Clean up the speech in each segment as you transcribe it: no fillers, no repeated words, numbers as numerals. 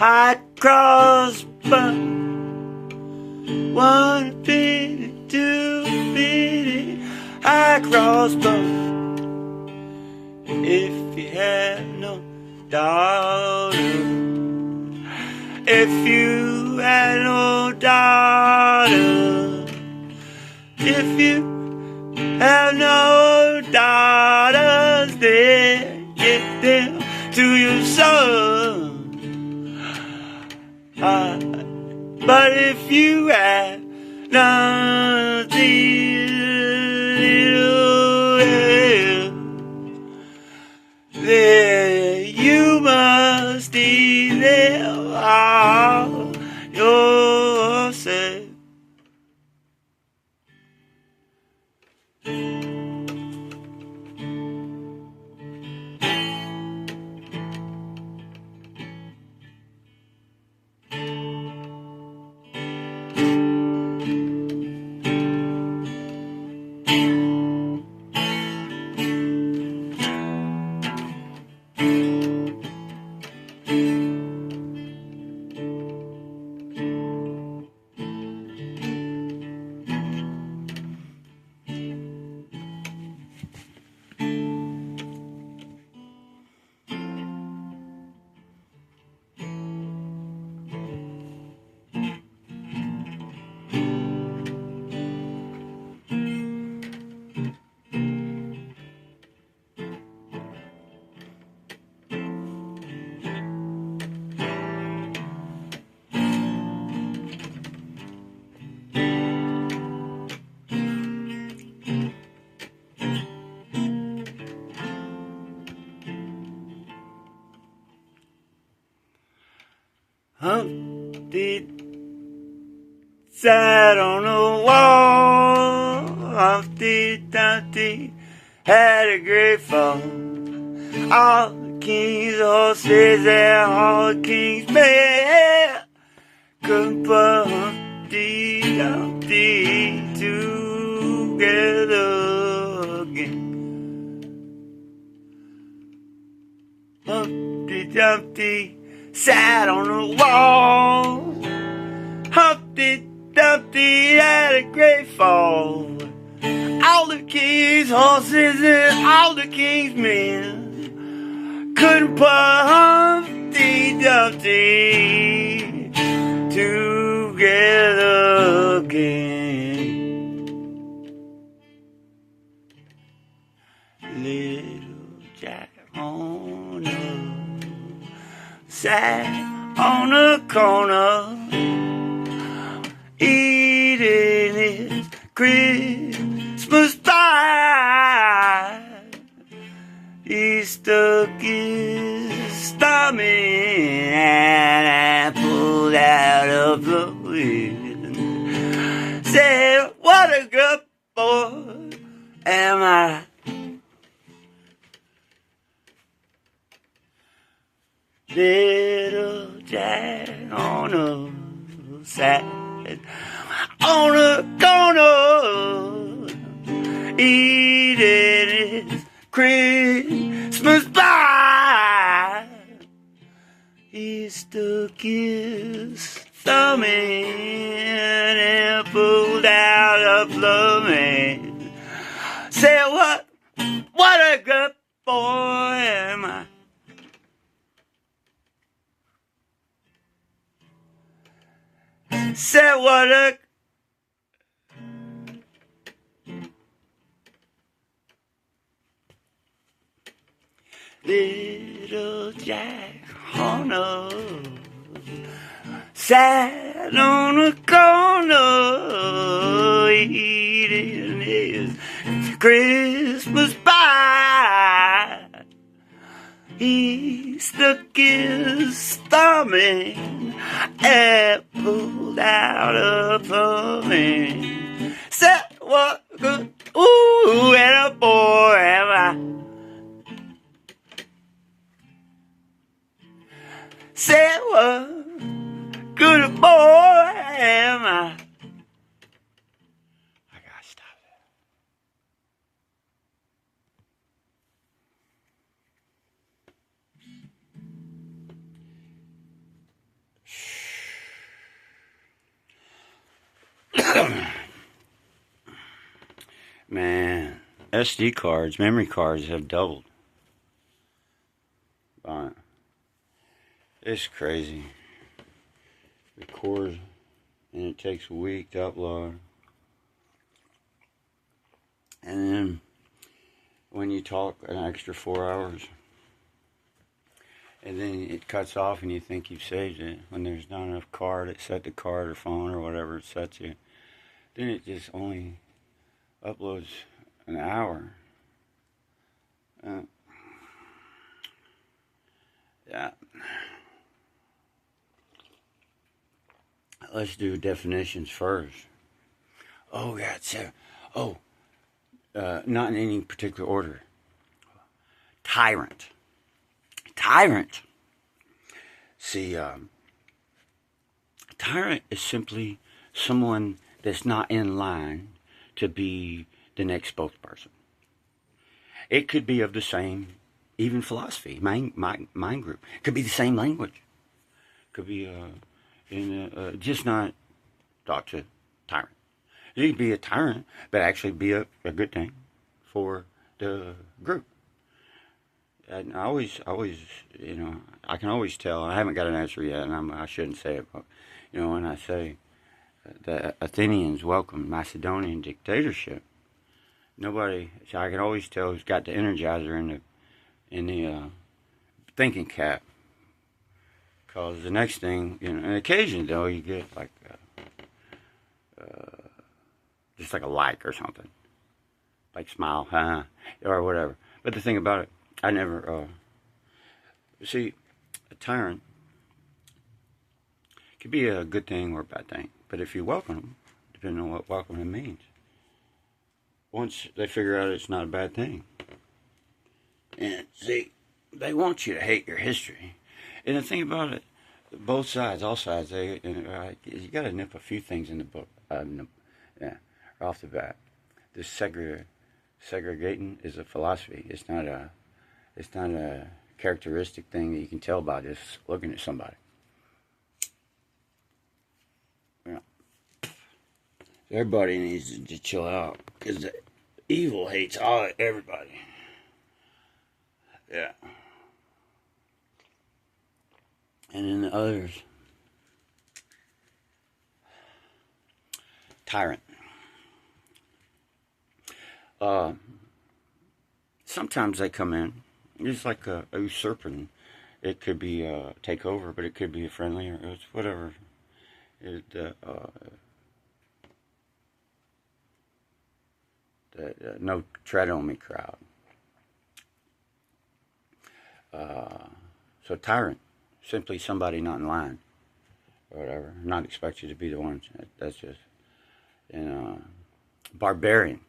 high crossbow. One pity, two pity, high crossbow. If you have no daughter, if you have no daughter, if you have no daughters, then get them to your son. But if you have none of these little else, then you must eat them all yourself. Humpty sat on a wall. Humpty Dumpty had a great fall. All the king's horses and all the king's men couldn't put Humpty Dumpty together again. Humpty Dumpty sat on the wall. Humpty Dumpty had a great fall. All the king's horses and all the king's men couldn't put Humpty Dumpty together again. Little Jack on sat on a corner, eating his Christmas pie. He stuck his stomach and pulled out a fluid. Said, what a good boy am I. Little Jack on a sat on a corner, eating his Christmas pie. He stuck his thumb in and pulled out a plummet. Said, what a good boy am I. Said what a little Jack Horner sat on a corner eating his Christmas pie. He stuck his stomach and pulled out a plumbing. Said what good, ooh, and a boy am I. Said what good a boy am I. I gotta stop that. Man, SD cards, memory cards have doubled. It's crazy. Record, and it takes a week to upload. And then when you talk, an extra 4 hours. And then it cuts off and you think you've saved it. When there's not enough card, it set the card or phone or whatever it sets you. Then it just only uploads an hour. Yeah. Let's do definitions first. Oh, God. Not in any particular order. Tyrant. Tyrant. See, tyrant is simply someone that's not in line to be the next spokesperson. It could be of the same, even philosophy, mind group. It could be the same language. Could be just not thought to tyrant. You could be a tyrant, but actually be a good thing for the group. And I always, I can always tell. I haven't got an answer yet, and I shouldn't say it, but when I say the Athenians welcomed Macedonian dictatorship, I can always tell who's got the energizer in the thinking cap. Because the next thing, an occasion though, you get like just like a like or something, like smile, or whatever. But the thing about it, I never see a tyrant could be a good thing or a bad thing. But if you welcome them, depending on what welcoming means, once they figure out it's not a bad thing, and see, they want you to hate your history. And the thing about it, both sides, all sides, you got to nip a few things in the book. Off the bat, this segregating is a philosophy. It's not a characteristic thing that you can tell by just looking at somebody. Yeah. Everybody needs to chill out because the evil hates everybody. Yeah. And then the others, tyrant. Sometimes they come in, it's like a usurping. It could be a takeover, but it could be a friendly or it's whatever. No tread on me crowd. So tyrant, simply somebody not in line or whatever, not expect you to be the one. That's just, barbarian.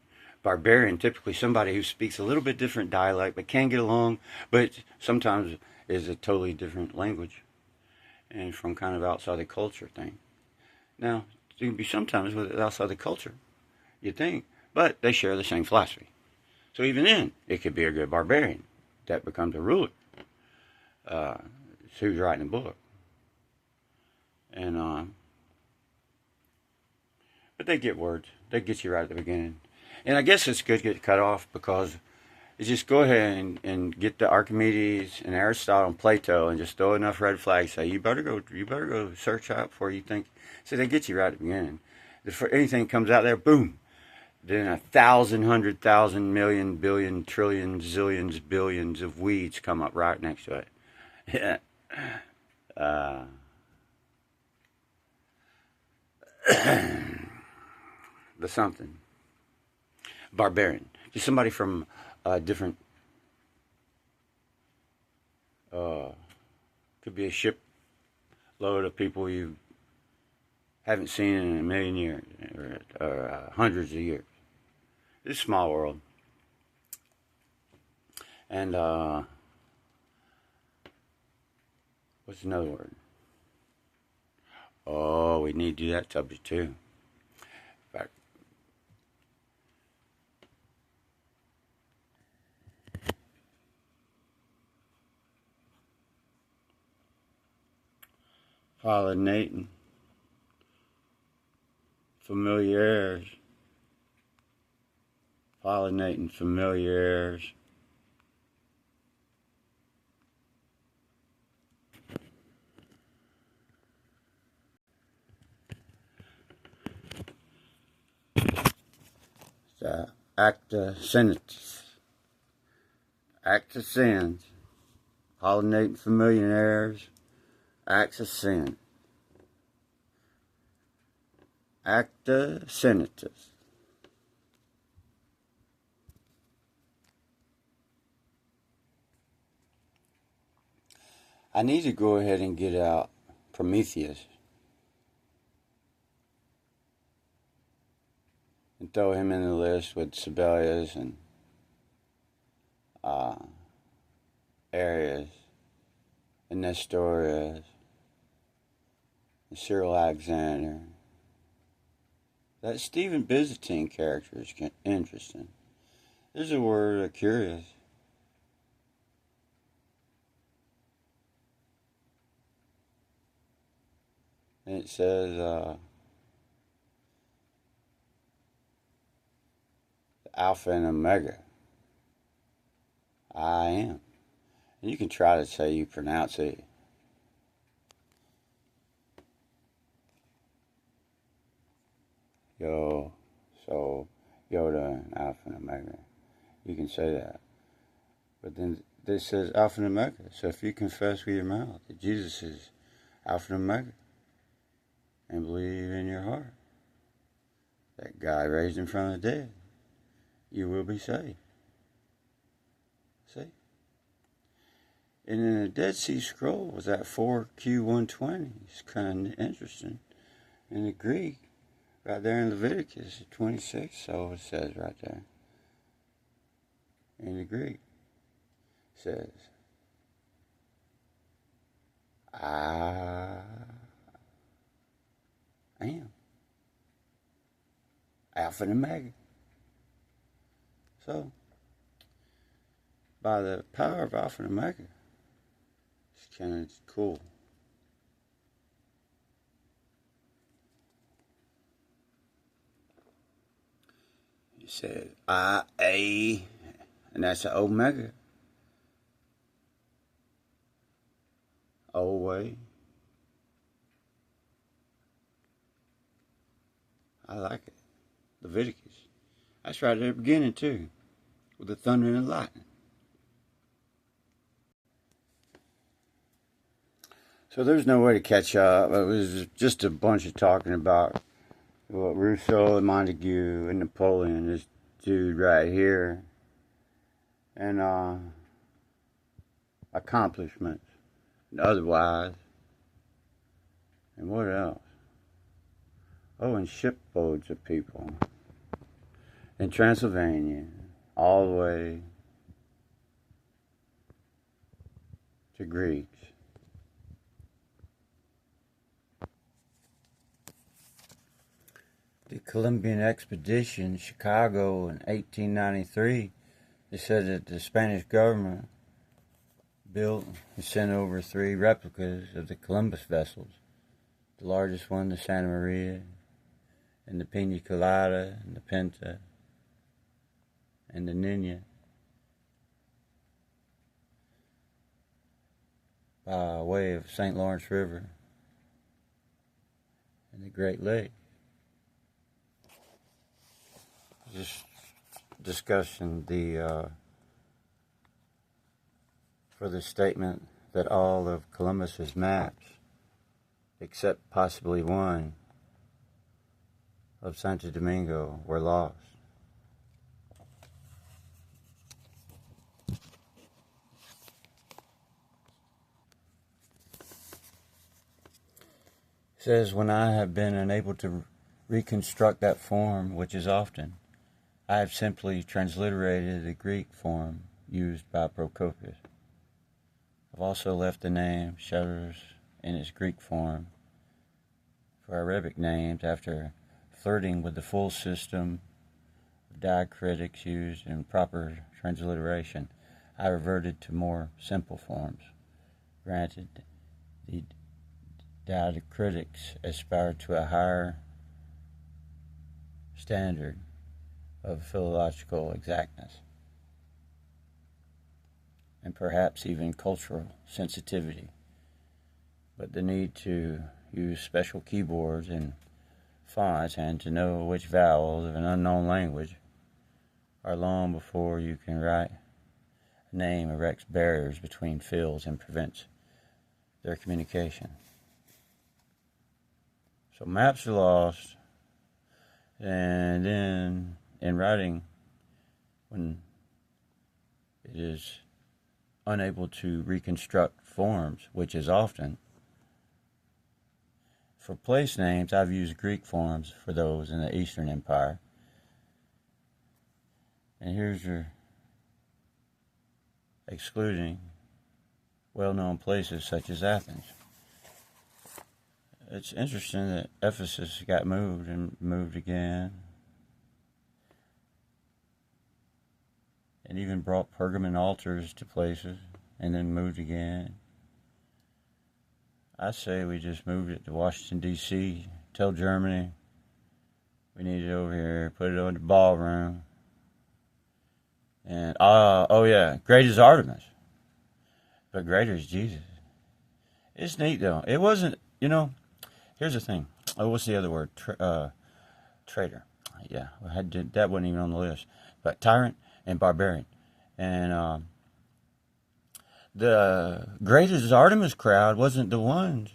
Barbarian, typically somebody who speaks a little bit different dialect but can get along, but sometimes is a totally different language and from kind of outside the culture thing. Now, it can be sometimes with outside the culture, you think, but they share the same philosophy. So even then, it could be a good barbarian that becomes a ruler. It's who's writing the book. And, but they get words. They get you right at the beginning. And I guess it's good to get cut off because you just go ahead and get the Archimedes and Aristotle and Plato and just throw enough red flags. Say you better go search out before you think. So they get you right at the beginning. If anything comes out there, boom. Then 1,000, 100,000, million, billion, trillion, zillions, billions of weeds come up right next to it. Yeah. The something. Barbarian. Just somebody from a different, could be a ship load of people you haven't seen in a million years or hundreds of years. It's a small world. And what's another word? Oh, we need to do that subject too. In fact, pollinating, familiars, pollinating familiars. The acta senatus. Acta sins. Pollinating familiars. Acts of sin. Acta senatus. I need to go ahead and get out Prometheus and throw him in the list with Sibelius and Arius and Nestorius and Cyril Alexander. That Stephen Byzantine character is interesting. There's a word, curious. And it says, Alpha and Omega. I am. And you can try to say you pronounce it. Yoda and Alpha and Omega. You can say that. But then this says Alpha and Omega. So if you confess with your mouth that Jesus is Alpha and Omega, and believe in your heart that God raised him from the dead, you will be saved. See? And in the Dead Sea Scrolls, that 4Q120 is kind of interesting. In the Greek, right there in Leviticus 26, so it says right there. In the Greek, it says, I am Alpha and Omega. So, by the power of Alpha and Omega, it's kind of cool. He said, I, and that's the Omega. Way. I like it. Leviticus. That's right at the beginning too, with the thunder and the lightning. So there's no way to catch up. It was just a bunch of talking about what Rousseau and Montague and Napoleon, this dude right here, and accomplishments, and otherwise, and what else? Oh, and shiploads of people in Transylvania, all the way to Greeks. The Columbian expedition, Chicago in 1893, they said that the Spanish government built and sent over 3 replicas of the Columbus vessels. The largest one, the Santa Maria, and the Pina Colada, and the Pinta, and the Nina, by way of St. Lawrence River and the Great Lake. Just discussing the for the statement that all of Columbus's maps, except possibly one of Santo Domingo, were lost. It says, when I have been unable to reconstruct that form, which is often, I have simply transliterated the Greek form used by Procopius. I've also left the name Shutters in its Greek form for Arabic names after flirting with the full system of diacritics used in proper transliteration. I reverted to more simple forms. Granted, the diacritics aspired to a higher standard, of philological exactness, and perhaps even cultural sensitivity. But the need to use special keyboards and fonts and to know which vowels of an unknown language are long before you can write a name erects barriers between fields and prevents their communication. So maps are lost, and then in writing, when it is unable to reconstruct forms, which is often. For place names, I've used Greek forms for those in the Eastern Empire. And here's your excluding well-known places such as Athens. It's interesting that Ephesus got moved and moved again. And even brought Pergamon altars to places and then moved again. I say we just moved it to Washington, D.C. Tell Germany we need it over here. Put it on the ballroom. And, oh yeah, great is Artemis. But greater is Jesus. It's neat, though. It wasn't, here's the thing. Oh, what's the other word? Traitor. Yeah, that wasn't even on the list. But tyrant and barbarian. And the greatest Artemis crowd wasn't the ones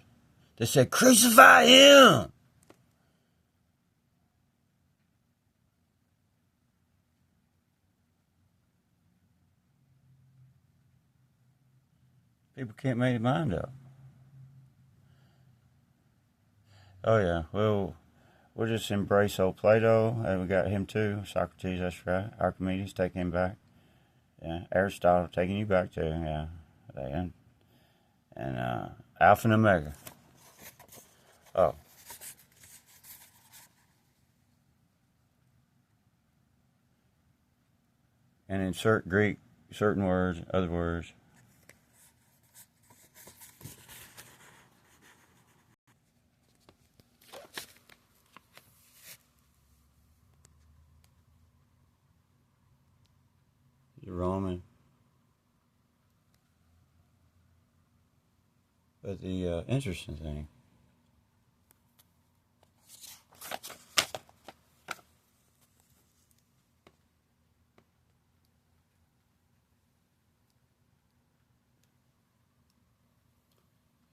that said, crucify him! People can't make their mind up. Oh yeah, well, we'll just embrace old Plato. And we got him too. Socrates, that's right. Archimedes, take him back. Yeah, Aristotle, taking you back too. Yeah, and Alpha and Omega. Oh. And insert Greek, certain words, other words. The Roman. But the interesting thing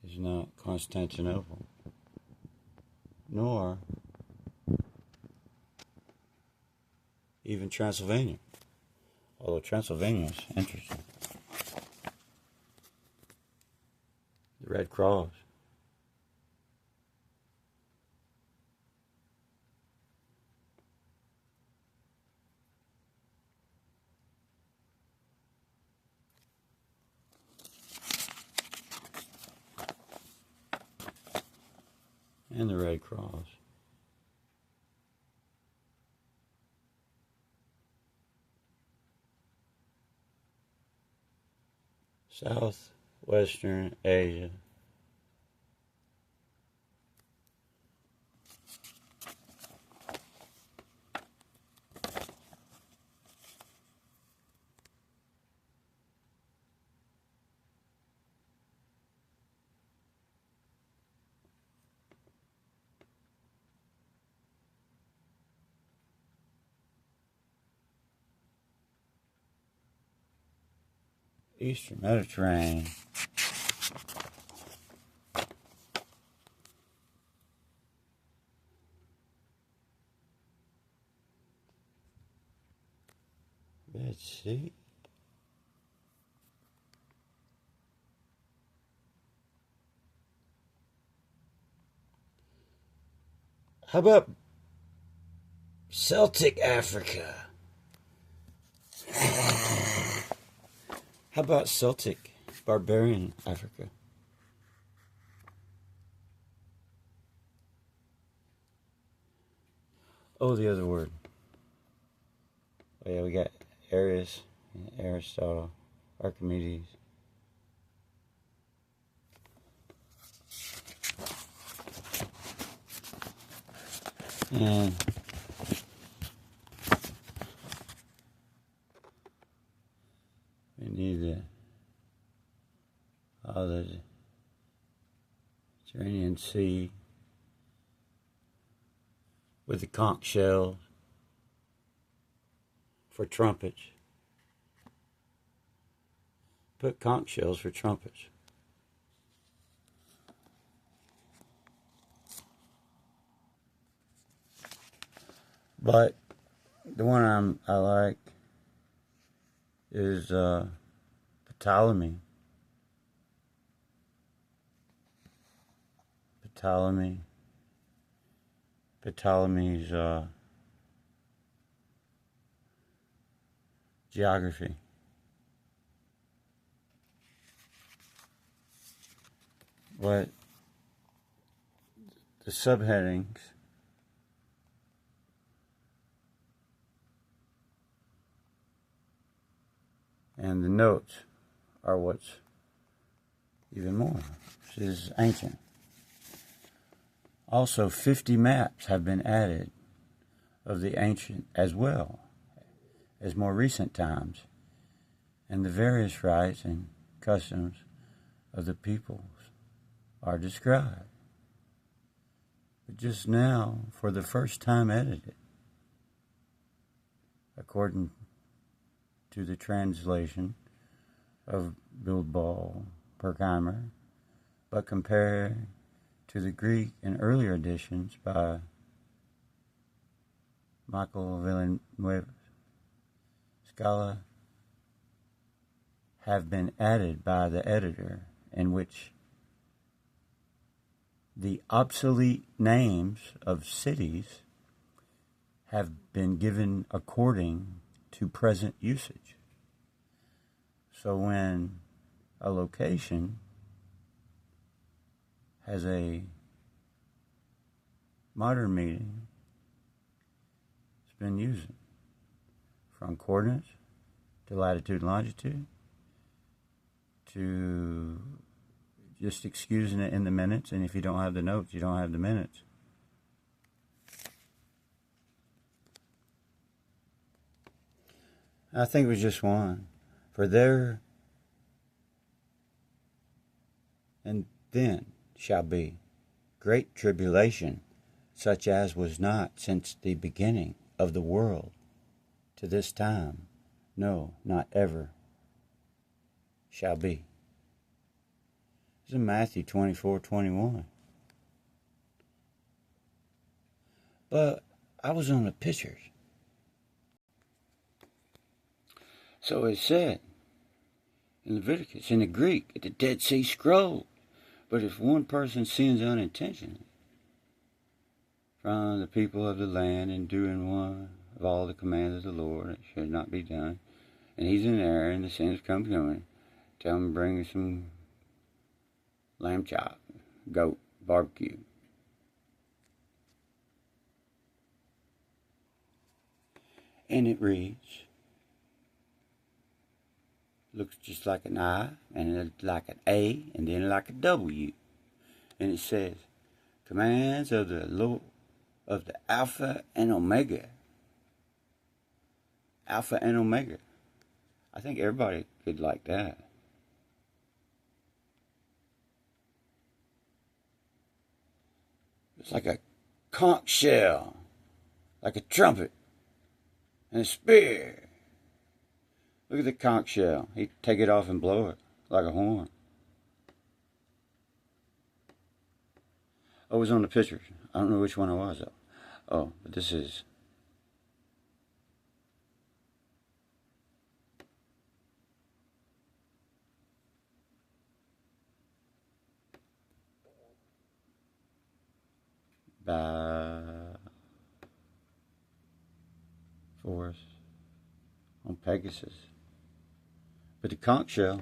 is not Constantinople, nor even Transylvania. Although Transylvania is interesting. The Red Cross. And the Red Cross. Southwestern Asia. Eastern Mediterranean. Let's see. How about Celtic Africa? How about Celtic barbarian Africa? Oh, the other word. Oh yeah, we got Arius, Aristotle, Archimedes. And Sea with the conch shells for trumpets. Put conch shells for trumpets. But the one I like is Ptolemy. Ptolemy's geography. But the subheadings and the notes are what's even more. This is ancient. Also, 50 maps have been added of the ancient as well as more recent times, and the various rites and customs of the peoples are described. But just now, for the first time edited, according to the translation of Bildbald Perkheimer, but compared to the Greek and earlier editions by Michael Villanueva, Scala have been added by the editor, in which the obsolete names of cities have been given according to present usage. So when a location has a modern meaning, it's been using from coordinates to latitude and longitude to just excusing it in the minutes, and if you don't have the notes, you don't have the minutes. I think it was just one. For there and then shall be great tribulation, such as was not since the beginning of the world to this time, no, not ever shall be. It's in Matthew 24:21. But I was on the pictures. So it said in Leviticus, in the Greek, at the Dead Sea Scroll. But if one person sins unintentionally from the people of the land in doing one of all the commands of the Lord, it should not be done, and he's in error and the sins come to him, tell him to bring some lamb chop, goat, barbecue. And it reads, looks just like an I, and it's like an A, and then like a W. And it says, commands of the Lord, of the Alpha and Omega. Alpha and Omega. I think everybody could like that. It's like a conch shell, like a trumpet, and a spear. Look at the conch shell. He'd take it off and blow it like a horn. Oh, it was on the pictures. I don't know which one it was, though. Oh, but this is... by Force on Pegasus. But the conch shell,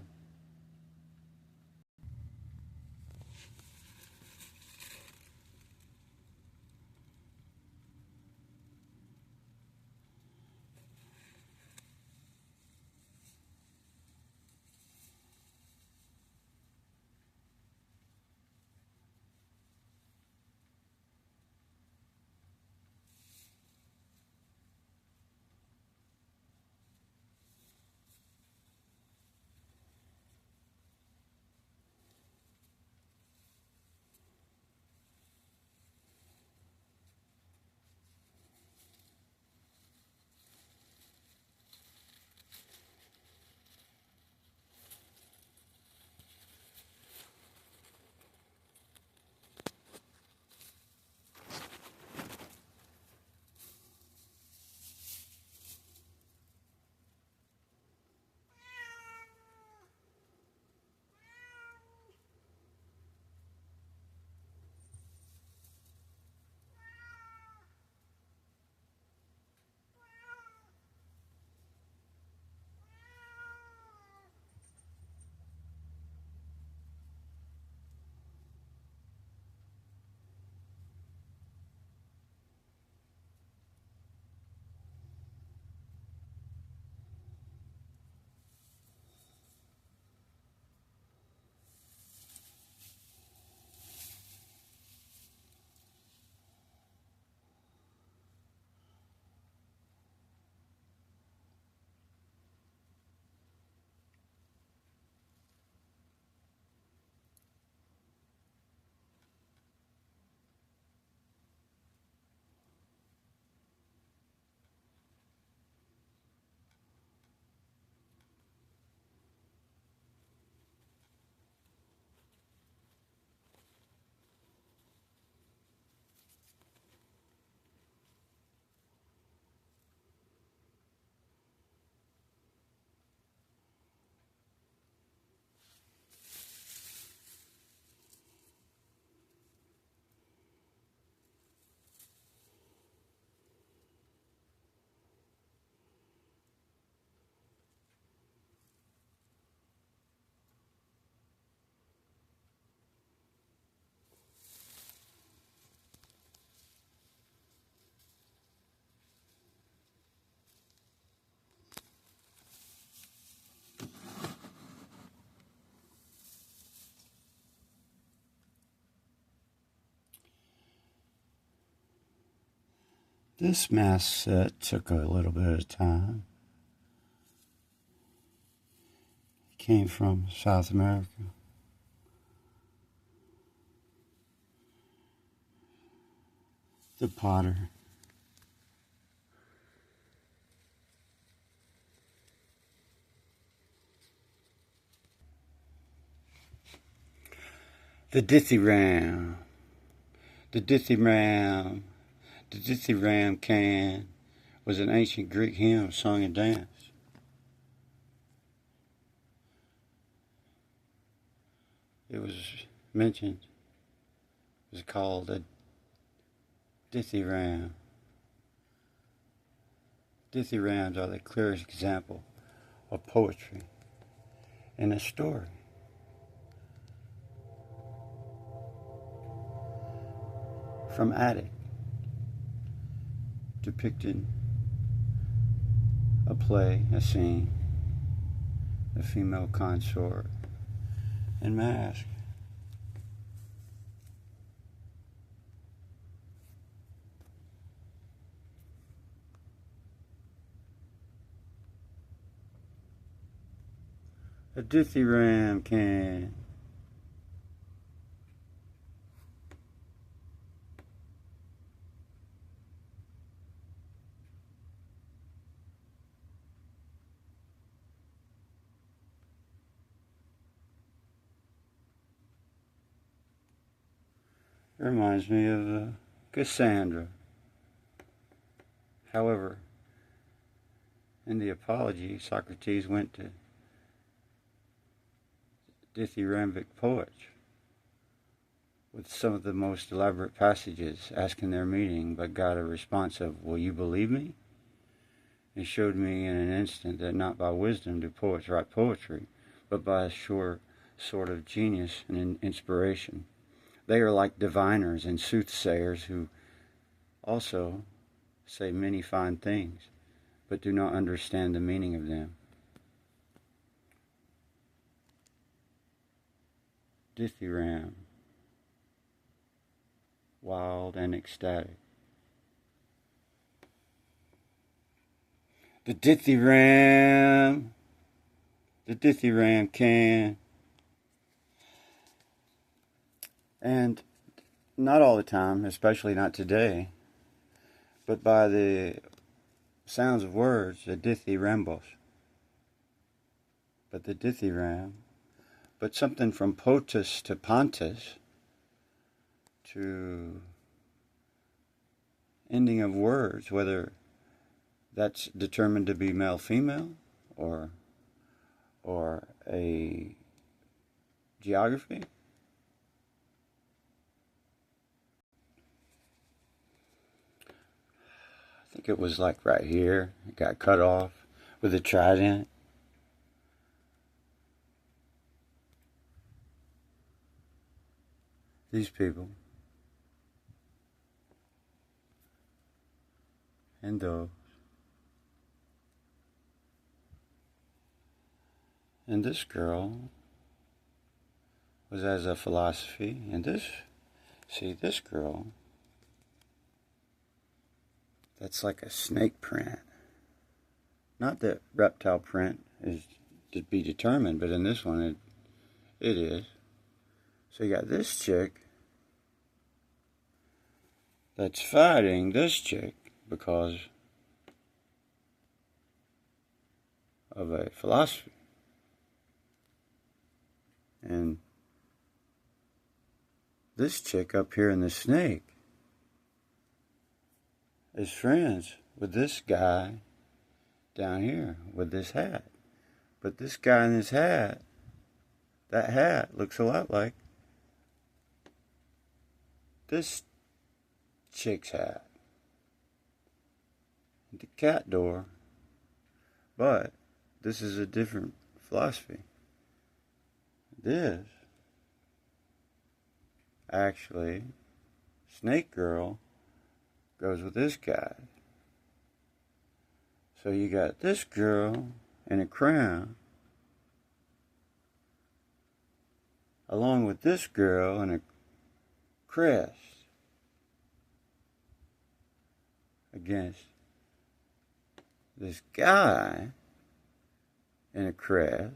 This mask set took a little bit of time. It came from South America. The potter. The dithyram. The dithyram. The dithyram can was an ancient Greek hymn sung and danced. It was mentioned. It was called a dithyram. Dithyrams are the clearest example of poetry in a story. From Attic, depicting a play, a scene, a female consort in mask. A dithyram can. It reminds me of Cassandra. However, in the Apology, Socrates went to dithyrambic poets with some of the most elaborate passages asking their meaning, but got a response of, "Will you believe me?" He showed me in an instant that not by wisdom do poets write poetry, but by a sure sort of genius and inspiration. They are like diviners and soothsayers who also say many fine things, but do not understand the meaning of them. Dithyram, wild and ecstatic. The dithyram can. And not all the time, especially not today, but by the sounds of words, the dithyrambos. But the dithyram, but something from potus to pontus, to ending of words, whether that's determined to be male-female or a geography. I think it was like right here. It got cut off with a trident. These people and those. And this girl was as a philosophy, and this girl, that's like a snake print. Not that reptile print is to be determined, but in this one it is. So you got this chick that's fighting this chick because of a philosophy. And this chick up here in the snake is friends with this guy down here with this hat. But this guy in this hat, that hat looks a lot like this chick's hat. The cat door. But this is a different philosophy. This, actually, Snake Girl goes with this guy. So you got this girl in a crown, along with this girl in a crest, against this guy in a crest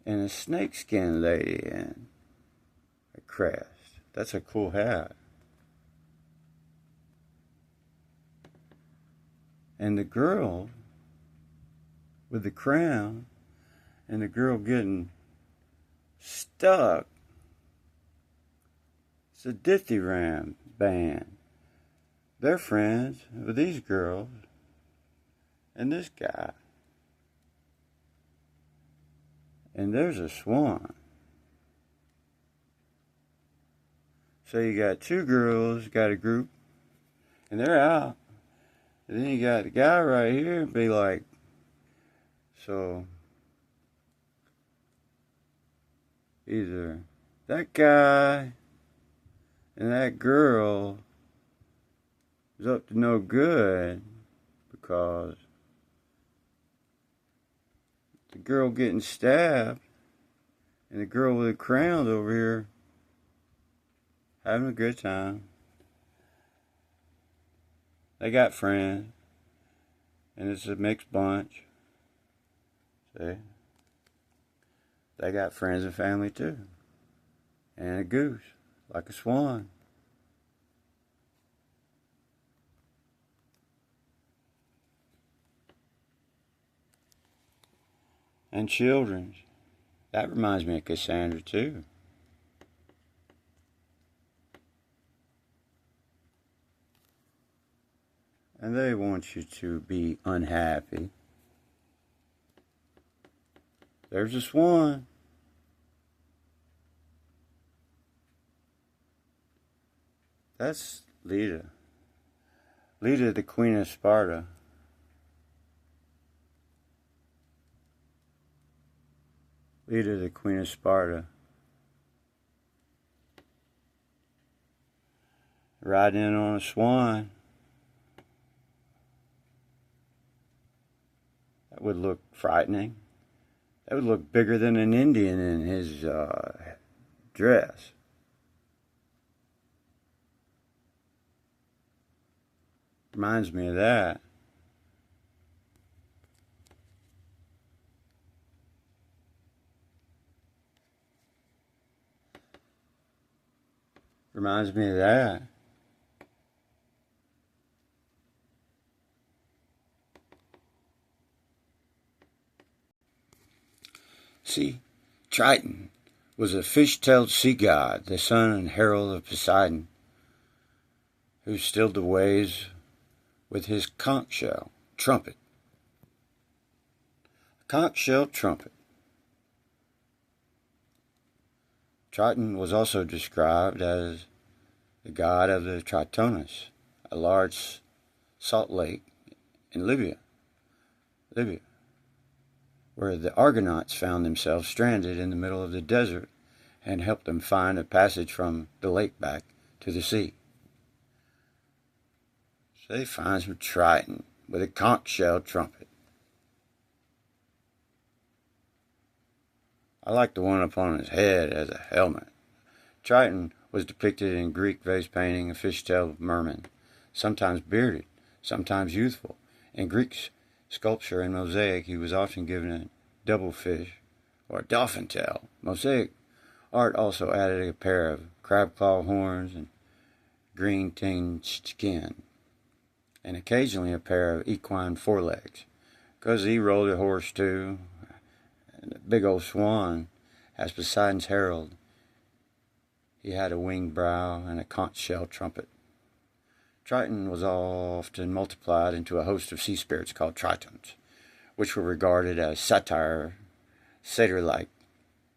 and a snakeskin lady in a crest. That's a cool hat. And the girl with the crown and the girl getting stuck. It's a dithyramb band. They're friends with these girls and this guy. And there's a swan. So you got two girls, got a group, and they're out. And then you got the guy right here and be like, so either that guy and that girl is up to no good because the girl getting stabbed and the girl with the crown's over here having a good time. They got friends, and it's a mixed bunch. See? They got friends and family too. And a goose, like a swan. And children. That reminds me of Cassandra too. And they want you to be unhappy. There's a swan. That's Leto. Leto, the Queen of Sparta. Leto, the Queen of Sparta. Riding in on a swan. That would look frightening. That would look bigger than an Indian in his dress. Reminds me of that. Reminds me of that. See, Triton was a fish-tailed sea god, the son and herald of Poseidon, who stilled the waves with his conch shell trumpet. A conch shell trumpet. Triton was also described as the god of the Tritonus, a large salt lake in Libya, where the Argonauts found themselves stranded in the middle of the desert and helped them find a passage from the lake back to the sea. So they find some Triton with a conch shell trumpet. I like the one upon his head as a helmet. Triton was depicted in Greek vase painting, a fish-tailed merman, sometimes bearded, sometimes youthful. In Greek sculpture and mosaic, he was often given a double fish or a dolphin tail. Mosaic art also added a pair of crab claw horns and green tinged skin, and occasionally a pair of equine forelegs, because he rode a horse too. And the big old swan, as Poseidon's herald, he had a winged brow and a conch shell trumpet. Triton was often multiplied into a host of sea spirits called Tritons, which were regarded as satyr-like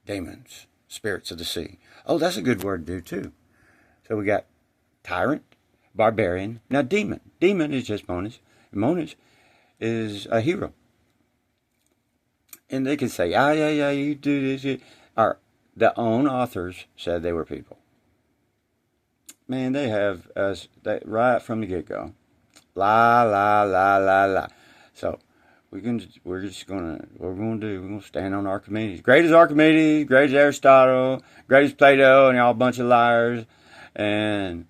daemons, spirits of the sea. Oh, that's a good word to do too. So we got tyrant, barbarian, now demon. Demon is just Monas. Monas is a hero. And they can say, yeah, you do this. The own authors said they were people. Man, they have us right from the get-go. La. So we're gonna stand on Archimedes. Great as Archimedes, great as Aristotle, great as Plato, and y'all a bunch of liars. And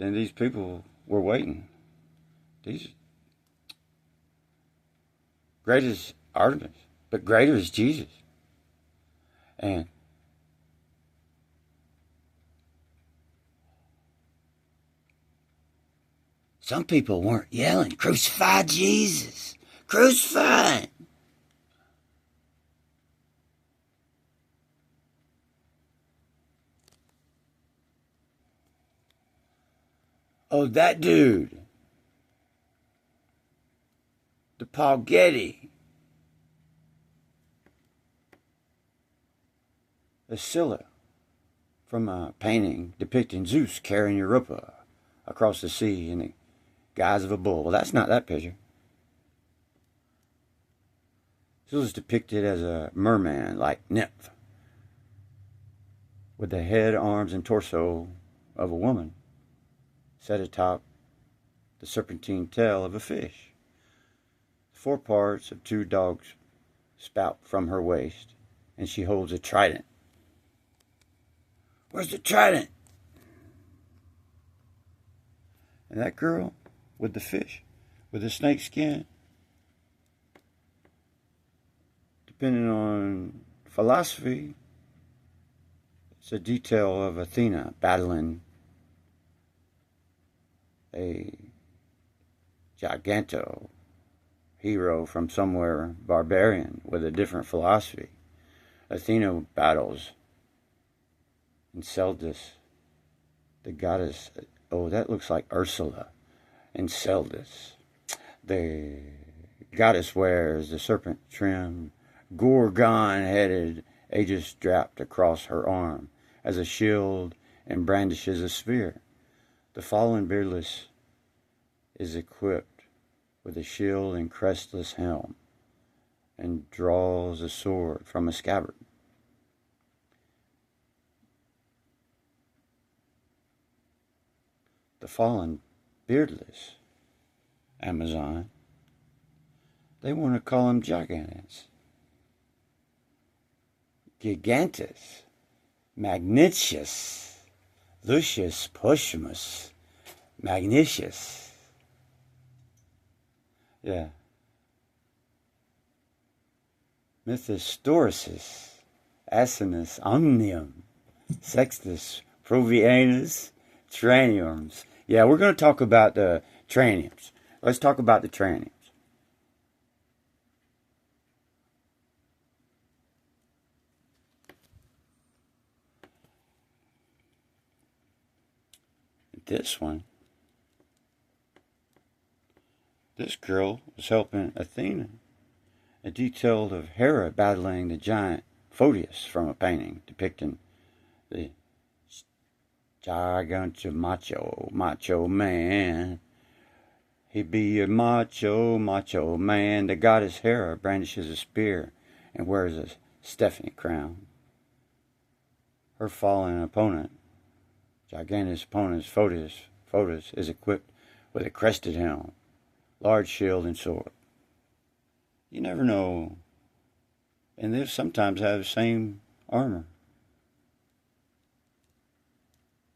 then these people were waiting. These great is Artemis, but greater is Jesus. And some people weren't yelling, "Crucify Jesus! Crucify him!" Oh, that dude. The Paul Getty. The Scylla from a painting depicting Zeus carrying Europa across the sea in the guise of a bull. Well, that's not that picture. Scylla's depicted as a merman like nymph with the head, arms, and torso of a woman set atop the serpentine tail of a fish. The foreparts of two dogs spout from her waist, and she holds a trident. Where's the trident? And that girl with the fish, with the snake skin, depending on philosophy, it's a detail of Athena battling a giganto hero from somewhere barbarian with a different philosophy. Athena battles Enceladus, the goddess. Oh, that looks like Ursula. Enceladus, the goddess, wears the serpent-trimmed, gorgon-headed aegis strapped across her arm as a shield and brandishes a spear. The fallen beardless is equipped with a shield and crestless helm and draws a sword from a scabbard. The fallen beardless Amazon, they want to call him Gigantus, Gigantus, Magnitius, Lucius Poshumus, Magnitius. Yeah. Mythostoricis, Asinus Omnium, Sextus Provianus, Traniums. Yeah, we're going to talk about the traniums. Let's talk about the traniums. This one, this girl was helping Athena. A detail of Hera battling the giant Photius from a painting depicting the gigantic macho man. He be a macho man. The goddess Hera brandishes a spear and wears a Stephanie crown. Her fallen opponent, gigantic opponent Photius, is equipped with a crested helm, large shield, and sword. You never know, and they sometimes have the same armor.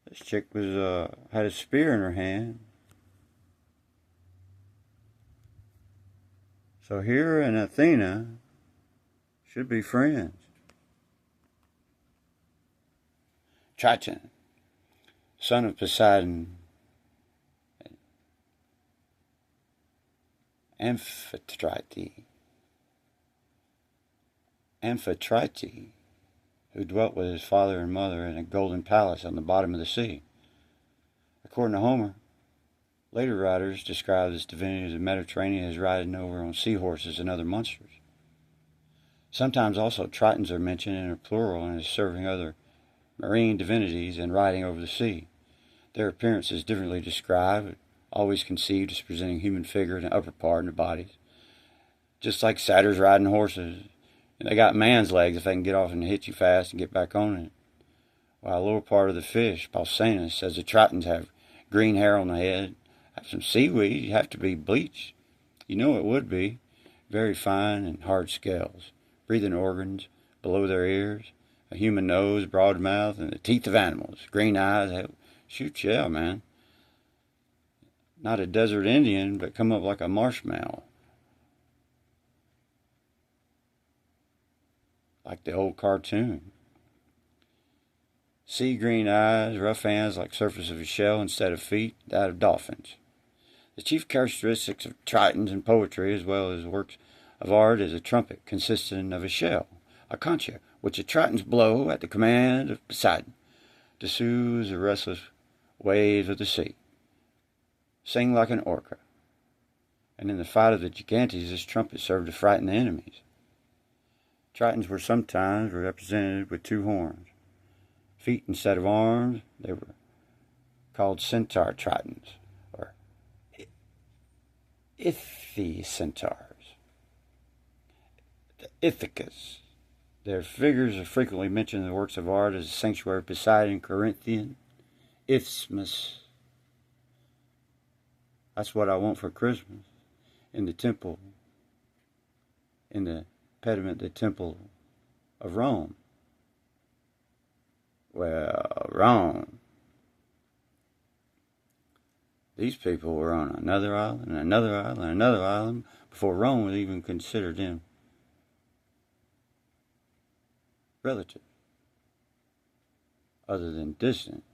This chick was had a spear in her hand. So Hera and Athena should be friends. Triton, son of Poseidon, Amphitrite, who dwelt with his father and mother in a golden palace on the bottom of the sea. According to Homer, later writers describe this divinity of the Mediterranean as riding over on seahorses and other monsters. Sometimes also Tritons are mentioned in a plural and as serving other marine divinities and riding over the sea. Their appearance is differently described, always conceived as presenting human figure in the upper part and the bodies. Just like satyrs riding horses. And they got man's legs if they can get off and hit you fast and get back on it. While the lower part of the fish, Pausanias, says the Tritons have green hair on the head, have some seaweed, you have to be bleached. You know it would be. Very fine and hard scales, breathing organs below their ears, a human nose, broad mouth, and the teeth of animals, green eyes. Shoot, yeah, man. Not a desert Indian, but come up like a marshmallow. Like the old cartoon. Sea green eyes, rough hands like surface of a shell instead of feet, that of dolphins. The chief characteristics of Tritons in poetry, as well as works of art, is a trumpet consisting of a shell, a concha, which the Tritons blow at the command of Poseidon to soothe the restless waves of the sea. Sing like an orca. And in the fight of the Gigantes, this trumpet served to frighten the enemies. Tritons were sometimes represented with two horns. Feet instead of arms, they were called centaur Tritons, or Centaurs. The Ithacus. Their figures are frequently mentioned in the works of art as the sanctuary of Poseidon, Corinthian, Isthmus. That's what I want for Christmas. In the temple, in the pediment, the temple of Rome. Well, Rome. These people were on another island, and another island, and another island, before Rome would even consider them relative, other than distant.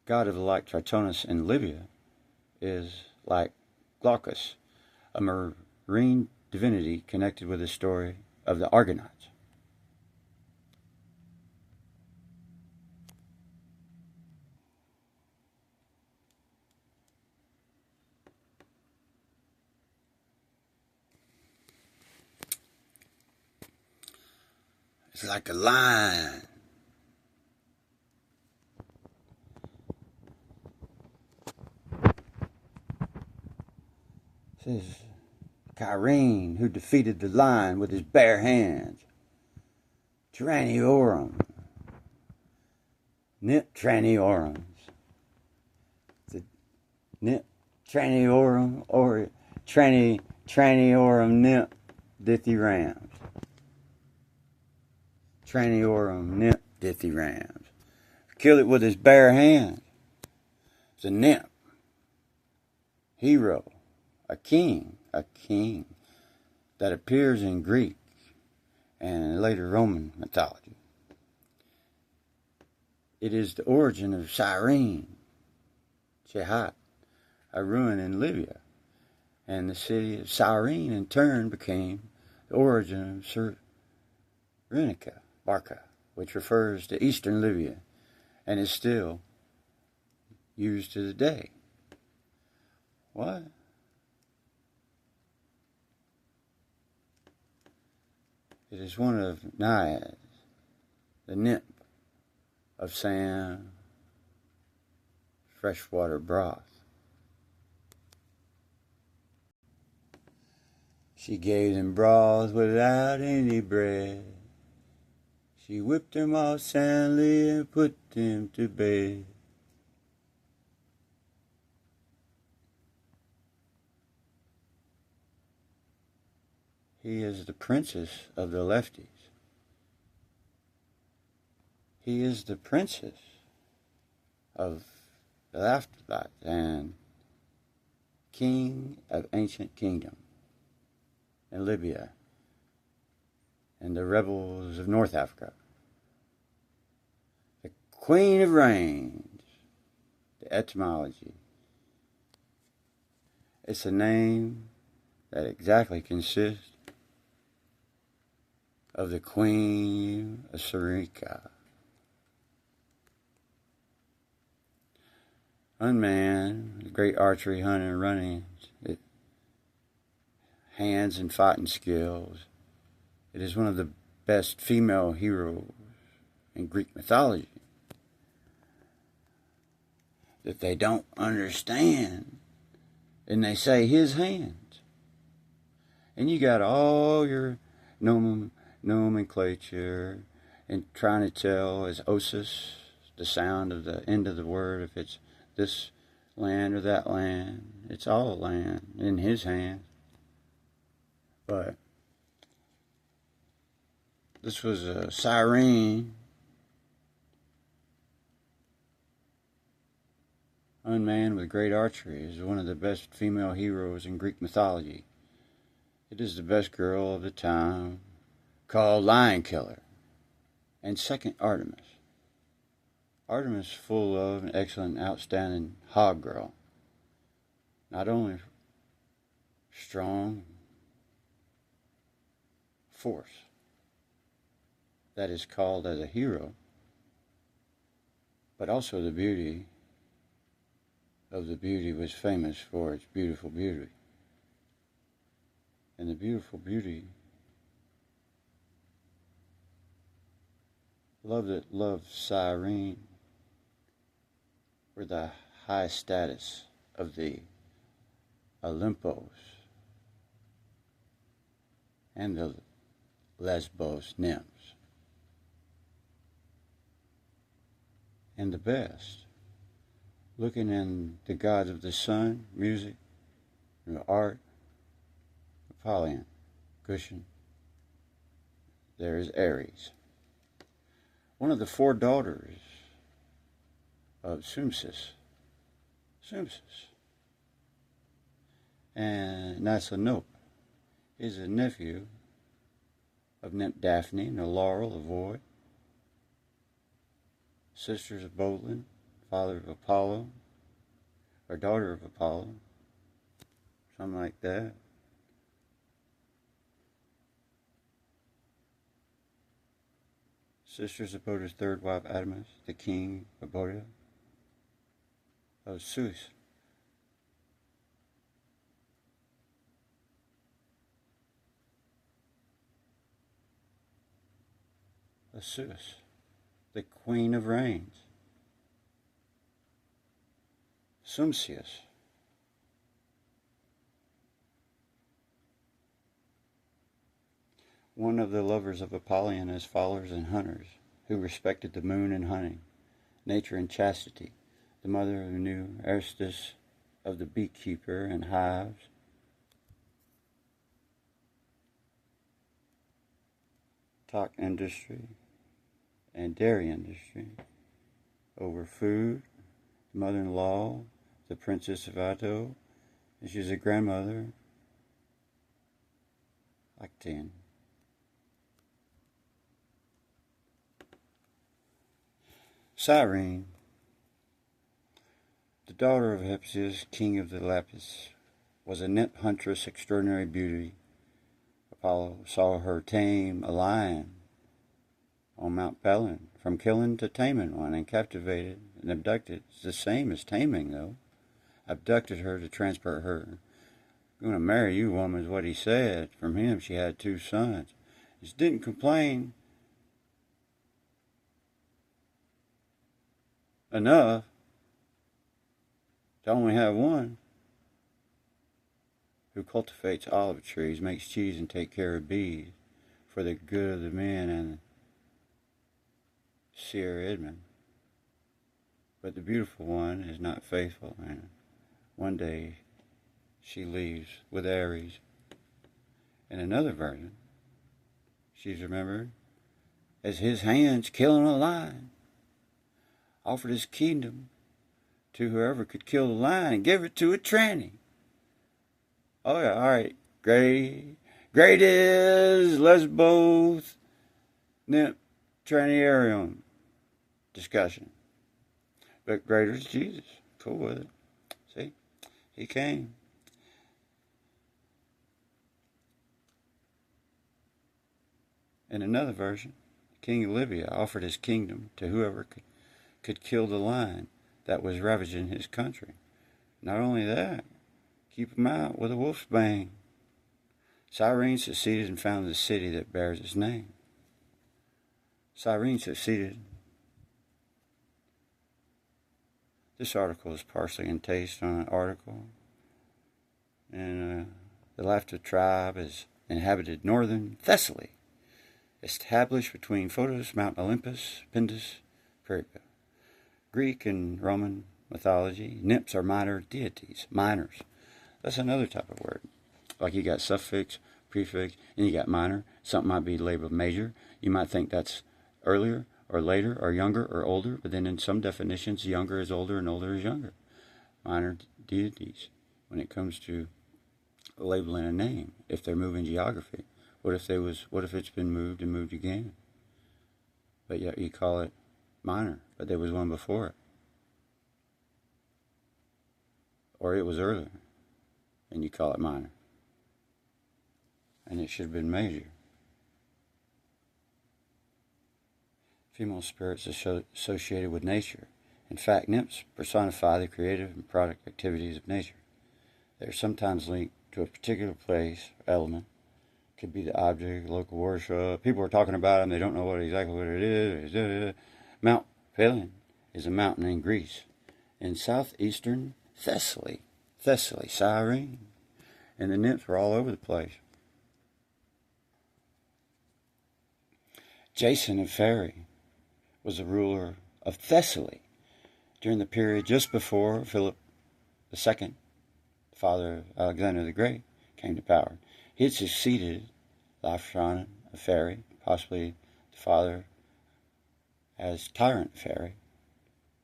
God of the like Tritonus in Libya is like Glaucus, a marine divinity connected with the story of the Argonauts. It's like a lion. This is Chiron, who defeated the lion with his bare hands. Tyrannorum. Nymphs. The Nymphs or Traniorum nymph dithyrambs. Traniorum nymph dithyrambs. Killed it with his bare hands. It's a nymph. Hero. A king that appears in Greek and later Roman mythology. It is the origin of Cyrene, Chehat, a ruin in Libya, and the city of Cyrene in turn became the origin of Cyrenaica, Barca, which refers to eastern Libya and is still used to the day. What? It is one of Naiads, the nymph of sand, freshwater broth. She gave them broth without any bread. She whipped them all soundly and put them to bed. He is the princess of the lefties. He is the princess of the Thessalides and king of ancient kingdom in Libya and the rebels of North Africa. The Queen of Rains, the etymology. It's a name that exactly consists of the Queen of Syrica. Unmanned, great archery, hunting, and running, hands and fighting skills. It is one of the best female heroes in Greek mythology that they don't understand, and they say his hands. And you got all your nomenclature and trying to tell is osis the sound of the end of the word, if it's this land or that land. It's all land in his hand. But this was a Cyrene unmanned with great archery, is one of the best female heroes in Greek mythology. It is the best girl of the time, called Lion Killer, and second Artemis. Artemis full of an excellent, outstanding hog girl. Not only strong force that is called as a hero, but also the beauty of the beauty was famous for its beautiful beauty. And the beautiful beauty loved Cyrene were the high status of the Olympos and the Lesbos nymphs. And the best, looking in the gods of the sun, music, and art, Apollyon, Cushion, there is Ares. One of the four daughters of Sumsis, and Nasanope is a nephew of Nymph Daphne and the Laurel of Void, sisters of Bodlin, father of Apollo, or daughter of Apollo, something like that. Sisters of Boda's third wife, Adamas, the king of Boda, of Zeus. Of Zeus, the queen of rains. Sumsius, one of the lovers of Apollyon as followers and hunters, who respected the moon and hunting, nature and chastity, the mother who knew Aristus of the beekeeper and hives, talk industry and dairy industry, over food, the mother-in-law, the princess of Atto, and she's a grandmother, Actaeon. Cyrene, the daughter of Hephaestus, king of the Lapis, was a nymph huntress, extraordinary beauty. Apollo saw her tame a lion on Mount Pelon, from killing to taming one, and captivated and abducted. It's the same as taming, though. Abducted her to transport her. "I'm going to marry you, woman," is what he said. From him, she had 2 sons. He didn't complain enough to only have one. Who cultivates olive trees, makes cheese, and take care of bees for the good of the men and Sire Edmund. But the beautiful one is not faithful, and one day she leaves with Ares. In another version, she's remembered as his hands killing a lion, offered his kingdom to whoever could kill the lion and give it to a tranny. Oh yeah, all right. Great is Lesbos nymph tranniarium discussion. But greater is Jesus. Cool with it. See? He came. In another version, King of Libya offered his kingdom to whoever could kill the lion that was ravaging his country. Not only that, keep him out with a wolf's bane. Cyrene succeeded and founded the city that bears his name. Cyrene succeeded. This article is partially encased on an article. And the Laughter tribe is inhabited northern Thessaly, established between Photos, Mount Olympus, Pindus, Peripa. Greek and Roman mythology, nymphs are minor deities, minors. That's another type of word. Like you got suffix, prefix, and you got minor. Something might be labeled major. You might think that's earlier or later or younger or older, but then in some definitions, younger is older and older is younger. minor deities when it comes to labeling a name. If they're moving geography, what if it's been moved and moved again? But yet you call it minor, but there was one before it, or it was earlier, and you call it minor, and it should have been major. Female spirits associated with nature. In fact, nymphs personify the creative and product activities of nature. They are sometimes linked to a particular place or element. It could be the object, local worship. People are talking about them. They don't know exactly what it is. Mount Pelion is a mountain in Greece, in southeastern Thessaly, Cyrene. And the nymphs were all over the place. Jason of Phaerae was the ruler of Thessaly during the period just before Philip II, the father of Alexander the Great, came to power. He had succeeded Laphyron of Phaerae, possibly the father, as tyrant of Phaerae,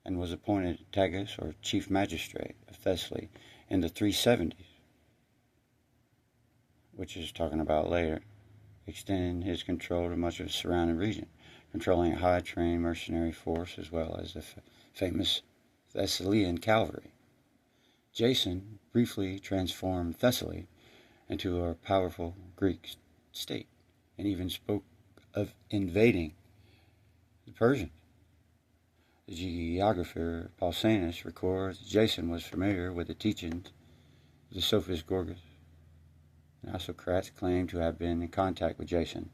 and was appointed Tagus, or chief magistrate of Thessaly, in the 370s, which is talking about later, extending his control to much of the surrounding region, controlling a high trained mercenary force as well as the famous Thessalian cavalry. Jason briefly transformed Thessaly into a powerful Greek state, and even spoke of invading the Persians. The geographer Pausanias records Jason was familiar with the teachings of the Sophist Gorgas, and Isocrates claimed to have been in contact with Jason,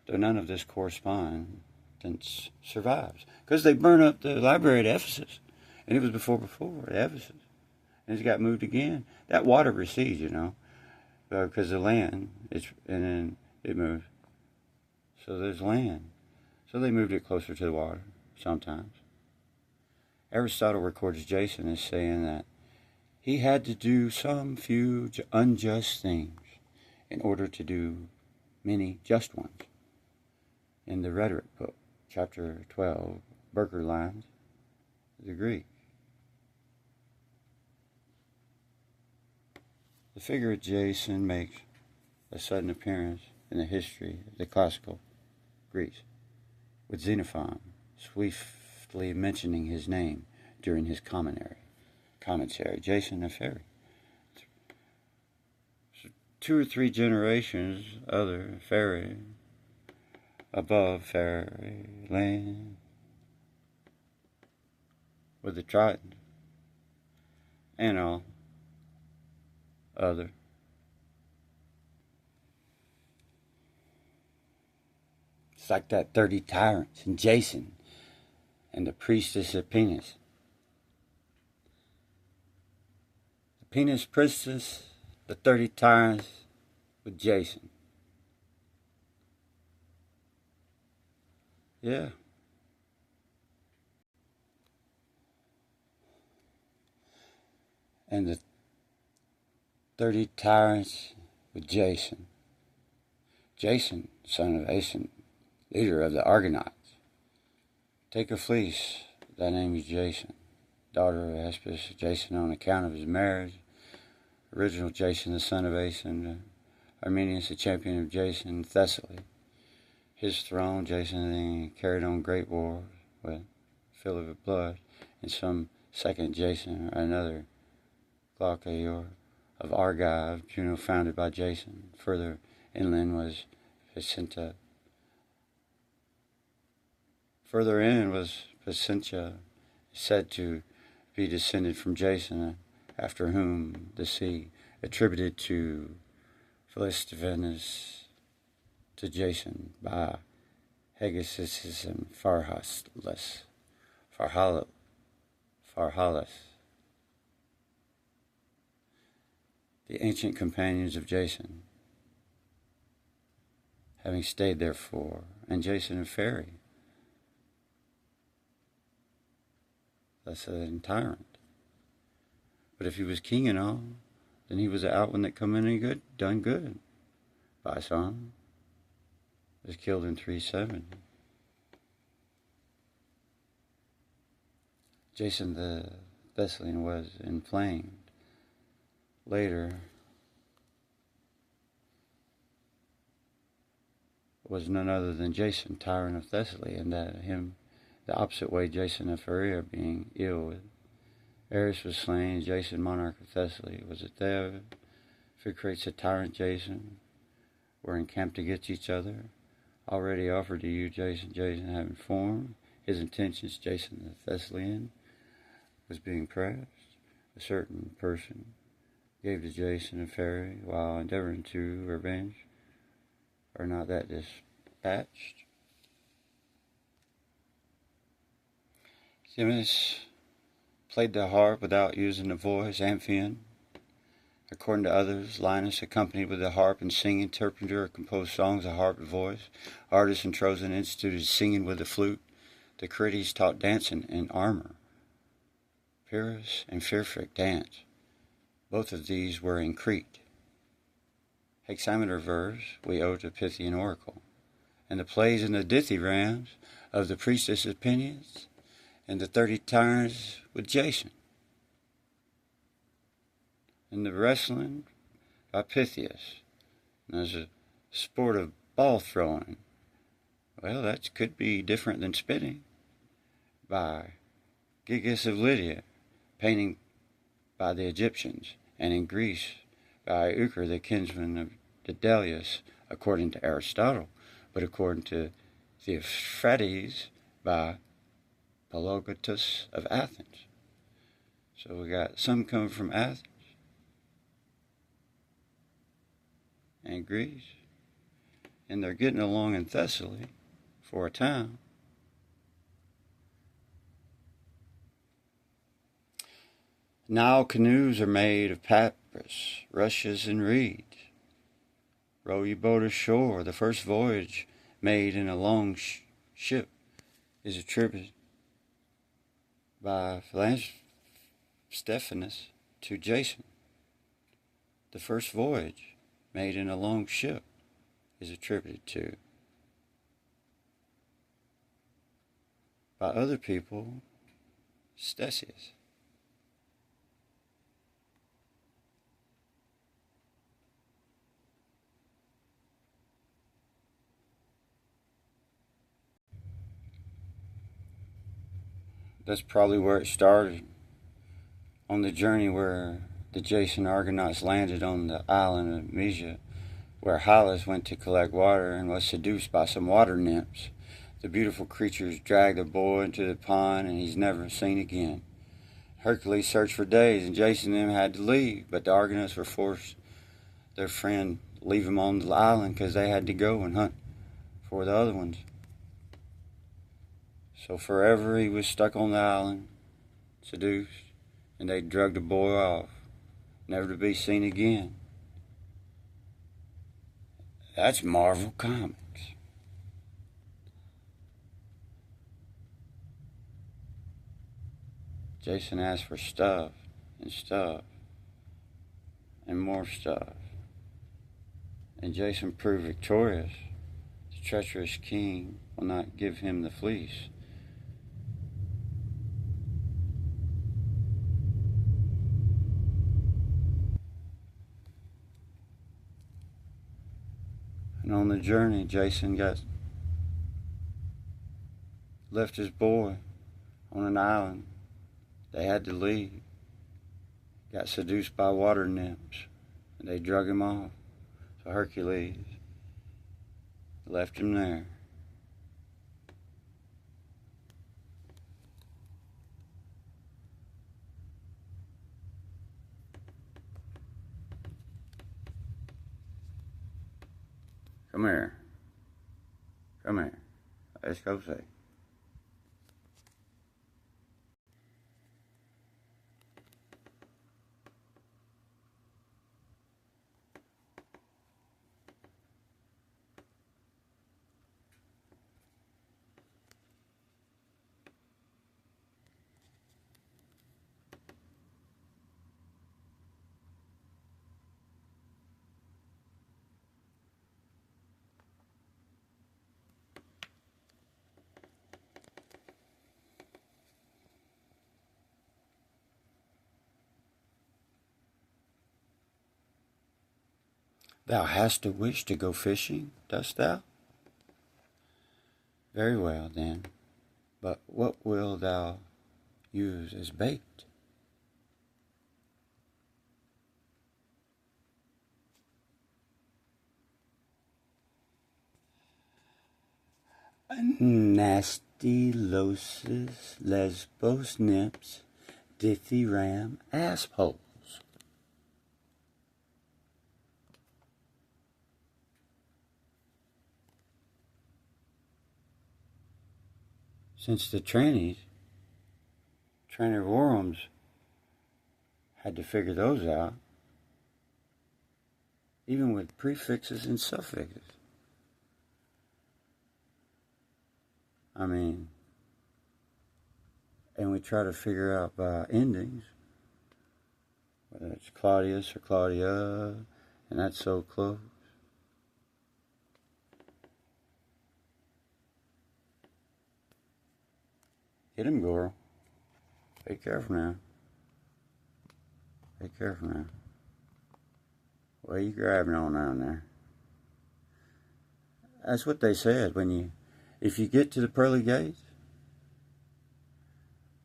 though none of this correspondence survives, because they burned up the library at Ephesus, and it was before Ephesus, and it got moved again. That water recedes, because the land, and then it moved. So there's land. So they moved it closer to the water sometimes. Aristotle records Jason as saying that he had to do some few unjust things in order to do many just ones. In the Rhetoric book, chapter 12, Burker lines, the Greek. The figure of Jason makes a sudden appearance in the history of the classical Greece, with Xenophon swiftly mentioning his name during his commentary, Jason of Phaerae. 2 or 3 generations other Phaerae, above Phaerae land, with the Tritons, and all other. It's like that 30 Tyrants and Jason and the Priestess of Peneus. The Peneus Priestess, the 30 Tyrants with Jason. Yeah. And the 30 Tyrants with Jason. Jason, son of Aeson, leader of the Argonauts. Take a fleece, thy name is Jason, daughter of Hesperus, Jason on account of his marriage. Original Jason, the son of Aeson, Arminius, the champion of Jason, Thessaly. His throne, Jason then carried on great wars with Philip of blood, and some second Jason, or another Glaucaor of Argive, Juno founded by Jason. Further inland was Placentia. Further in was Placentia, said to be descended from Jason, after whom the sea, attributed to Philistines to Jason by Hegesis and Farhalas. The ancient companions of Jason, having stayed therefore, and Jason of Phaerae, thus a tyrant. But if he was king and all, then he was the outward that come in and done good. Bison was killed in 370. Jason the Thessalian was inflamed. Later was none other than Jason, tyrant of Thessaly, and that him the opposite way Jason of Hera being ill with. Eris was slain, Jason, monarch of Thessaly, was it there? Phthiotian the tyrant Jason were encamped against each other. Already offered to you, Jason having formed his intentions, Jason the Thessalian was being pressed. A certain person gave to Jason a ferry while endeavoring to revenge. Are not that dispatched? Themis played the harp without using the voice. Amphion, according to others, Linus accompanied with the harp and singing. Interpreter composed songs of harp and voice. Artists in Trojan instituted singing with the flute. The Critics taught dancing in armor. Pyrrhus and Phthiotic dance. Both of these were in Crete. Hexameter verse we owe to Pythian oracle, and the plays and the dithyrambs of the Priestess of Peneus, and the 30 Tyrants with Jason, and the wrestling by Pythias, and there's a sport of ball throwing. Well, that could be different than spitting. By Gyges of Lydia, painting by the Egyptians, and in Greece by Euchre, the kinsman of Delos, according to Aristotle, but according to Theophrastus by Pelogatus of Athens. So we got some coming from Athens and Greece, and they're getting along in Thessaly for a time. Now canoes are made of papyrus, rushes, and reeds. Row ye boat ashore. The first voyage made in a long ship is attributed by Stephanus to Jason. The first voyage made in a long ship is attributed to by other people Theseus. That's probably where it started, on the journey where the Jason Argonauts landed on the island of Mysia, where Hylas went to collect water and was seduced by some water nymphs. The beautiful creatures dragged the boy into the pond, and he's never seen again. Hercules searched for days, and Jason and them had to leave, but the Argonauts were forced their friend leave him on the island because they had to go and hunt for the other ones. So forever he was stuck on the island, seduced, and they drugged the boy off, never to be seen again. That's Marvel Comics. Jason asked for stuff, and more stuff. And Jason proved victorious. The treacherous king will not give him the fleece. And on the journey, Jason left his boy on an island. They had to leave. Got seduced by water nymphs, and they drug him off. So Hercules left him there. Come here. Come here. Let's go see. Thou hast a wish to go fishing, dost thou? Very well, then, but what wilt thou use as bait? Nasty loses, lesbos, nymphs, dithyram, assholes. Since the Transivorums had to figure those out, even with prefixes and suffixes. I mean, and we try to figure out by endings, whether it's Claudius or Claudia, and that's so close. Get him, girl. Be careful now. Be careful now. What are you grabbing on down there? That's what they said if you get to the pearly gates,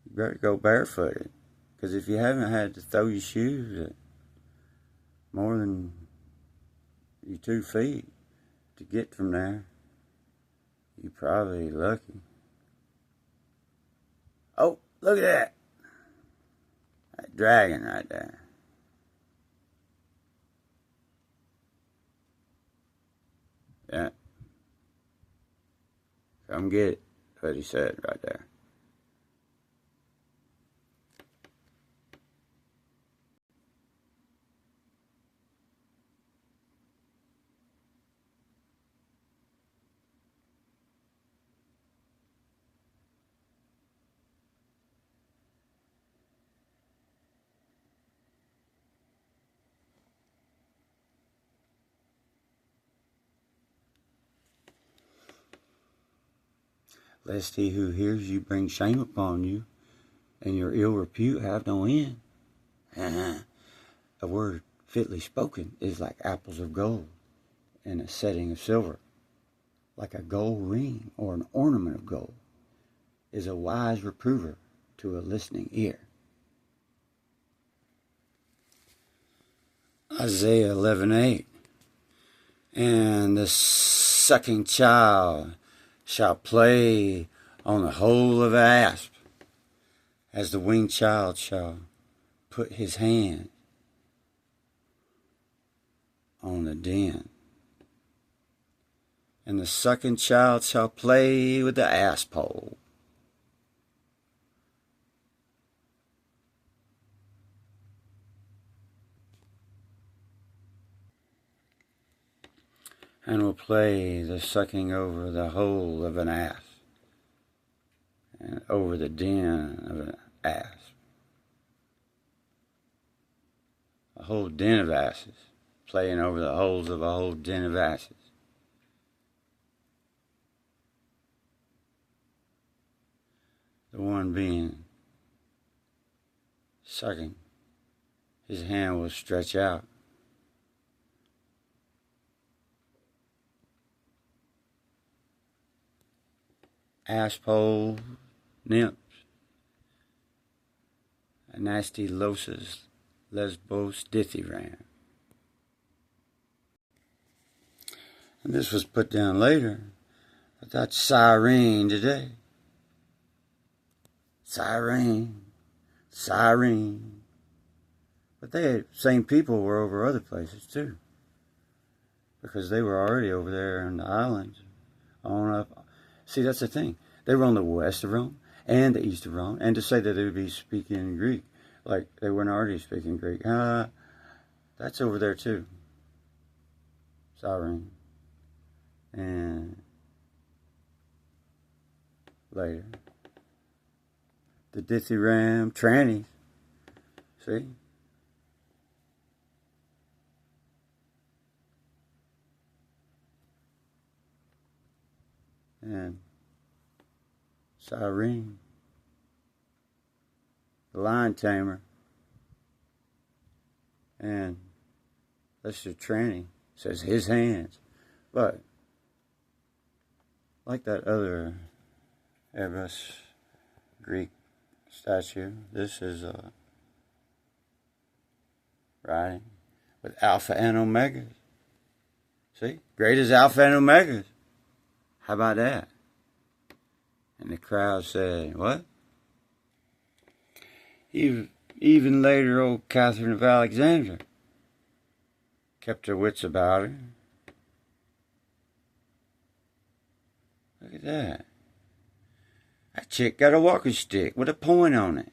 you better go barefooted. Because if you haven't had to throw your shoes at more than your 2 feet to get from there, you're probably lucky. Oh, look at that. That dragon right there. Yeah. Come get it. That's what he said right there. Lest he who hears you bring shame upon you, and your ill repute have no end. A word fitly spoken is like apples of gold in a setting of silver. Like a gold ring or an ornament of gold is a wise reprover to a listening ear. Isaiah 11:8. And the sucking child shall play on the hole of the asp, as the weaned child shall put his hand on the den. And the sucking child shall play with the asp pole. And will play the sucking over the hole of an asp, and over the den of an asp. A whole den of asses, playing over the holes of a whole den of asses. The one being sucking, his hand will stretch out. Asshole nymphs, a nasty loses, lesbos, dithyram. And this was put down later, but that's sirene today. Sirene. But same people were over other places too, because they were already over there in the islands, on up. See, that's the thing. They were on the west of Rome and the east of Rome, and to say that they would be speaking Greek, like they weren't already speaking Greek, that's over there too. Cyrene. And later, the dithyram, trannies. See? And Cyrene, the lion tamer, and that's the tranny. says his hands. But like that other Erebus Greek statue, this is a writing with Alpha and Omegas. See? Great as Alpha and Omegas. How about that? And the crowd said, what? Even later, old Catherine of Alexandria kept her wits about her. Look at that. That chick got a walking stick with a point on it.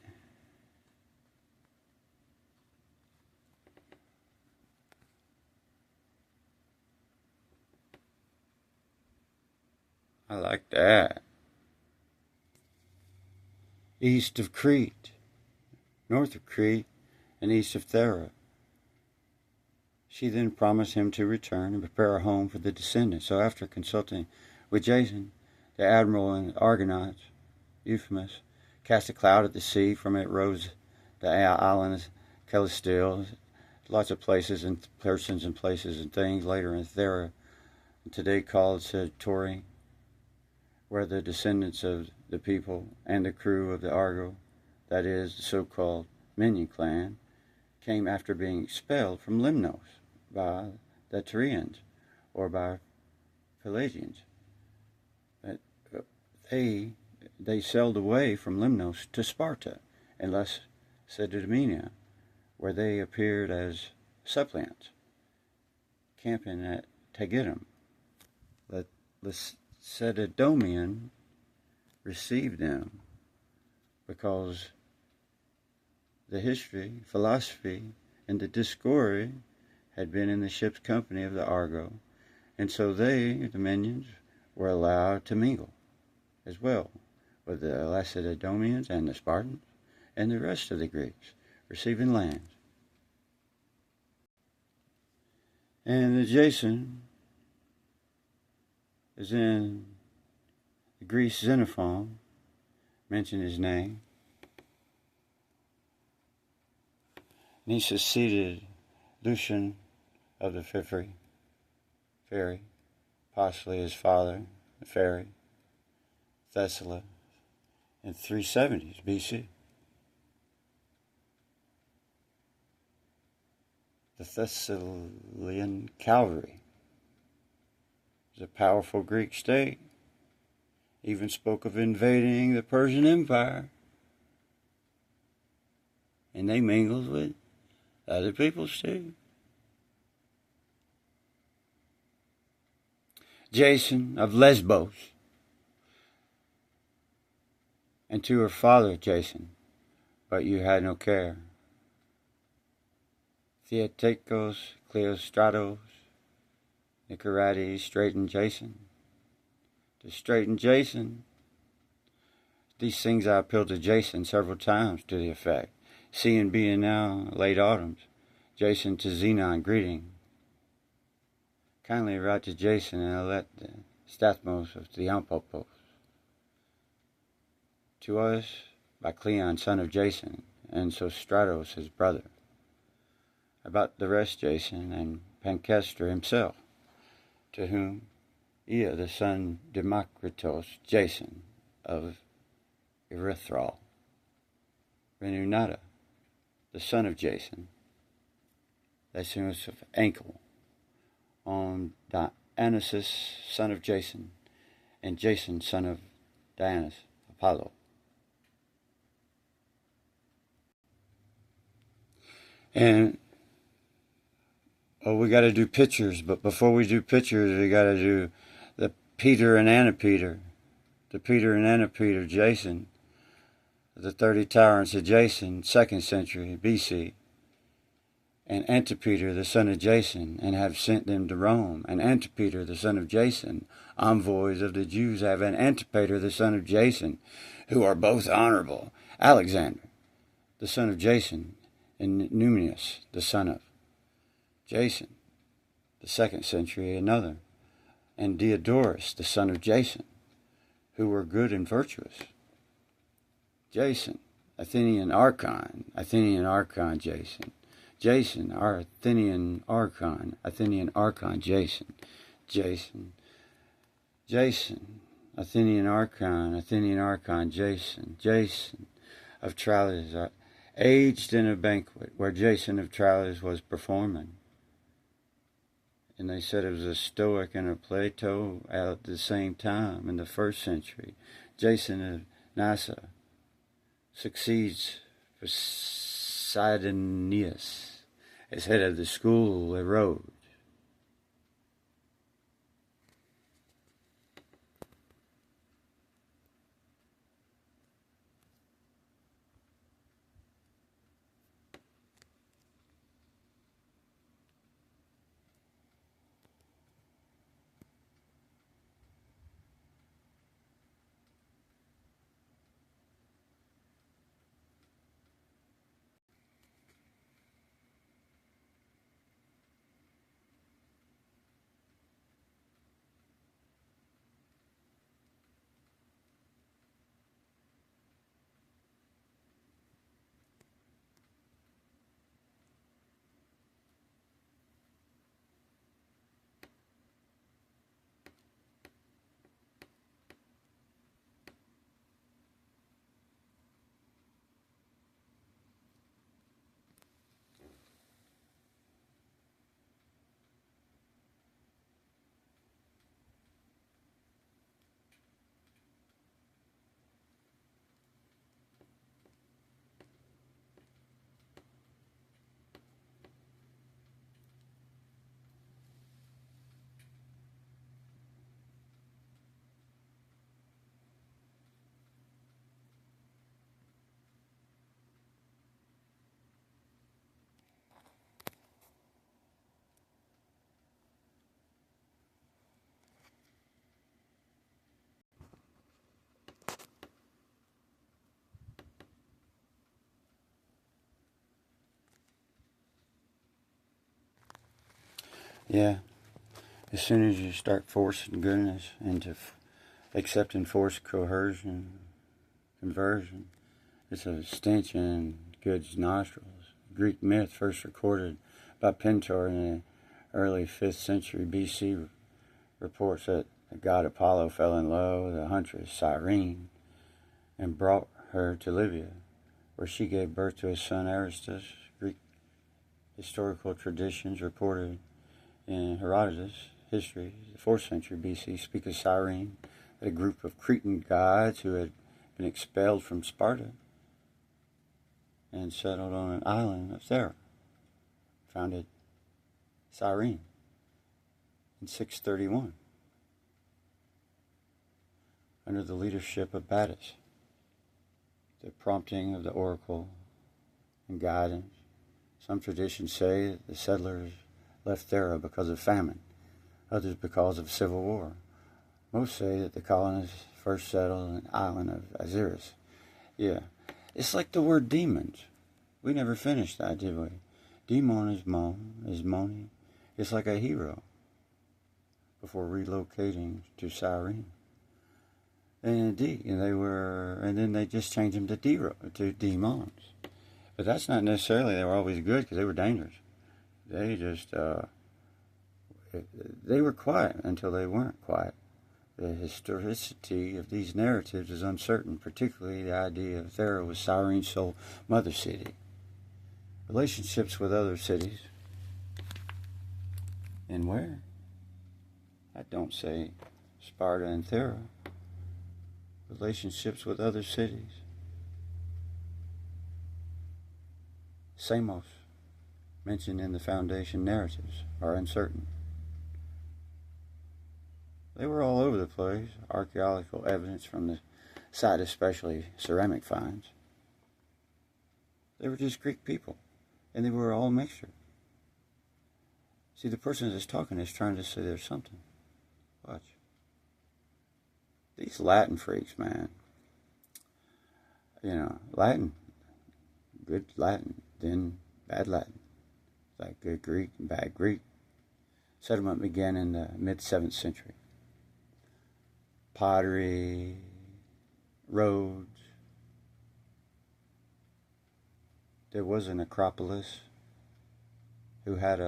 I like that. East of Crete, north of Crete, and east of Thera. She then promised him to return and prepare a home for the descendants. So after consulting with Jason, the admiral and Argonauts, Euphemus, cast a cloud at the sea. From it rose the islands, Callisteal, lots of places and persons and places and things. Later in Thera, today called Satori, where the descendants of the people and the crew of the Argo, that is, the so-called Minion clan, came after being expelled from Lemnos by the Tyrians or by Pelagians. But they sailed away from Lemnos to Sparta and Lacedaemon, where they appeared as suppliants, camping at Tegidum. Lacedaemon received them because the history, philosophy, and the discourse had been in the ship's company of the Argo, and so they, the minions, were allowed to mingle as well with the Lacedaemonians and the Spartans and the rest of the Greeks, receiving lands. And Jason is in the Greece Xenophon, mention his name. And he succeeded Lucian of the Fairy, possibly his father, the Fairy, Thessaly, in 370 B.C. The Thessalian cavalry was a powerful Greek state, even spoke of invading the Persian Empire, and they mingled with other peoples too. Jason of Lesbos, and to her father Jason, but you had no care. Theotikos, Cleostratos, Nicarates straightened Jason. To straighten Jason, these things I appealed to Jason several times to the effect. Seeing being now late autumns, Jason to Xenon greeting. Kindly write to Jason and I'll let the Stathmos of Theompopos. To us by Cleon, son of Jason, and Sostratos, his brother. About the rest Jason and Pancestor himself, to whom Ea, the son Democritos, Jason of Erythral, Renunata, the son of Jason, Lysimus of Ankel, on Dionysus, son of Jason, and Jason, son of Dionysus, Apollo. And we got to do pictures, but before we do pictures, we got to do the Peter and Antipeter. The Peter and Antipeter, Jason, the 30 Tyrants of Jason, 2nd century B.C., and Antipeter, the son of Jason, and have sent them to Rome. And Antipeter, the son of Jason, envoys of the Jews, have an Antipater, the son of Jason, who are both honorable. Alexander, the son of Jason, and Numius, the son of Jason, the 2nd century, another, and Diodorus, the son of Jason, who were good and virtuous. Jason, Athenian Archon, Jason, Jason, our Athenian archon, Jason, Athenian archon, Jason of Tralles, aged in a banquet where Jason of Tralles was performing. And they said it was a Stoic and a Plato at the same time in the 1st century. Jason of Nyssa succeeds Poseidonius as head of the school of Rhodes. Yeah, as soon as you start forcing goodness into accepting forced coercion, conversion, it's a stench in God's nostrils. Greek myth first recorded by Pentor in the early 5th century B.C. reports that the god Apollo fell in love with the huntress Cyrene and brought her to Libya, where she gave birth to his son Aristus. Greek historical traditions reported in Herodotus' history, the 4th century B.C., speak of Cyrene, a group of Cretan gods who had been expelled from Sparta and settled on an island of Thera, founded Cyrene in 631 under the leadership of Battus. The prompting of the oracle and guidance. Some traditions say that the settlers left Thera because of famine, others because of civil war. Most say that the colonists first settled an island of Azyrus. Yeah, it's like the word demons. We never finished that, did we? Demon is moaning. It's like a hero before relocating to Cyrene. And then they just changed them to demons. But that's not necessarily they were always good, because they were dangerous. They just, they were quiet until they weren't quiet. The historicity of these narratives is uncertain, particularly the idea of Thera was Cyrene's sole mother city. Relationships with other cities. And where? I don't say Sparta and Thera. Relationships with other cities. Samos, mentioned in the foundation narratives, are uncertain. They were all over the place. Archaeological evidence from the site, especially ceramic finds. They were just Greek people, and they were all a mixture. See, the person that's talking is trying to say there's something. Watch. These Latin freaks, man. You know, Latin, good Latin, then bad Latin. Like good Greek and bad Greek. Settlement began in the mid-7th century. Pottery, roads. There was an Acropolis who had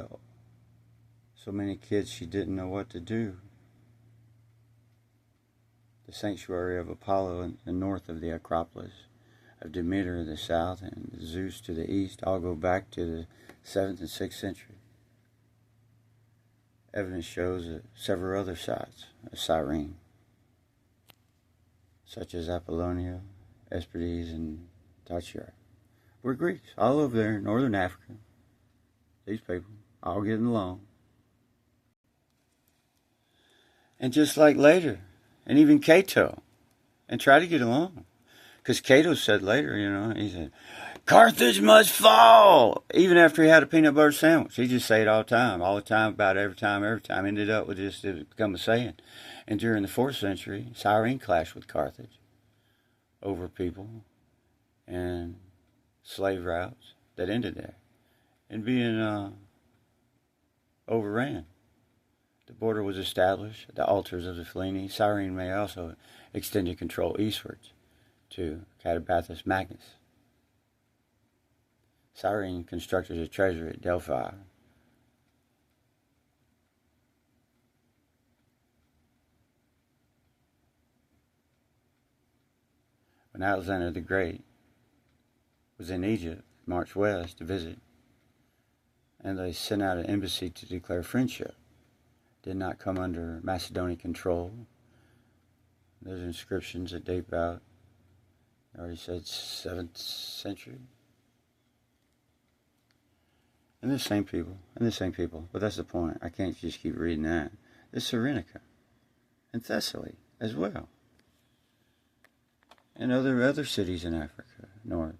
so many kids she didn't know what to do. The sanctuary of Apollo in the north of the Acropolis, of Demeter in the south, and Zeus to the east, all go back to the 7th and 6th century. Evidence shows that several other sites of Cyrene, such as Apollonia, Hesperides, and Tyrants, were Greeks, all over there in northern Africa. These people, all getting along. And just like later, and even Cato, and try to get along. Because Cato said later, he said, Carthage must fall! Even after he had a peanut butter sandwich. He just say it all the time, about every time. Ended up with just, it become a saying. And during the 4th century, Cyrene clashed with Carthage over people and slave routes that ended there and being overran. The border was established at the altars of the Fellini. Cyrene may also extended control eastwards to Catabathus Magnus. Cyrene constructed a treasury at Delphi. When Alexander the Great was in Egypt, marched west to visit, and they sent out an embassy to declare friendship. Did not come under Macedonian control. There's inscriptions that date out, I already said, 7th century. And the same people, but that's the point. I can't just keep reading that. There's Cyrenaica and Thessaly as well. And other cities in Africa, north.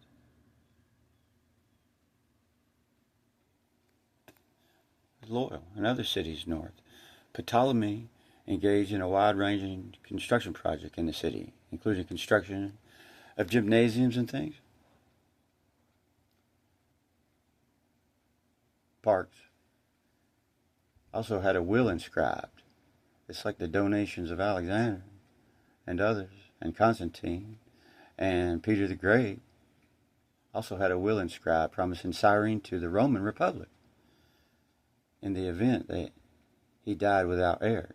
Loyal, and other cities north. Ptolemy engaged in a wide-ranging construction project in the city, including construction of gymnasiums and things. Parks. Also had a will inscribed. It's like the donations of Alexander and others, and Constantine and Peter the Great. Also had a will inscribed promising Cyrene to the Roman Republic in the event that he died without heirs.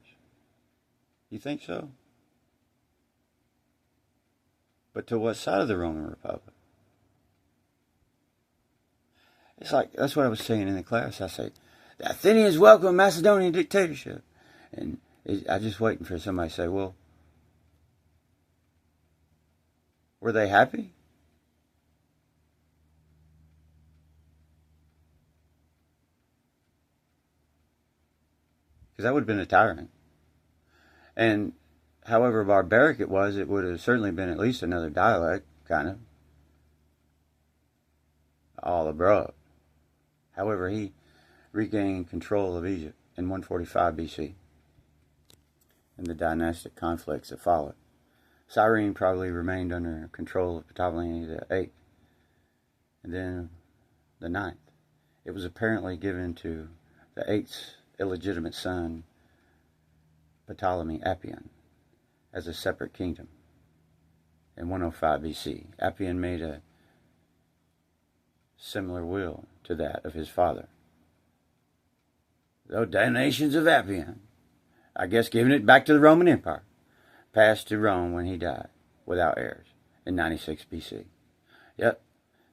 You think so? But to what side of the Roman Republic? It's like, that's what I was saying in the class. I say, the Athenians welcome Macedonian dictatorship. And I just waiting for somebody to say, well, were they happy? Because that would have been a tyrant. And however barbaric it would have certainly been at least another dialect, kind of. All abroad. However, he regained control of Egypt in 145 B.C. and the dynastic conflicts that followed. Cyrene probably remained under control of Ptolemy the 8th, and then the 9th. It was apparently given to the 8th's illegitimate son, Ptolemy Appian, as a separate kingdom. In 105 B.C., Appian made a similar will to that of his father. The donations of Appian, I guess giving it back to the Roman Empire, passed to Rome when he died without heirs in 96 B.C. Yep,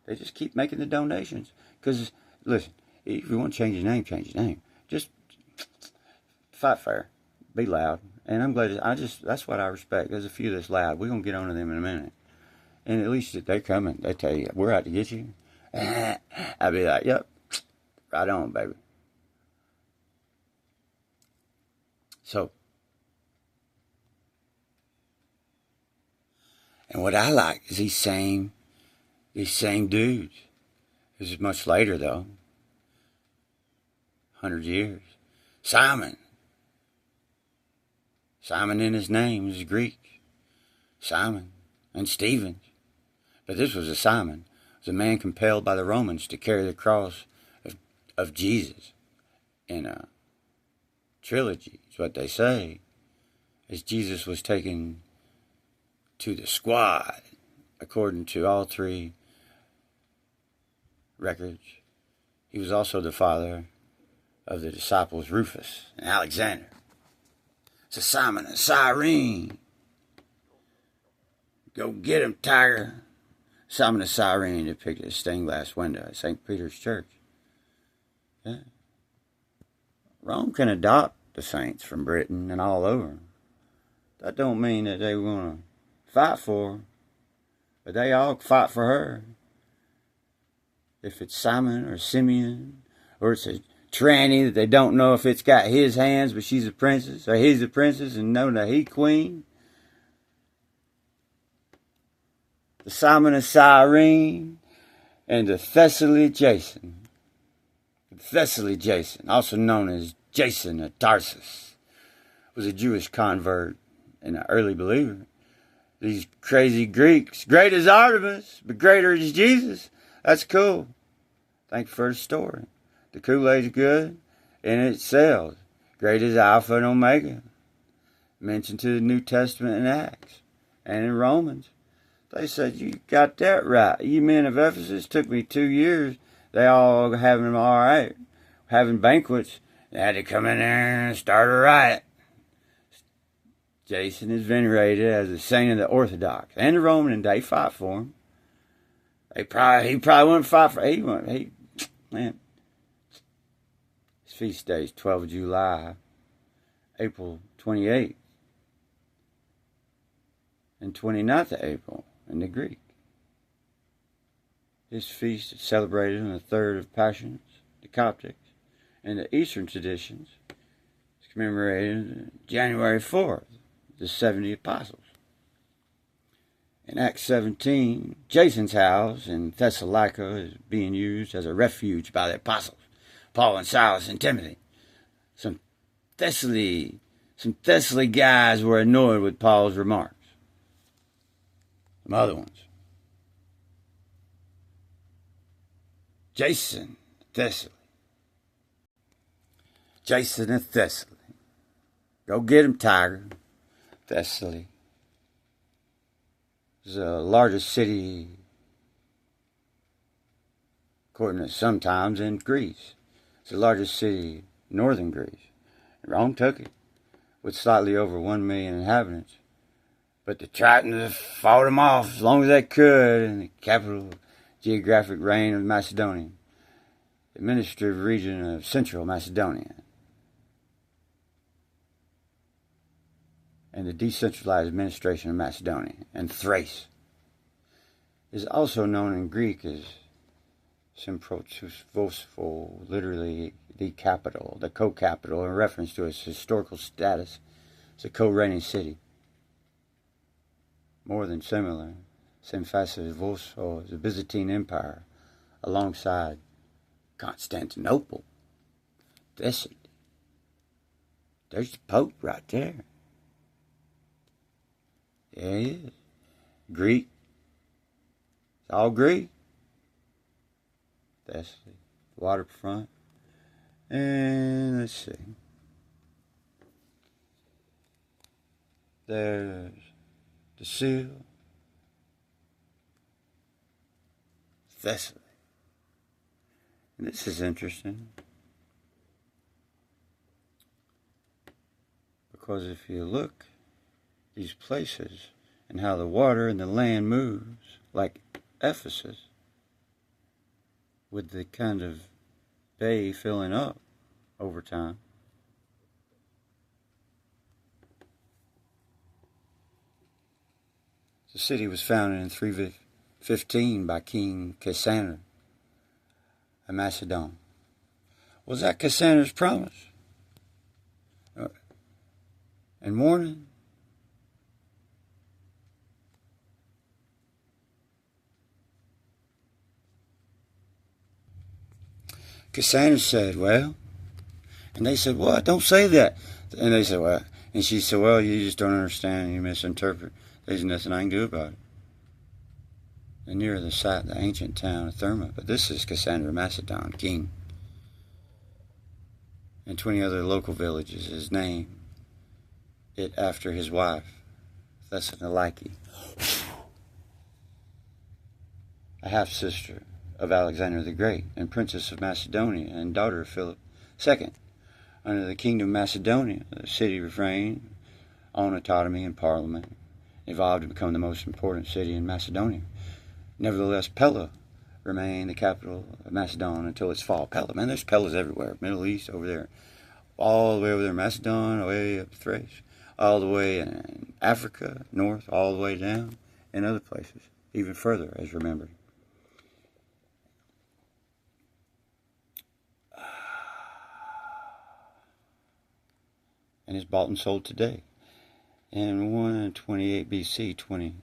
they just keep making the donations. Because, listen, if you want to change your name, change your name. Just fight fair, be loud. And I'm glad, that's what I respect. There's a few that's loud. We're going to get on to them in a minute. And at least they're coming. They tell you, we're out to get you. I'd be like, yep, right on, baby. So, and what I like is these same dudes. This is much later, though. 100 years. Simon in his name is Greek. Simon and Stephen. But this was a Simon. It was a man compelled by the Romans to carry the cross of Jesus in a trilogy, is what they say, as Jesus was taken to the squad, according to all three records. He was also the father of the disciples Rufus and Alexander. So Simon of Cyrene. Go get him, tiger. Simon of Cyrene depicted a stained glass window at St. Peter's Church. Yeah. Rome can adopt the saints from Britain and all over. That don't mean that they want to fight for her, but they all fight for her. If it's Simon or Simeon, or it's a tranny that they don't know if it's got his hands, but she's a princess, or he's a princess and know that he queen. The Simon of Cyrene and the Thessaly Jason. The Thessaly Jason, also known as Jason of Tarsus, was a Jewish convert and an early believer. These crazy Greeks, great as Artemis, but greater as Jesus. That's cool. Thank you for the story. The Kool-Aid's good, and it sells. Great as Alpha and Omega. Mentioned to the New Testament in Acts and in Romans. They said, you got that right. You men of Ephesus, took me 2 years. They all having them all right. Having banquets. They had to come in there and start a riot. Jason is venerated as a saint of the Orthodox and the Roman, and they fought for him. He probably wouldn't fight for man. His feast day is 12th of July, April 28th, and 29th of April in the Greek. His feast is celebrated on the 3rd of Passions, the Coptics, and the Eastern traditions. It's commemorated January 4th, the 70 apostles. In Acts 17, Jason's house in Thessalonica is being used as a refuge by the apostles, Paul and Silas and Tempe. Some Thessaly guys were annoyed with Paul's remarks. Some other ones. Jason of Thessaly. Jason of Thessaly. Go get him, tiger. Thessaly is the largest city, according to sometimes, in Greece. It's the largest city in northern Greece. Rome took it with slightly over 1 million inhabitants. But the Tyrants fought them off as long as they could in the capital geographic reign of Macedonia, the administrative region of Central Macedonia, and the decentralized administration of Macedonia, and Thrace is also known in Greek as Symprotosvospho, literally the capital, the co-capital, in reference to its historical status as a co-reigning city. More than similar, Symphysivospo is a Byzantine Empire alongside Constantinople. There's the Pope right there. Yeah, he is. Greek. It's all Greek. That's the waterfront. And let's see. There's the seal. Thessaly. And this is interesting. Because if you look these places and how the water and the land moves, like Ephesus, with the kind of bay filling up over time. The city was founded in 315 by King Cassander of Macedon. Was that Cassander's promise and warning? Cassander said, well, and they said, what? Don't say that. And they said, well, and she said, well, you just don't understand, you misinterpret. There's nothing I can do about it. They're near the site of the ancient town of Therma, but this is Cassander of Macedon, king. And 20 other local villages is named it after his wife, Thessaloniki, a half-sister of Alexander the Great, and princess of Macedonia, and daughter of Philip Second, under the kingdom of Macedonia, the city refrained on autonomy and parliament, evolved to become the most important city in Macedonia. Nevertheless, Pella remained the capital of Macedon until its fall. Pella, man, there's Pellas everywhere. Middle East, over there. All the way over there, Macedon, all the way up to Thrace. All the way in Africa, north, all the way down, and other places, even further, as remembered. And is bought and sold today. In 128 BC, 20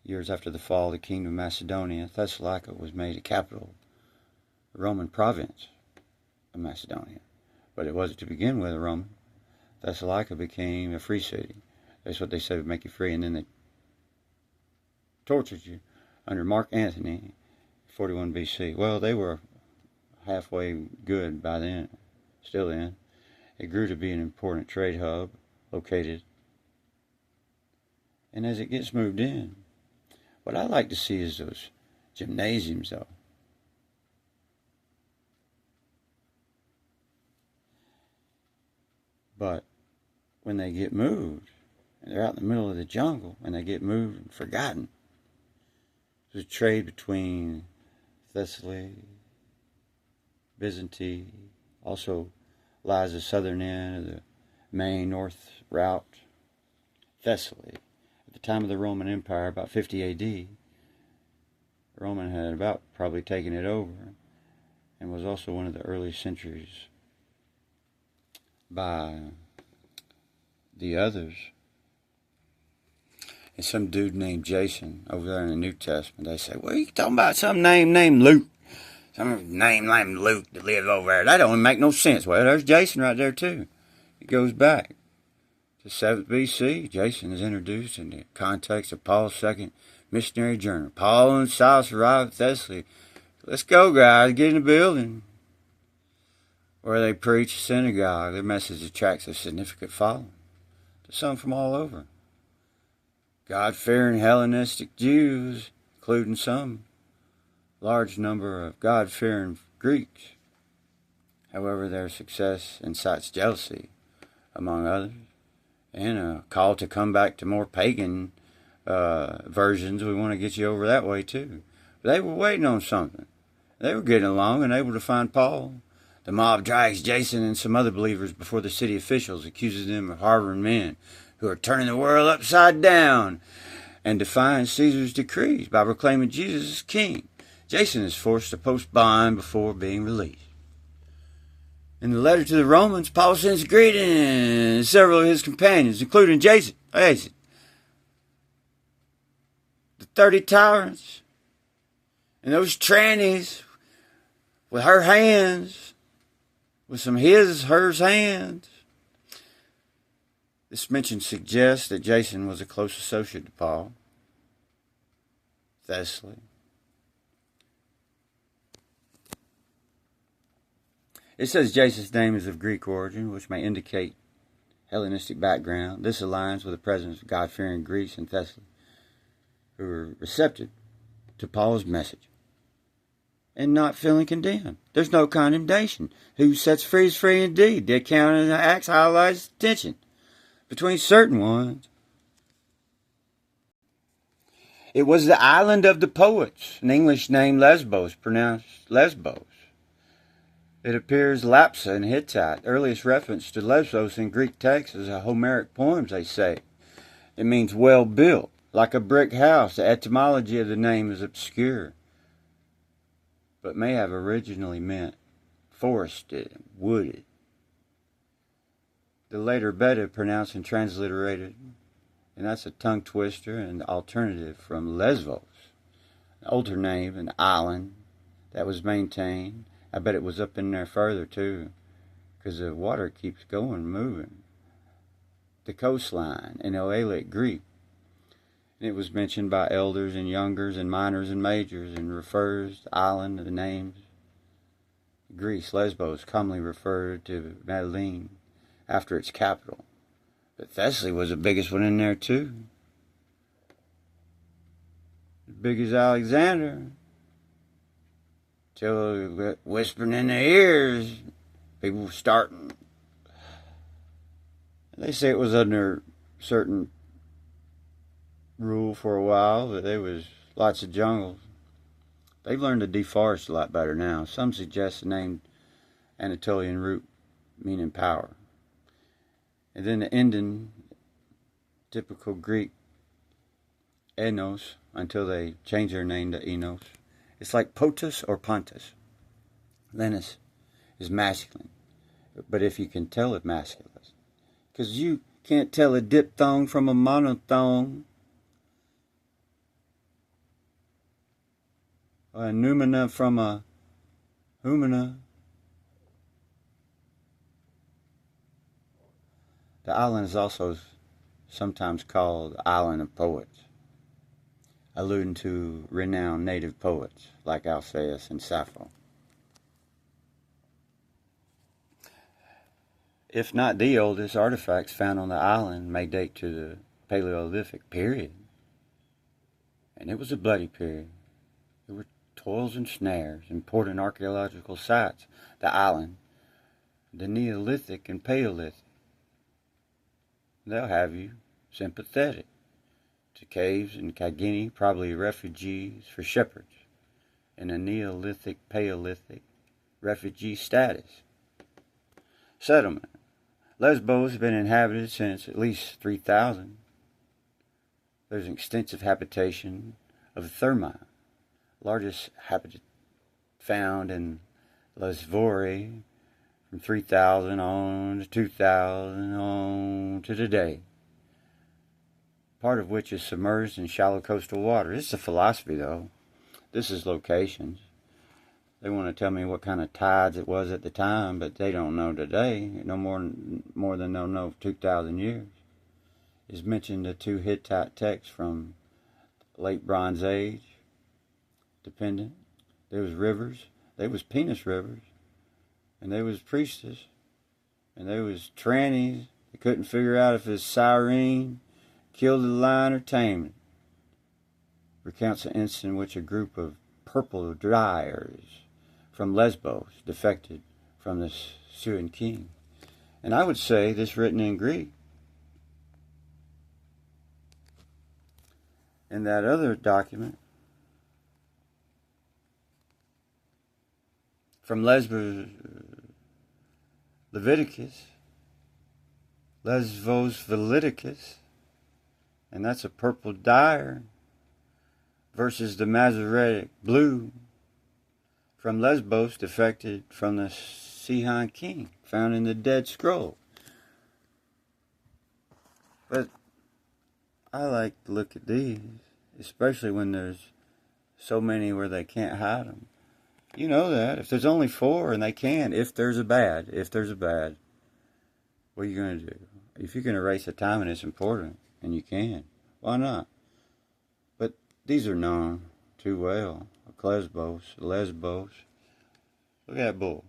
years after the fall of the kingdom of Macedonia, Thessalica was made a capital, the Roman province of Macedonia. But it wasn't to begin with a Roman. Thessalica became a free city. That's what they said would make you free. And then they tortured you under Mark Antony, 41 BC. Well, they were halfway good by then, still then. It grew to be an important trade hub located. And as it gets moved in, what I like to see is those gymnasiums, though. But when they get moved, and they're out in the middle of the jungle, and they get moved and forgotten, there's a trade between Thessaly, Byzantine, also lies the southern end of the main north route, Thessaly. At the time of the Roman Empire, about 50 AD, Roman had about probably taken it over, and was also one of the early centuries by the others. And some dude named Jason over there in the New Testament, they say, well, you talking about some name named Luke? Some name named Luke that lives over there. That don't make no sense. Well, there's Jason right there too. It goes back to 7th BC. Jason is introduced in the context of Paul's second missionary journey. Paul and Silas arrived at Thessaly. Let's go, guys, get in the building. Where they preach a synagogue, their message attracts a significant following to some from all over. God-fearing Hellenistic Jews, including some large number of God-fearing Greeks. However, their success incites jealousy, among others, and a call to come back to more pagan versions. We want to get you over that way too. But they were waiting on something. They were getting along and able to find Paul. The mob drags Jason and some other believers before the city officials, accuses them of harboring men who are turning the world upside down and defying Caesar's decrees by proclaiming Jesus as king. Jason is forced to post bond before being released. In the letter to the Romans, Paul sends greetings to several of his companions, including Jason, the 30 Tyrants, and those trannies with her hands, with some hers hands. This mention suggests that Jason was a close associate to Paul. Thessaly. It says Jason's name is of Greek origin, which may indicate Hellenistic background. This aligns with the presence of God-fearing Greeks in Thessaly, who were receptive to Paul's message and not feeling condemned. There's no condemnation. Who sets free is free indeed. The account of the Acts highlights the tension between certain ones. It was the island of the poets, an English name Lesbos, pronounced Lesbos. It appears Lapsa in Hittite. Earliest reference to Lesbos in Greek texts is a Homeric poems, they say. It means well built, like a brick house. The etymology of the name is obscure, but may have originally meant forested, wooded. The later Beta pronounced and transliterated, and that's a tongue twister and alternative from Lesbos, an older name, an island that was maintained. I bet it was up in there further too, because the water keeps going, moving. The coastline in Oelic Greek. And it was mentioned by elders and youngers and minors and majors, and refers to island of the names. Greece, Lesbos, commonly referred to Mytilene after its capital. But Thessaly was the biggest one in there too. As big as Alexander. Till whispering in their ears, People were starting. They say it was under certain rule for a while, but there was lots of jungles. They've learned to deforest a lot better now. Some suggest the name Anatolian root meaning power. And then the ending, typical Greek, enos, until they change their name to enos. It's like potus or pontus. Lenus is masculine, but if you can tell it masculine, because you can't tell a diphthong from a monophthong, or a noumena from a humana. The island is also sometimes called the Island of Poets, alluding to renowned native poets like Alcaeus and Sappho. If not the oldest, artifacts found on the island may date to the Paleolithic period. And it was a bloody period. There were toils and snares, important archaeological sites, the island, the Neolithic and Paleolithic. They'll have you sympathetic to caves in Kagini, probably refugees for shepherds, in a Neolithic, Paleolithic refugee status. Settlement. Lesbos has been inhabited since at least 3,000. There's an extensive habitation of Thermae, largest habitat found in Lesvori, from 3,000 on to 2,000 on to today, part of which is submerged in shallow coastal water. It's a philosophy, though. This is locations. They want to tell me what kind of tides it was at the time, but they don't know today. No more than they'll know 2,000 years. Is mentioned the two Hittite texts from late Bronze Age, dependent. There was rivers. There was Peneus rivers. And there was Priestess. And there was trannies. They couldn't figure out if it was Cyrene, killed the lion, or tamed it. Recounts an incident in which a group of purple dyers from Lesbos defected from the Suean king. And I would say this written in Greek. In that other document, from Lesbos Leviticus, Lesbos Leviticus, and that's a purple dyer, versus the Masoretic blue from Lesbos defected from the Suean king, found in the Dead Scroll. But I like to look at these, especially when there's so many where they can't hide them. You know that. If there's only 4 and they can, if there's a bad, what are you going to do? If you can erase a time and it's important, and you can, why not? But these are known too well. Lesbos. Look at that bull.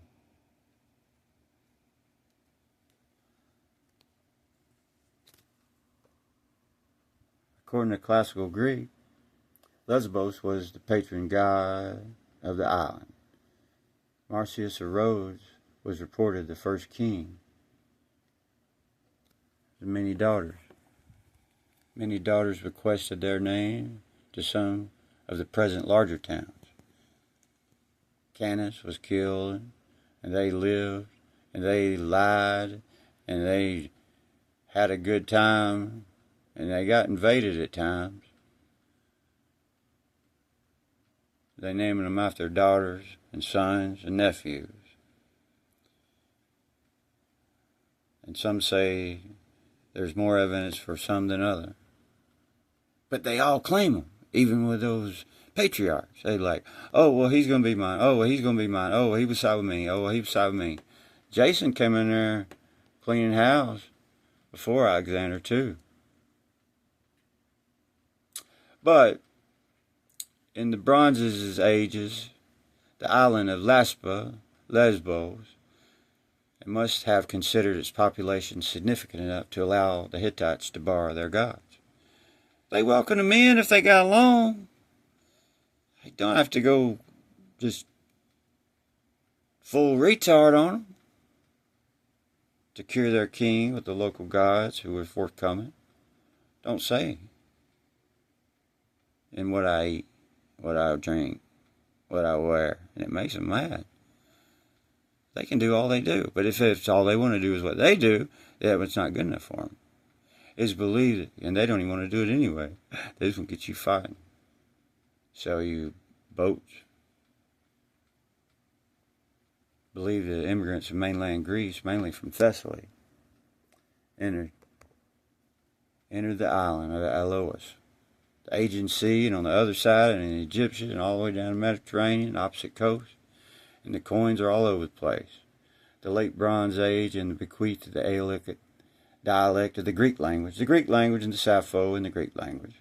According to classical Greek, Lesbos was the patron god of the island. Marsyas of Rhodes was reported the first king. Many daughters. Many daughters bequested their name to some of the present larger towns. Canis was killed, and they lived, and they lied, and they had a good time, and they got invaded at times. They named them after their daughters and sons and nephews. And some say there's more evidence for some than others. But they all claim them, even with those patriarchs. They like, oh, well, he's going to be mine. Oh, well, he's going to be mine. Oh, well, he was side with me. Oh, well, he was side with me. Jason came in there cleaning house before Alexander, too. But in the Bronze Ages, the island of Lesbos, it must have considered its population significant enough to allow the Hittites to borrow their gods. They welcome them in if they got along. They don't have to go just full retard on them. to cure their king with the local gods who were forthcoming. Don't say. And what I eat, what I drink, what I wear, and it makes them mad. They can do all they do, but if all they want to do is what they do, yeah, it's not good enough for them. It's believed, and they don't even want to do it anyway. They just want to get you fighting. Sell you boats. Believe that immigrants from mainland Greece, mainly from Thessaly, entered the island of Anauros, the Aegean Sea, and on the other side, and in Egyptian, and all the way down the Mediterranean, opposite coast. And the coins are all over the place. The late Bronze Age and the bequeath of the Aeolic dialect of the Greek language and the Sappho in the Greek language,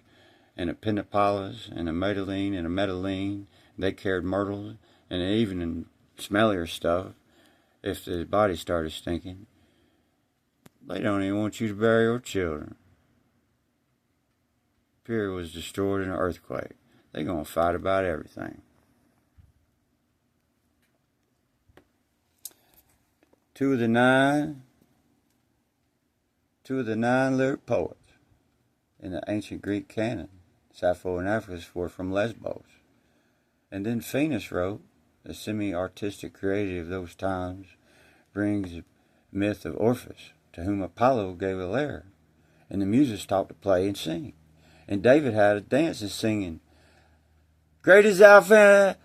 and a Pentapolis and a Mytilene and a Mytilene. They carried myrtles, and even in smellier stuff, if the body started stinking. They don't even want you to bury your children. Peer was destroyed in an earthquake. They're going to fight about everything. Two of the nine lyric poets in the ancient Greek canon, Sappho and Aphrodites, were from Lesbos. And then Phoenix wrote, the semi-artistic creative of those times, brings the myth of Orpheus, to whom Apollo gave a lyre, and the muses taught to play and sing. And David had a dance and singing, "Great is Alpha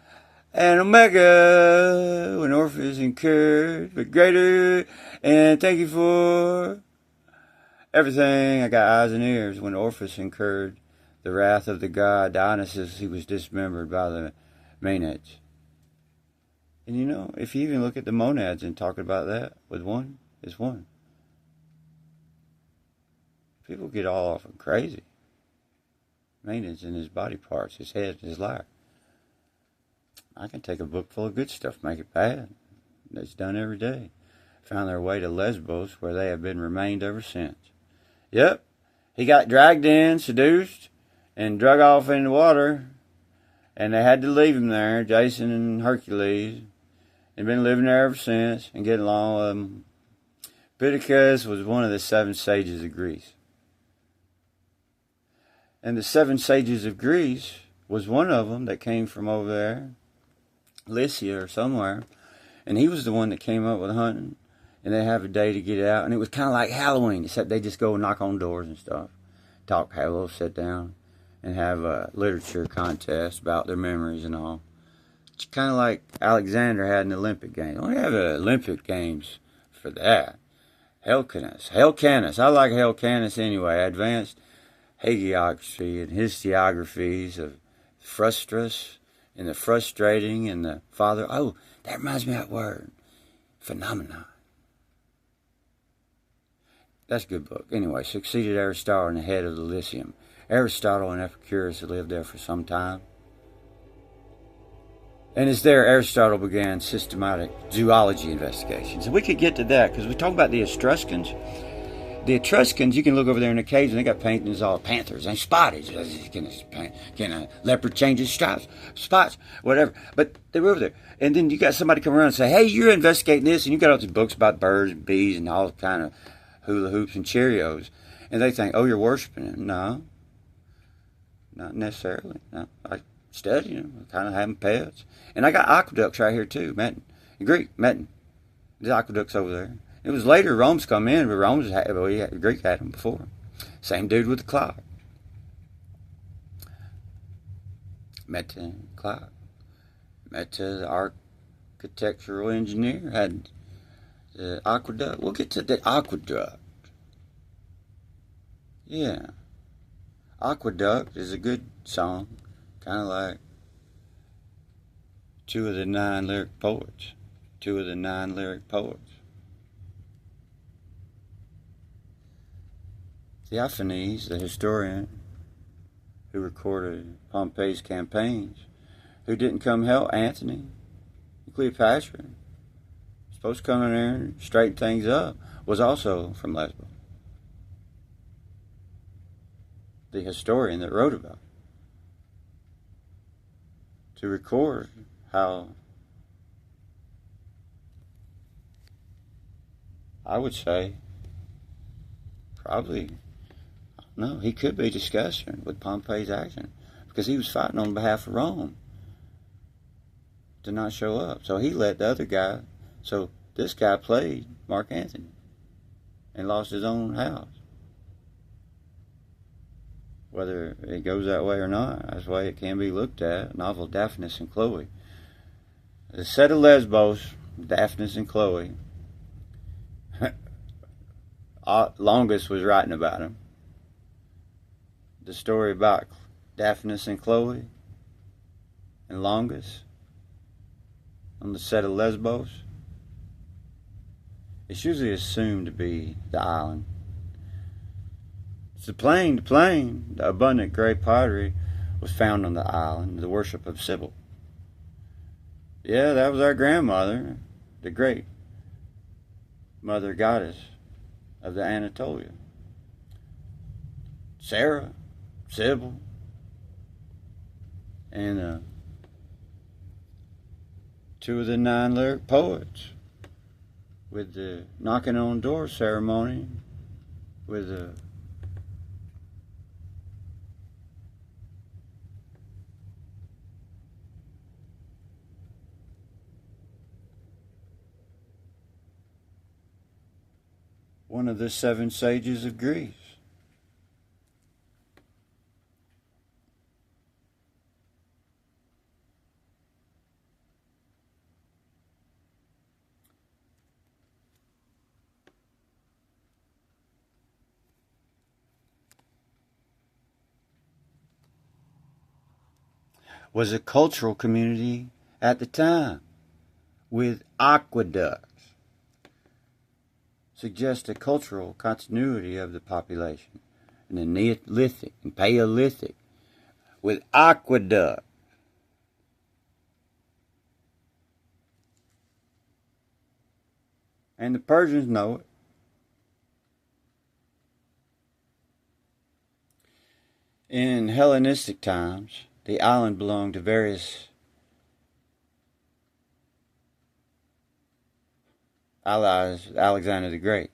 and Omega," when Orpheus incurred, but greater, and thank you for everything. I got eyes and ears. When Orpheus incurred the wrath of the god Dionysus, he was dismembered by the Maenads. And you know, if you even look at the monads and talk about that, with one is one. People get all off and crazy. Maenads in his body parts, his head, his life. I can take a book full of good stuff, make it bad. It's done every day. Found their way to Lesbos, where they have been remained ever since. Yep, he got dragged in, seduced, and drug off in the water, and they had to leave him there, Jason and Hercules, and been living there ever since, and getting along with them. Peneus was one of the 7 sages of Greece. And the 7 sages of Greece was one of them that came from over there, Lycia or somewhere, and he was the one that came up with hunting, and they have a day to get out, and it was kind of like Halloween, except they just go and knock on doors and stuff, talk, have a little sit down, and have a literature contest about their memories and all. It's kind of like Alexander had an Olympic Games. Don't have Olympic Games for that. Hellcanus. I like Hellcanus anyway. Advanced hagiography and historiographies of frustus and the frustrating and the father. Oh, that reminds me of that word. Phenomenon. That's a good book. Anyway, succeeded Aristotle in the head of the Lyceum. Aristotle and Epicurus had lived there for some time. And it's there Aristotle began systematic zoology investigations. And we could get to that because we talk about the Etruscans. The Etruscans, you can look over there in the caves and they got paintings all panthers and spotted. Can a leopard change his stripes, spots, whatever. But they were over there. And then you got somebody come around and say, hey, you're investigating this. And you got all these books about birds and bees and all kind of hula hoops and Cheerios. And they think, oh, you're worshiping them. No, not necessarily. No, I study them. I kind of have them pets. And I got aqueducts right here too, Metin. In Greek, Metin. There's aqueducts over there. It was later Rome's come in, but Greek had them before. Same dude with the clock. Meta clock. Meta, the architectural engineer, had the aqueduct. We'll get to the aqueduct. Yeah. Aqueduct is a good song. Kind of like 2 of the 9 lyric poets. 2 of the 9 lyric poets. Theophanes, the historian who recorded Pompey's campaigns, who didn't come help Antony and Cleopatra, supposed to come in there and straighten things up, was also from Lesbos. The historian that wrote about it, to record how I would say probably, no, he could be disgusted with Pompey's action because he was fighting on behalf of Rome to not show up. So he let the other guy, so this guy played Mark Antony and lost his own house. Whether it goes that way or not, that's the way it can be looked at. Novel Daphnis and Chloe. The set of Lesbos, Daphnis and Chloe, Longus was writing about him. The story about Daphnis and Chloe and Longus on the set of Lesbos, it's usually assumed to be the island. It's the plain, the abundant grey pottery was found on the island, the worship of Sybil. Yeah, that was our grandmother, the great mother goddess of the Anatolia. Sarah, Sybil, and two of the 9 lyric poets with the knocking on door ceremony with the one of the 7 sages of Greece. Was a cultural community at the time with aqueducts. Suggests a cultural continuity of the population in the Neolithic and Paleolithic with aqueduct. And the Persians know it. In Hellenistic times, the island belonged to various allies of Alexander the Great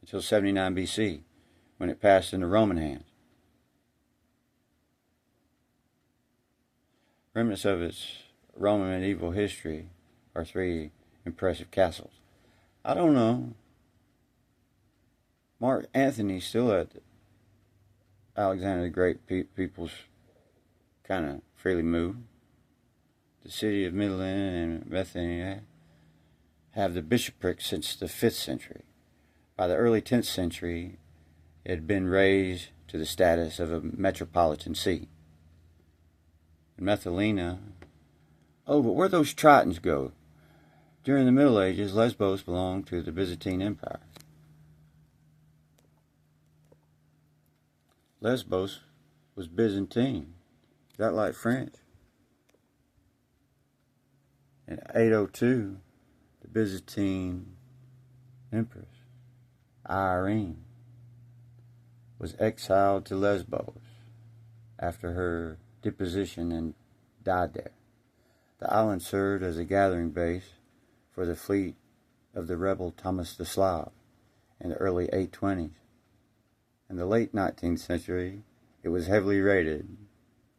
until 79 BC, when it passed into Roman hands. Remnants of its Roman medieval history are 3 impressive castles. I don't know. Mark Antony's still at Alexander the Great people's kind of freely move. The city of Midland and Bethany have the bishopric since the 5th century. By the early 10th century, it had been raised to the status of a metropolitan see. In Methelina, but where those Tritons go? During the Middle Ages, Lesbos belonged to the Byzantine Empire. Lesbos was Byzantine. Is that like French? In 802, the Byzantine Empress, Irene, was exiled to Lesbos after her deposition and died there. The island served as a gathering base for the fleet of the rebel Thomas the Slav in the early 820s. In the late 19th century, it was heavily raided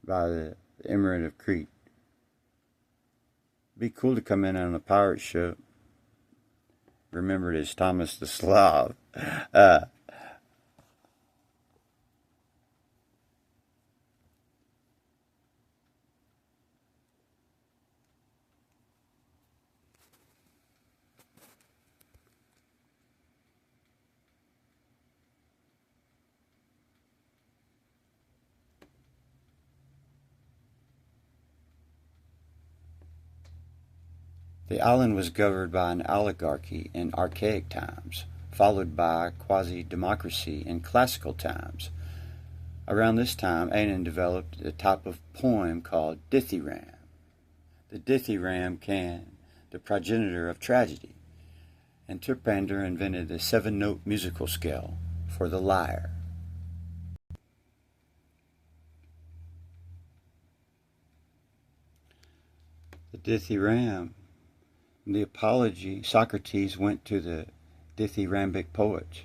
by the Emirate of Crete. It'd be cool to come in on a pirate ship, remembered as Thomas the Slav. The island was governed by an oligarchy in archaic times, followed by quasi-democracy in classical times. Around this time, Anon developed a type of poem called dithyramb. The dithyramb the progenitor of tragedy, and Terpander invented the 7-note musical scale for the lyre. The dithyramb. The apology, Socrates went to the dithyrambic poets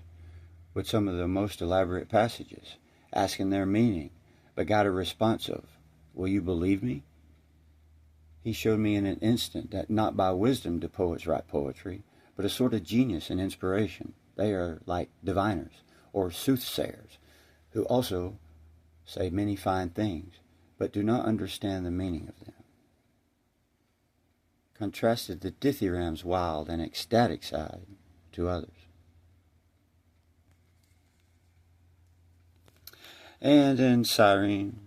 with some of the most elaborate passages, asking their meaning, but got a response of, "Will you believe me?" He showed me in an instant that not by wisdom do poets write poetry, but a sort of genius and inspiration. They are like diviners, or soothsayers, who also say many fine things, but do not understand the meaning of them. Contrasted the dithyram's wild and ecstatic side to others. And in Cyrene,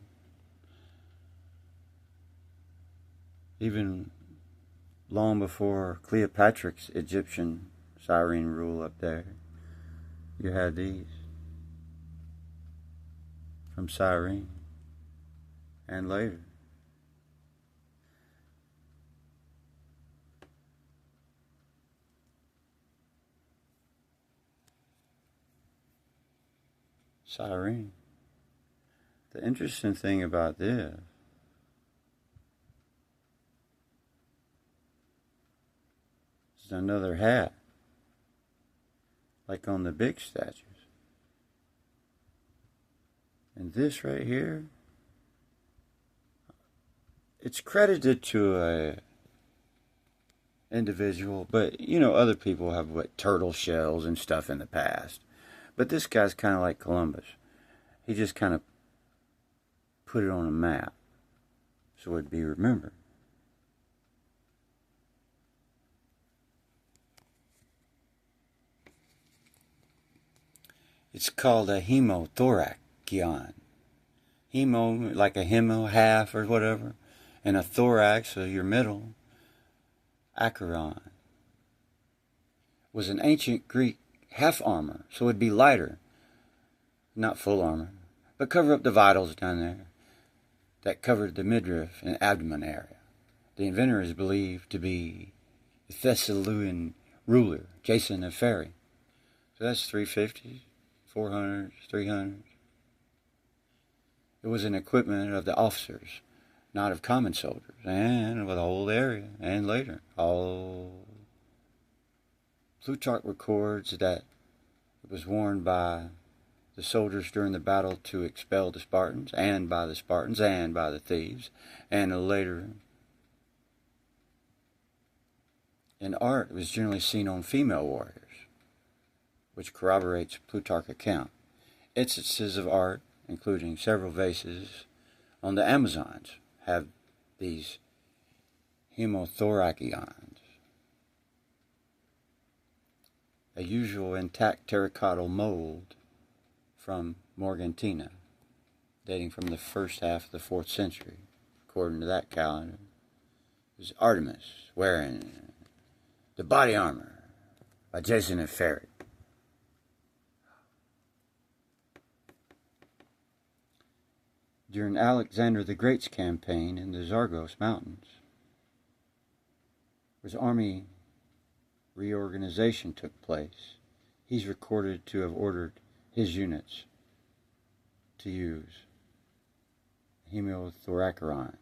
even long before Cleopatra's Egyptian Cyrene rule up there, you had these from Cyrene and later. Cyrene. The interesting thing about this is another hat, like on the big statues. And this right here, it's credited to a individual, but you know, other people have turtle shells and stuff in the past. But this guy's kind of like Columbus. He just kind of put it on a map so it'd be remembered. It's called a hemothoracion. Hemo, like a hemo, half or whatever, and a thorax, so your middle. Acheron was an ancient Greek half armor, so it'd be lighter, not full armor, but cover up the vitals down there that covered the midriff and abdomen area. The inventor is believed to be the Thessalian ruler, Jason of Phthiotian. So that's 350s, 400s, 300s. It was an equipment of the officers, not of common soldiers, and of the whole area, and later. Plutarch records that it was worn by the soldiers during the battle to expel the Spartans, and by the Spartans, and by the thieves, and later. In art, it was generally seen on female warriors, which corroborates Plutarch's account. Instances of art, including several vases on the Amazons, have these hemothoracions. A usual intact terracotta mold from Morgantina, dating from the first half of the 4th century, according to that calendar, is Artemis wearing the body armor by Jason of Phthiotian. During Alexander the Great's campaign in the Zagros Mountains, whose army reorganization took place, he's recorded to have ordered his units to use hemothoracion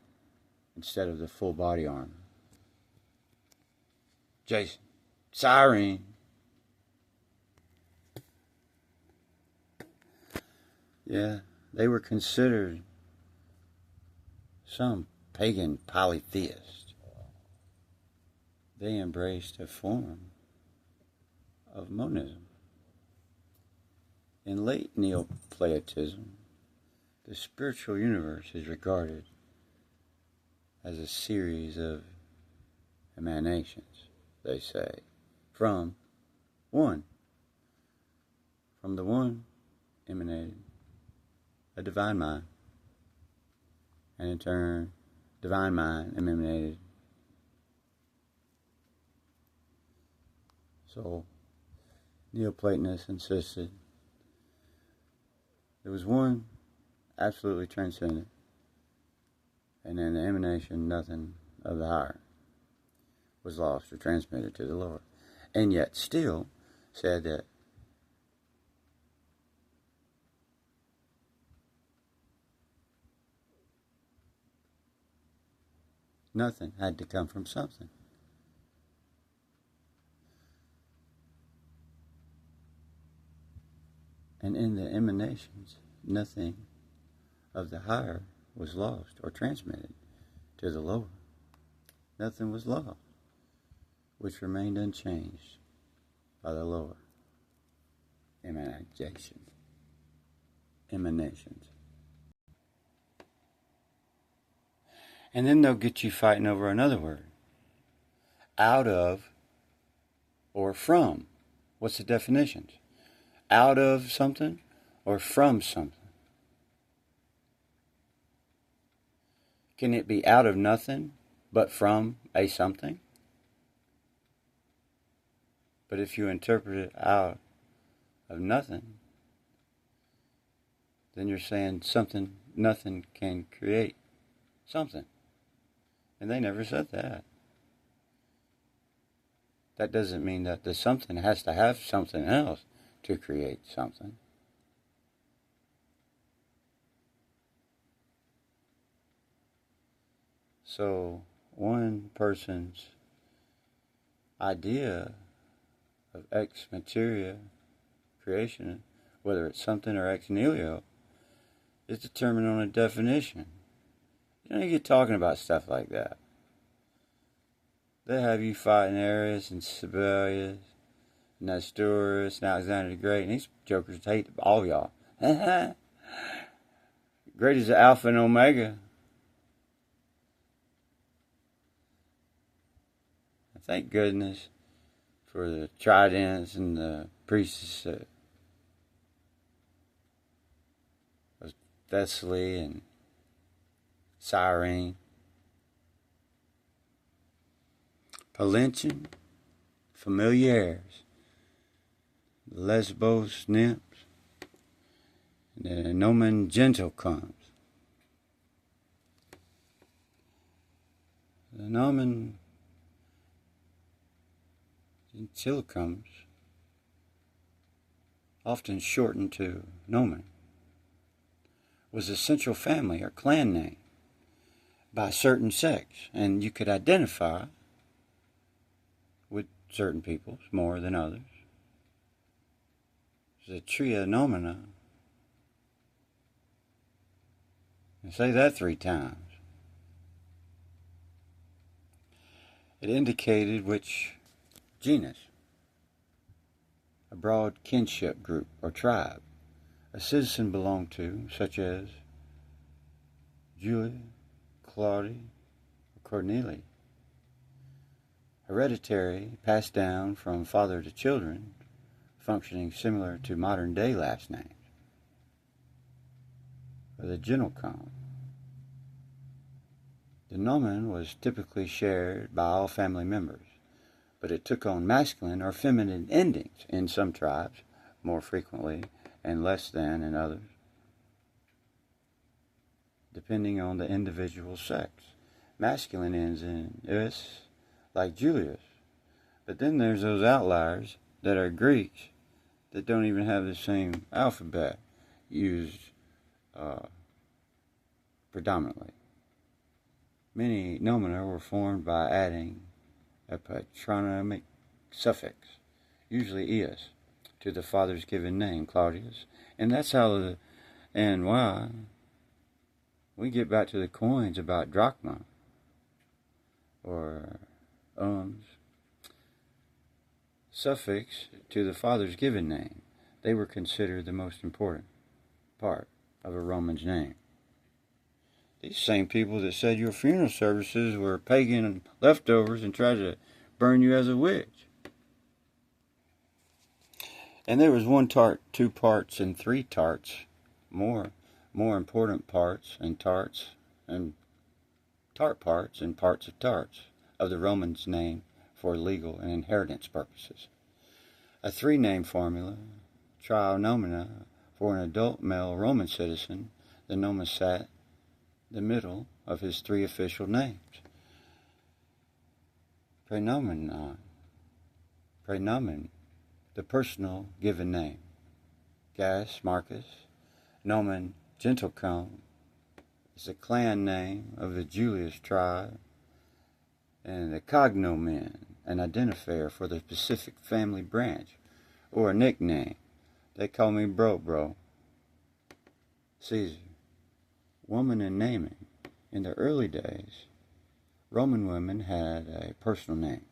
instead of the full body armor. Jason, Cyrene. Yeah, they were considered some pagan polytheists. They embraced a form of monism. In late Neoplatism, the spiritual universe is regarded as a series of emanations, they say, from one. From the one emanated a divine mind, and in turn, divine mind emanated soul. Neoplatonists insisted there was one absolutely transcendent, and in the emanation, nothing of the higher was lost or transmitted to the lower, and yet still said that nothing had to come from something. and in the emanations nothing of the higher was lost or transmitted to the lower. Nothing was lost, which remained unchanged by the lower emanations. And then they'll get you fighting over another word. Out of or from. What's the definitions? Out of something or from something? Can it be out of nothing but from a something? But if you interpret it out of nothing, then you're saying something, nothing can create something. And they never said that. That doesn't mean that the something has to have something else to create something. So one person's idea of ex materia creation, whether it's something or ex nihilo, is determined on a definition. You don't get talking about stuff like that. They have you fighting Arius and Sibelius, Nestorius, and Alexander the Great, and these jokers hate all y'all. Great is the Alpha and Omega. Thank goodness for the Tyrants and the Priestess of Thessaly and Sire, Palentian, Familiares, Lesbos Nymphs, and the Nomen Gentilcomes. The Nomen Gentilcomes, often shortened to Nomen, was a central family or clan name by a certain sex, and you could identify with certain peoples more than others. The tria nomina. And say that 3 times. It indicated which genus, a broad kinship group or tribe, a citizen belonged to, such as Julia, Claudia, or Cornelia. Hereditary, passed down from father to children, functioning similar to modern day last names. Or the gentilcom. The nomen was typically shared by all family members, but it took on masculine or feminine endings in some tribes, more frequently and less than in others, depending on the individual sex. Masculine ends in us, like Julius, but then there's those outliers that are Greeks that don't even have the same alphabet used predominantly. Many nomina were formed by adding a patronymic suffix, usually "ius," to the father's given name, Claudius. And that's how why we get back to the coins about drachma or suffix to the father's given name. They were considered the most important part of a Roman's name. These same people that said your funeral services were pagan leftovers and tried to burn you as a witch. And there was 1 tart, 2 parts, and 3 tarts, more important parts and tarts and tart parts and parts of tarts of the Romans' name for legal and inheritance purposes. A 3-name formula, trinomina, for an adult male Roman citizen, the nomen sat the middle of his 3 official names. Praenomen, the personal given name. Gaius Marcus, nomen gentilcom, is the clan name of the Julius tribe, and the cognomen, an identifier for the specific family branch, or a nickname, They call me bro. Caesar. Woman in naming. In the early days, Roman women had a personal name,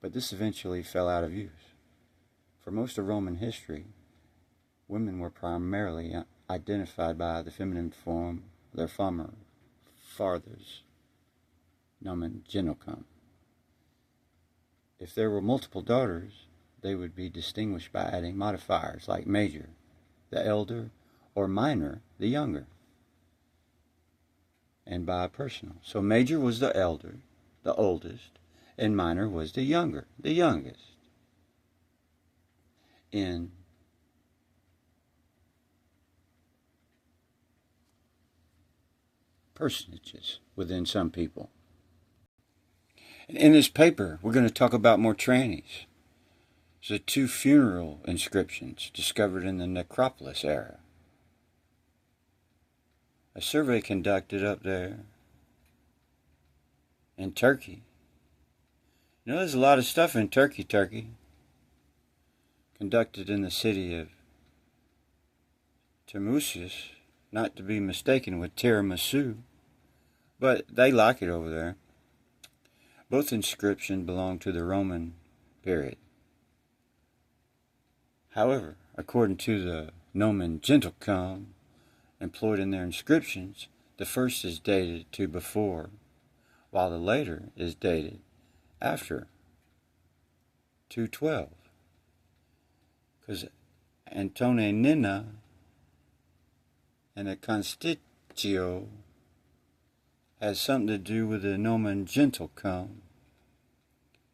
but this eventually fell out of use. For most of Roman history, women were primarily identified by the feminine form of their fathers, nomen genocum. If there were multiple daughters, they would be distinguished by adding modifiers like major, the elder, or minor, the younger, and by personal. So major was the elder, the oldest, and minor was the younger, the youngest. In personages within some people. In this paper, we're going to talk about more trannies. There's 2 funeral inscriptions discovered in the necropolis era. A survey conducted up there in Turkey. You know, there's a lot of stuff in Turkey. Conducted in the city of Tiramisu, not to be mistaken with tiramisu, but they like it over there. Both inscriptions belong to the Roman period. However, according to the nomen gentilcum employed in their inscriptions, the first is dated to before, while the later is dated after 212. Because Antonina and the Constitutio has something to do with the nomen gentilcum,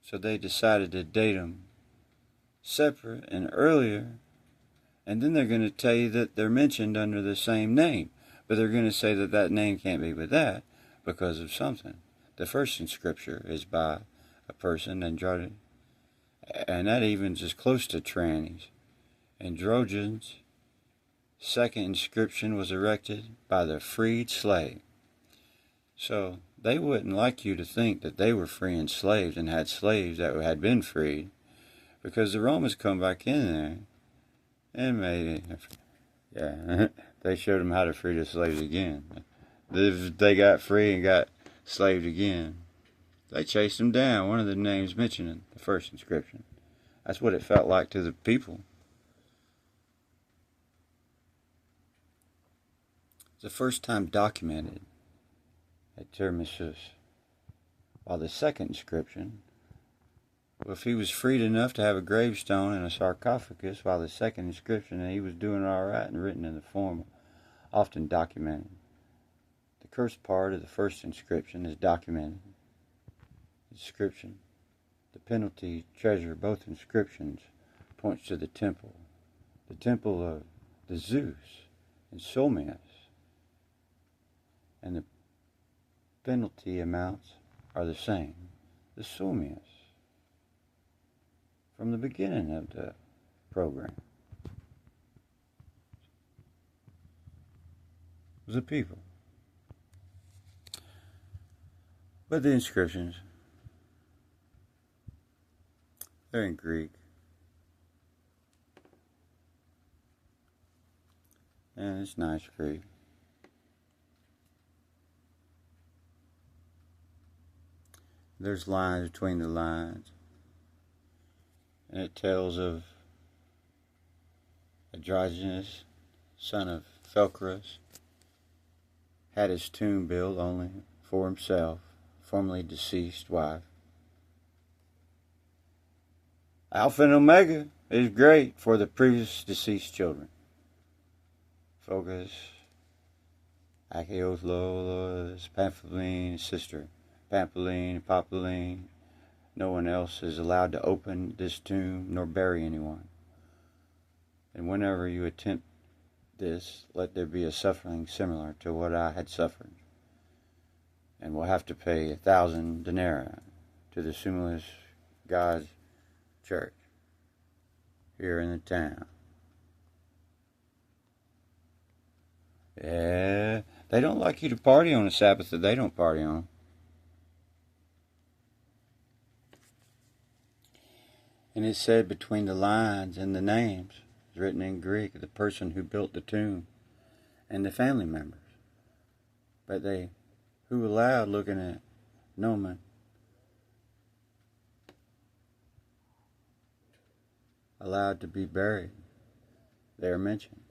so they decided to date them separate and earlier, and then they're going to tell you that they're mentioned under the same name, but they're going to say that that name can't be with that because of something. The first inscription is by a person, Android, and that even is close to trannies. Androgens. Second inscription was erected by the freed slave. So they wouldn't like you to think that they were freeing slaves and had slaves that had been freed, because the Romans come back in there and made it. Yeah, they showed them how to free the slaves again. They got free and got slaved again. They chased them down. One of the names mentioned in the first inscription. That's what it felt like to the people. It's the first time documented at Tiramisu. While the second inscription, well, if he was freed enough to have a gravestone and a sarcophagus, while the second inscription, he was doing all right and written in the form often documented. The cursed part of the first inscription is documented. Inscription. The penalty treasure, both inscriptions, points to the temple of the Zeus and Solmius. And the penalty amounts are the same. The Solmius. From the beginning of the program. It was the people. But the inscriptions, they're in Greek. And it's nice Greek. There's lines between the lines. And it tells of Androgenes, son of Phelcrus, had his tomb built only for himself, formerly deceased wife. Alpha and Omega is great for the previous deceased children. Focus, Achaeos, Lolas, Pamphyline, sister, Pamphyline. No one else is allowed to open this tomb nor bury anyone. And whenever you attempt this, let there be a suffering similar to what I had suffered. And will have to pay 1,000 denarii to the Sumulus God's church here in the town. Yeah, they don't like you to party on a Sabbath that they don't party on. And it said between the lines and the names, written in Greek, the person who built the tomb and the family members. But they, who allowed looking at Nomen, allowed to be buried. They are mentioned.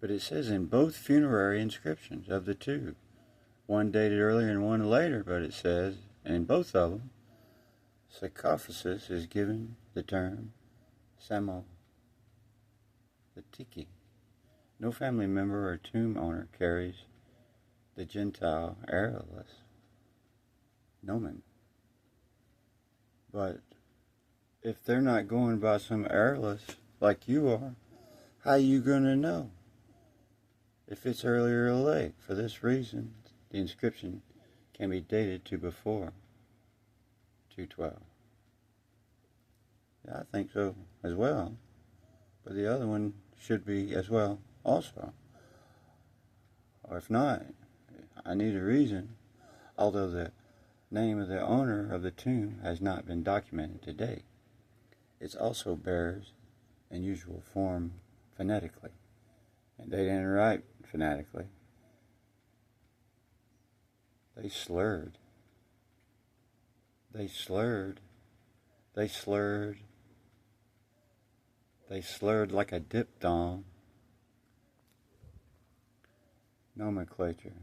But it says in both funerary inscriptions of the two, one dated earlier and one later, but it says, in both of them, sarcophagus is given the term Samo, the tiki. No family member or tomb owner carries the Gentile airless Nomen. But if they're not going by some airless like you are, how you going to know if it's earlier or late? For this reason, the inscription can be dated to before 212. Yeah, I think so as well. But the other one should be as well also. Or if not, I need a reason, although the name of the owner of the tomb has not been documented to date. It also bears unusual form phonetically, and they didn't write phonetically. They slurred. They slurred. They slurred. They slurred like a diphthong. Nomenclature.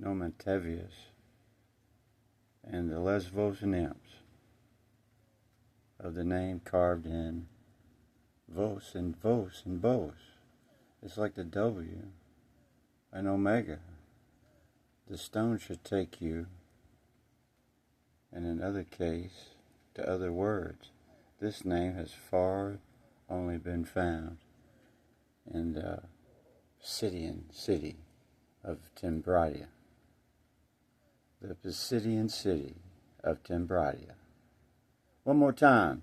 Nomentevius. And the Lesbos nymphs of the name carved in Vos and Vos and Bos. It's like the W and Omega. The stone should take you, in another case, to other words. This name has far only been found in the Pisidian city of Timbradia. The Pisidian city of Timbradia. One more time.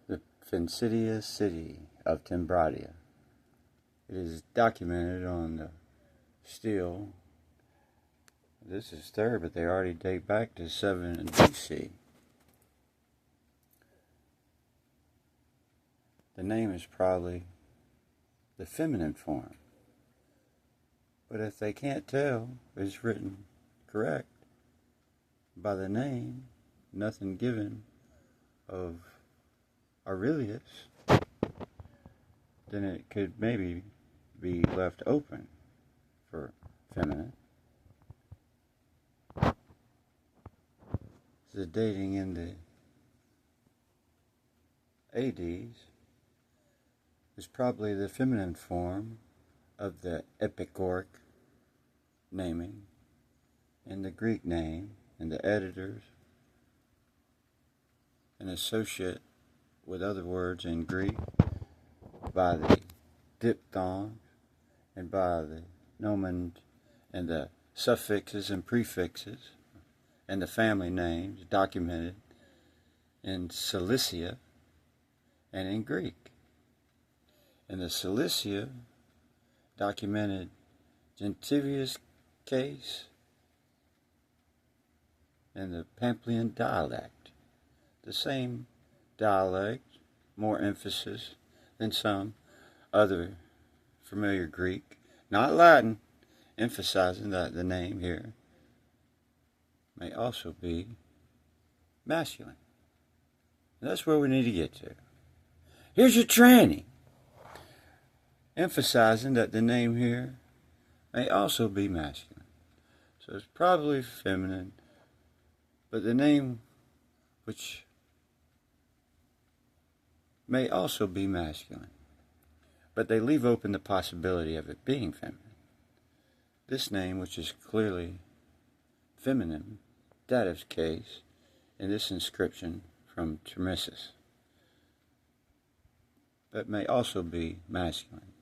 The Pisidian city of Timbradia. It is documented on the stele. This is third, but they already date back to C3rd B.C. The name is probably the feminine form. But if they can't tell it's written correct by the name, nothing given of Aurelius, then it could maybe be left open for feminine. The dating in the ADs is probably the feminine form of the epicoric naming and the Greek name, and the editors and associate with other words in Greek by the diphthongs and by the nomen and the suffixes and prefixes and the family names documented in Cilicia and in Greek. In the Cilicia, documented Gentivius case and the Pampilian dialect. The same dialect, more emphasis than some other familiar Greek, not Latin, emphasizing that the name here may also be masculine. And that's where we need to get to. Here's your training, emphasizing that the name here may also be masculine. So it's probably feminine, but the name which may also be masculine, but they leave open the possibility of it being feminine. This name, which is clearly feminine, dative's case in this inscription from Termissus, but may also be masculine.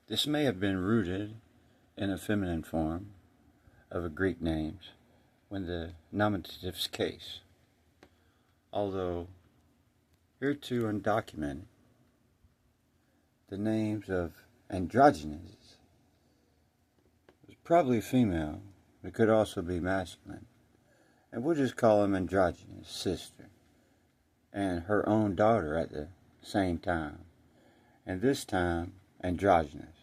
This may have been rooted in a feminine form of a Greek names when the nominative's case, although hereto undocumented, the names of androgynous was probably female, but could also be masculine, and we'll just call him androgynous sister. and her own daughter at the same time, and this time androgynous.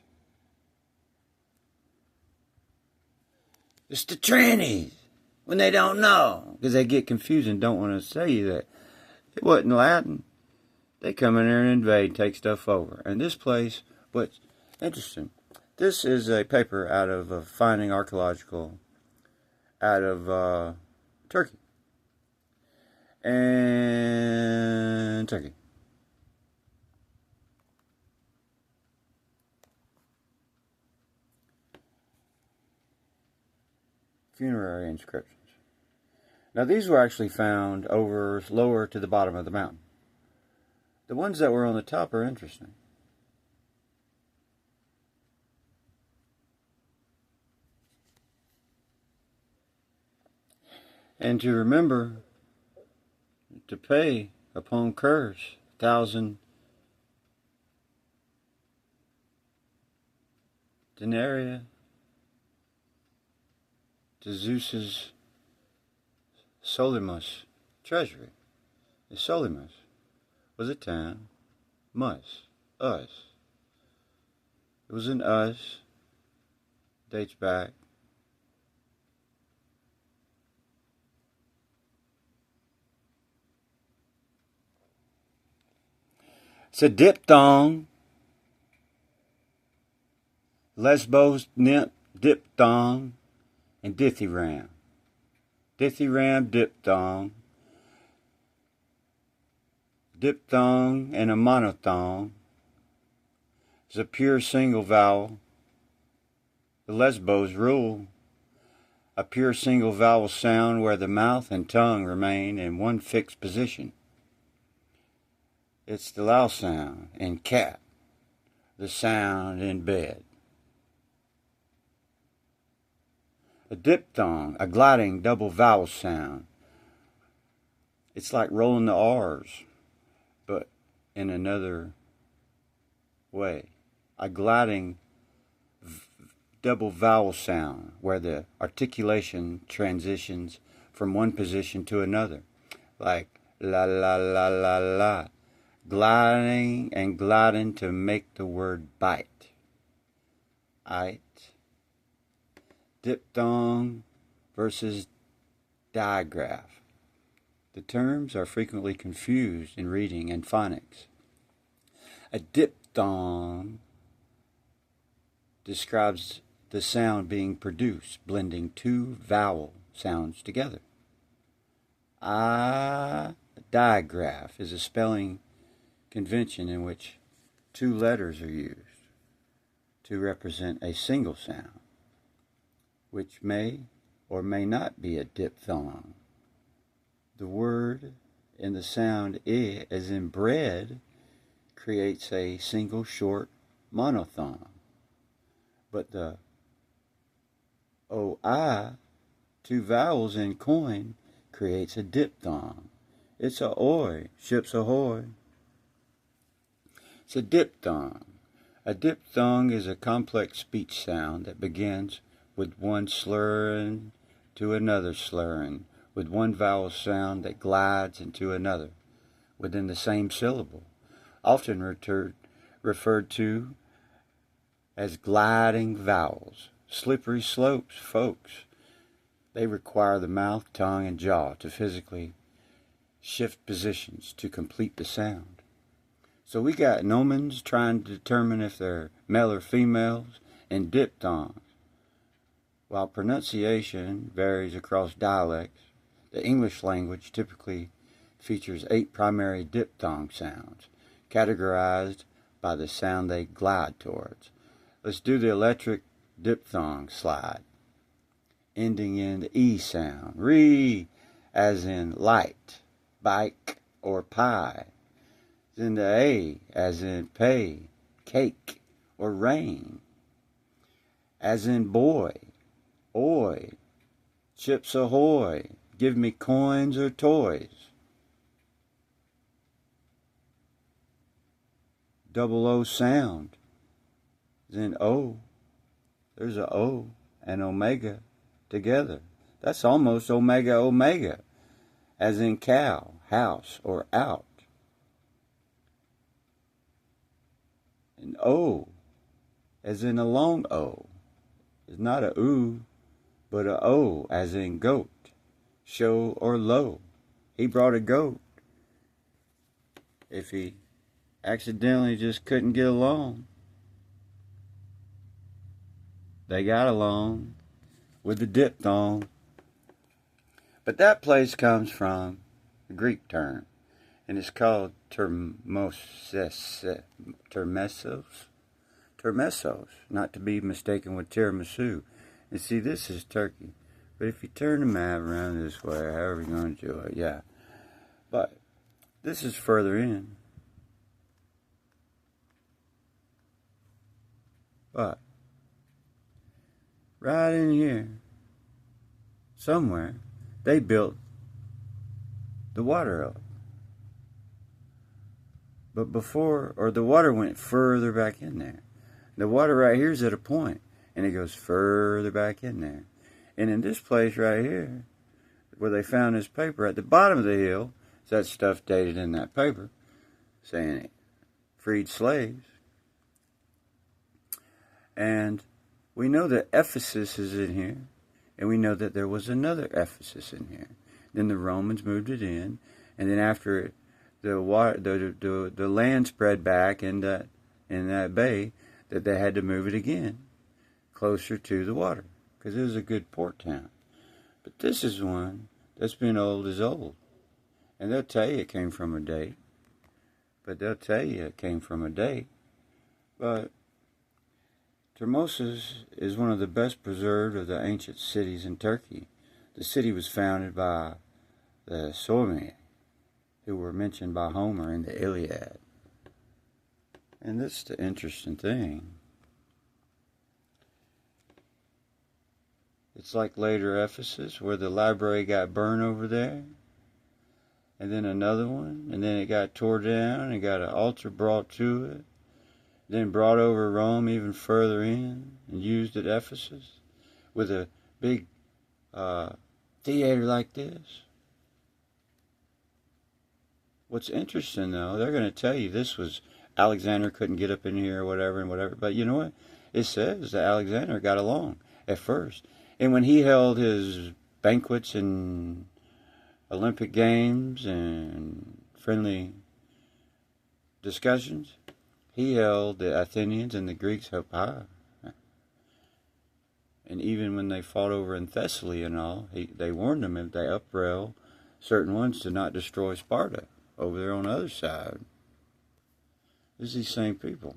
It's the trannies, when they don't know, because they get confused and don't want to say you that it wasn't Latin. They come in there and invade, take stuff over. And this place, what's interesting, this is a paper out of a finding archaeological out of Turkey. And Turkey. Funerary inscriptions. Now these were actually found over lower to the bottom of the mountain. The ones that were on the top are interesting. And to remember to pay upon curse 1,000 denarii to Zeus's Solimus treasury. The Solimus was a town, us. It was an us, dates back it's a diphthong, Lesbos, nymph, diphthong, and dithyramb. Dithyramb, diphthong. Diphthong and a monophthong is a pure single vowel. The Lesbos rule a pure single vowel sound where the mouth and tongue remain in one fixed position. It's the low sound in cat, the sound in bed. A diphthong, a gliding double vowel sound. It's like rolling the R's, but in another way. A gliding double vowel sound where the articulation transitions from one position to another, like la la la la la, gliding and gliding to make the word bite. Ite. Diphthong versus digraph. The terms are frequently confused in reading and phonics. A diphthong describes the sound being produced, blending two vowel sounds together. A digraph is a spelling convention in which two letters are used to represent a single sound, which may or may not be a diphthong. The word in the sound I, as in bread, creates a single short monophthong. But the OI, two vowels in coin, creates a diphthong. It's a oi, ships ahoy. It's a diphthong. A diphthong is a complex speech sound that begins with one slurring to another slurring, with one vowel sound that glides into another within the same syllable, often referred to as gliding vowels. Slippery slopes, folks. They require the mouth, tongue, and jaw to physically shift positions to complete the sound. So we got gnomons trying to determine if they're male or females in diphthongs. While pronunciation varies across dialects, the English language typically features 8 primary diphthong sounds, categorized by the sound they glide towards. Let's do the electric diphthong slide, ending in the E sound. Re, as in light, bike, or pie. Then the A, as in pay, cake, or rain. As in boy, oi, chips ahoy, give me coins or toys. Double O sound. Then O, there's a O and omega together. That's almost omega omega, as in cow, house or out. And O, as in a long O, is not a oo, but a O, as in goat, show or low. He brought a goat. If he accidentally just couldn't get along, they got along with the diphthong. But that place comes from a Greek term, and it's called termesos, not to be mistaken with tiramisu. And see, this is Turkey. But if you turn the map around this way, however you're going to do it, yeah. But this is further in. But right in here, somewhere, they built the water up. But before, or the water went further back in there. The water right here is at a point, and it goes further back in there. And in this place right here, where they found this paper, at the bottom of the hill, that stuff dated in that paper, saying it freed slaves. And we know that Ephesus is in here, and we know that there was another Ephesus in here. Then the Romans moved it in, and then after it, the land spread back in that bay, that they had to move it again closer to the water, because it was a good port town. But this is one that's been old as old, and they'll tell you it came from a date. But Termossus is one of the best preserved of the ancient cities in Turkey. The city was founded by the Sormi, who were mentioned by Homer in the Iliad. And this is the interesting thing. It's like later Ephesus, where the library got burned over there, and then another one, and then it got tore down, and got an altar brought to it, then brought over Rome even further in, and used at Ephesus, with a big theater like this. What's interesting, though, they're going to tell you this was Alexander couldn't get up in here or whatever and whatever. But you know what? It says that Alexander got along at first. And when he held his banquets and Olympic Games and friendly discussions, he held the Athenians and the Greeks up high. And even when they fought over in Thessaly and all, they warned them if they uprail certain ones to not destroy Sparta over there on the other side. It's these same people.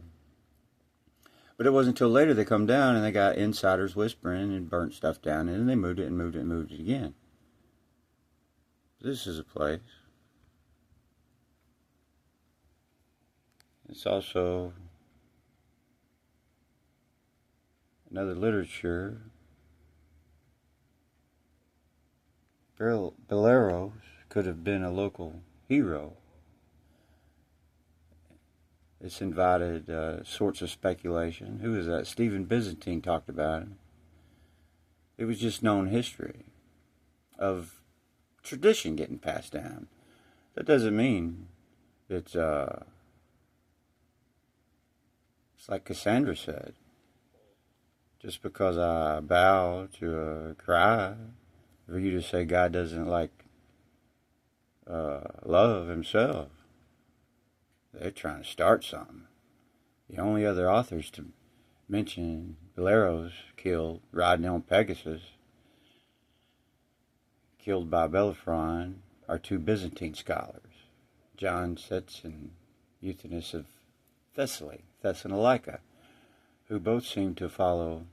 But it wasn't until later they come down and they got insiders whispering and burnt stuff down, and then they moved it and moved it and moved it again. This is a place. It's also another literature. Belarus could have been a local hero. It's invited sorts of speculation. Who is that? Stephen Byzantine talked about it. It was just known history of tradition getting passed down. That doesn't mean it's like Cassandra said. Just because I bow to a cry, for you to say God doesn't like love himself. They're trying to start something. The only other authors to mention Belarus killed riding on Pegasus, killed by Bellerophon, are two Byzantine scholars, John Setz and Euthymius of Thessaly, Thessalonica, who both seem to follow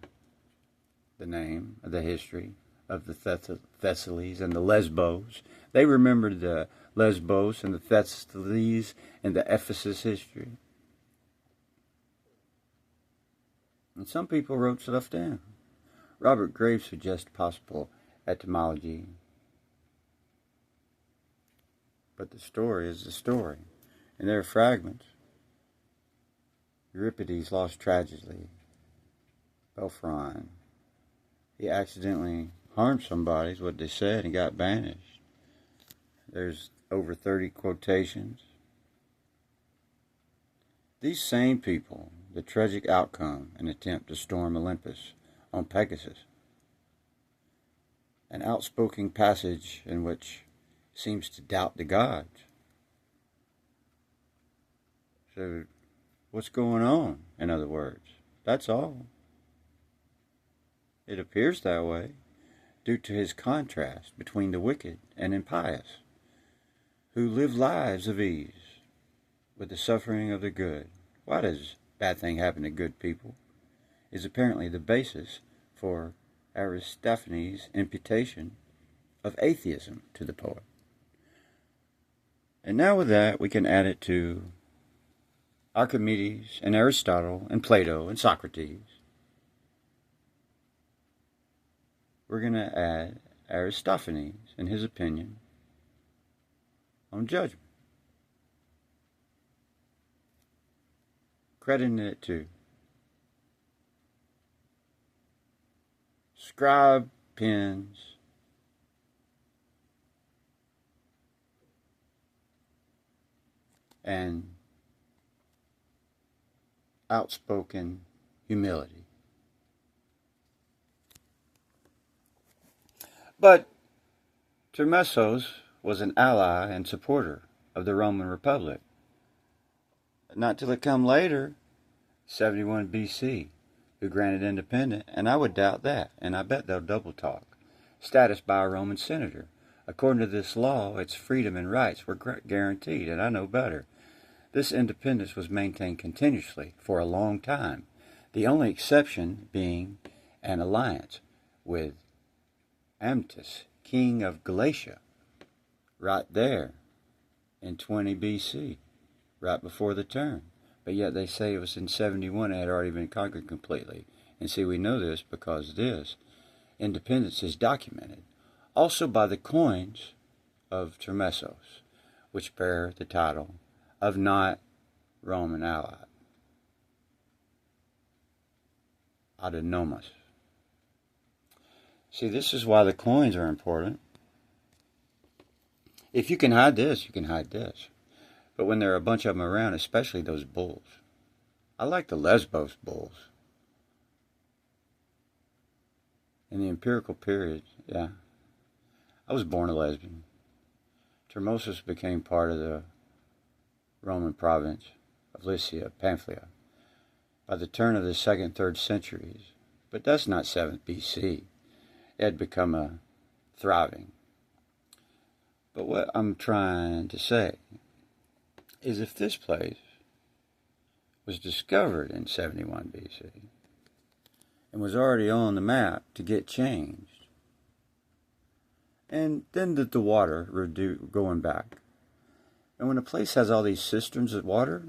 the name of the history of the Thessalies and the Lesbos. They remembered the Lesbos and the Thessalies and the Ephesus history. And some people wrote stuff down. Robert Graves suggests possible etymology. But the story is the story. And there are fragments. Euripides lost tragically. Bellerophon. He accidentally harmed somebody, is what they said, and got banished. There's over 30 quotations. These same people, the tragic outcome, an attempt to storm Olympus on Pegasus, an outspoken passage in which seems to doubt the gods. So, what's going on, in other words? That's all. It appears that way due to his contrast between the wicked and impious, who live lives of ease with the suffering of the good. Why does bad thing happen to good people? Is apparently the basis for Aristophanes' imputation of atheism to the poet. And now with that, we can add it to Archimedes and Aristotle and Plato and Socrates. We're going to add Aristophanes and his opinion on judgment. Crediting it to scribe pens and outspoken humility. But Termessos was an ally and supporter of the Roman Republic. Not till it come later, 71 B.C., who granted independence, and I would doubt that, and I bet they'll double talk, status by a Roman senator. According to this law, its freedom and rights were guaranteed, and I know better. This independence was maintained continuously for a long time, the only exception being an alliance with Amtus, king of Galatia, right there in 20 B.C., right before the turn. But yet they say it was in 71 it had already been conquered completely. And see, we know this because this independence is documented also by the coins of Termessos, which bear the title of not Roman ally, autonomous. See, this is why the coins are important. If you can hide this, you can hide this. But when there are a bunch of them around, especially those bulls. I like the Lesbos bulls. In the empirical period, yeah. I was born a lesbian. Termessos became part of the Roman province of Lycia, Pamphylia, by the turn of the 2nd, 3rd centuries. But that's not 7th B.C. It had become a thriving. But what I'm trying to say is if this place was discovered in 71 B.C. and was already on the map to get changed, and then the water going back, and when a place has all these cisterns of water,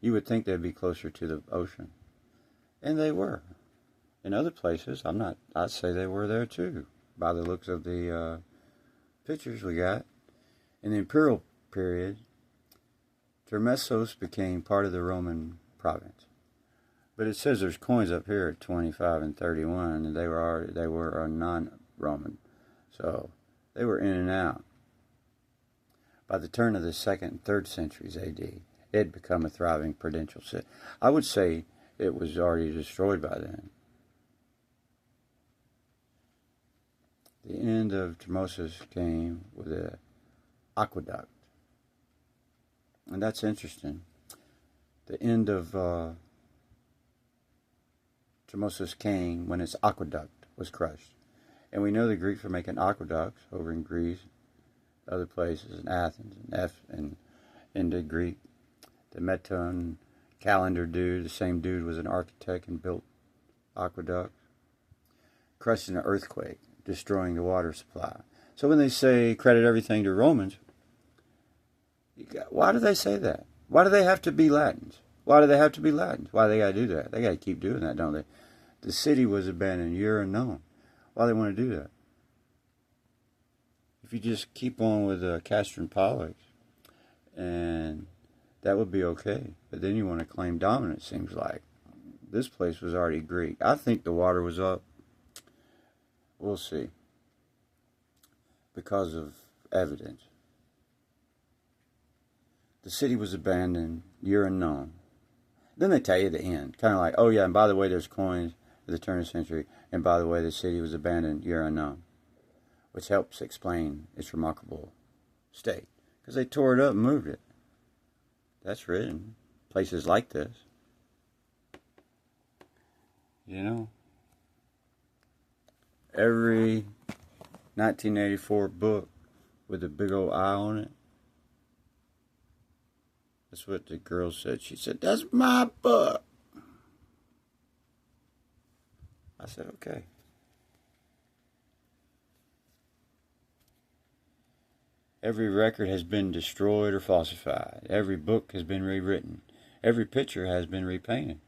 you would think they'd be closer to the ocean, and they were. In other places, I'd say they were there too, by the looks of the pictures we got. In the imperial period, Termessos became part of the Roman province. But it says there's coins up here at 25 and 31, and they were non-Roman. So they were in and out. By the turn of the 2nd and 3rd centuries AD, it had become a thriving prudential city. I would say it was already destroyed by then. The end of Termessos came with an aqueduct. And that's interesting. The end of Termessos came when its aqueduct was crushed. And we know the Greeks were making aqueducts over in Greece, other places, in Athens, and into Greek. The Meton calendar dude, the same dude was an architect and built aqueducts. Crushed in an earthquake, destroying the water supply. So when they say credit everything to Romans, why do they say that? Why do they have to be Latins? Why do they have to be Latins? Why do they got to do that? They got to keep doing that, don't they? The city was abandoned, year unknown. Why do they want to do that? If you just keep on with Castron Pollux, and that would be okay. But then you want to claim dominance, seems like. This place was already Greek. I think the water was up. We'll see. Because of evidence. The city was abandoned, year unknown. Then they tell you the end. Kind of like, oh yeah, and by the way, there's coins at the turn of the century, and by the way, the city was abandoned, year unknown. Which helps explain its remarkable state. Because they tore it up and moved it. That's written. Places like this. You know, every 1984 book with a big old eye on it. That's what the girl said. She said, "That's my book." I said, okay. Every record has been destroyed or falsified. Every book has been rewritten. Every picture has been repainted.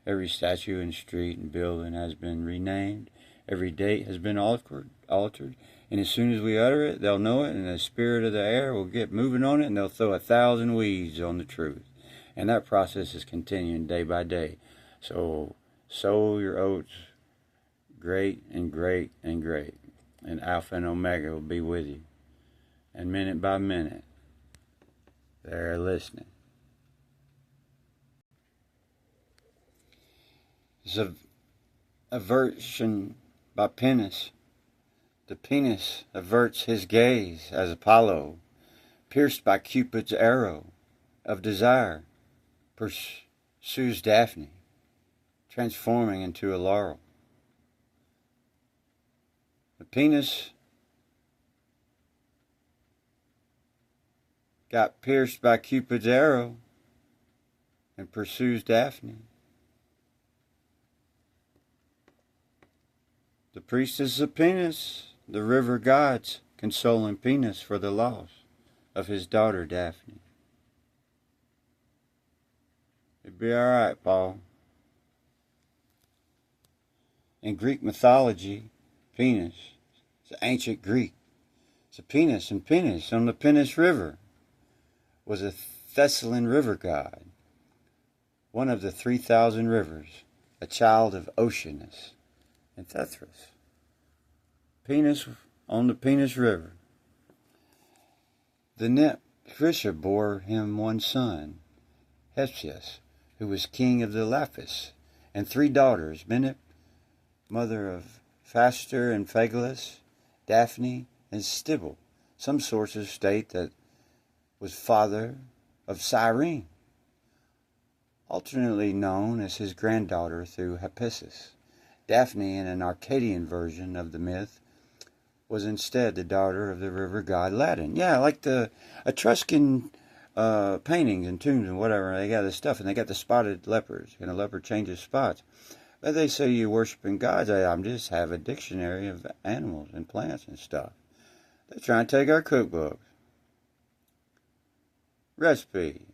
Every statue and street and building has been renamed. Every date has been altered. And as soon as we utter it, they'll know it, and the spirit of the air will get moving on it, and they'll throw 1,000 weeds on the truth. And that process is continuing day by day. So sow your oats great and great and great. And Alpha and Omega will be with you. And minute by minute, they're listening. It's a version by Peneus. The penis averts his gaze as Apollo, pierced by Cupid's arrow of desire, pursues Daphne, transforming into a laurel. The penis got pierced by Cupid's arrow and pursues Daphne. The priestess of Peneus, the river gods, consoling Peneus for the loss of his daughter Daphne. It'd be all right, Paul. In Greek mythology, Peneus is ancient Greek. So Peneus and Peneus on the Peneus River was a Thessalian river god, one of the 3,000 rivers, a child of Oceanus and Thethras. Peneus on the Peneus River. The nymph Hera bore him one son, Hephaestus, who was king of the Lapis, and 3 daughters, Menip, mother of Phaster and Phagelus, Daphne, and Stibble. Some sources state that was father of Chiron, alternately known as his granddaughter through Hephaestus. Daphne, in an Arcadian version of the myth, was instead the daughter of the river god Ladon. Yeah, like the Etruscan paintings and tombs and whatever. They got this stuff, and they got the spotted leopards. And a leopard changes spots. But they say you worshiping gods. I'm just have a dictionary of animals and plants and stuff. They're trying to take our cookbooks. Recipe.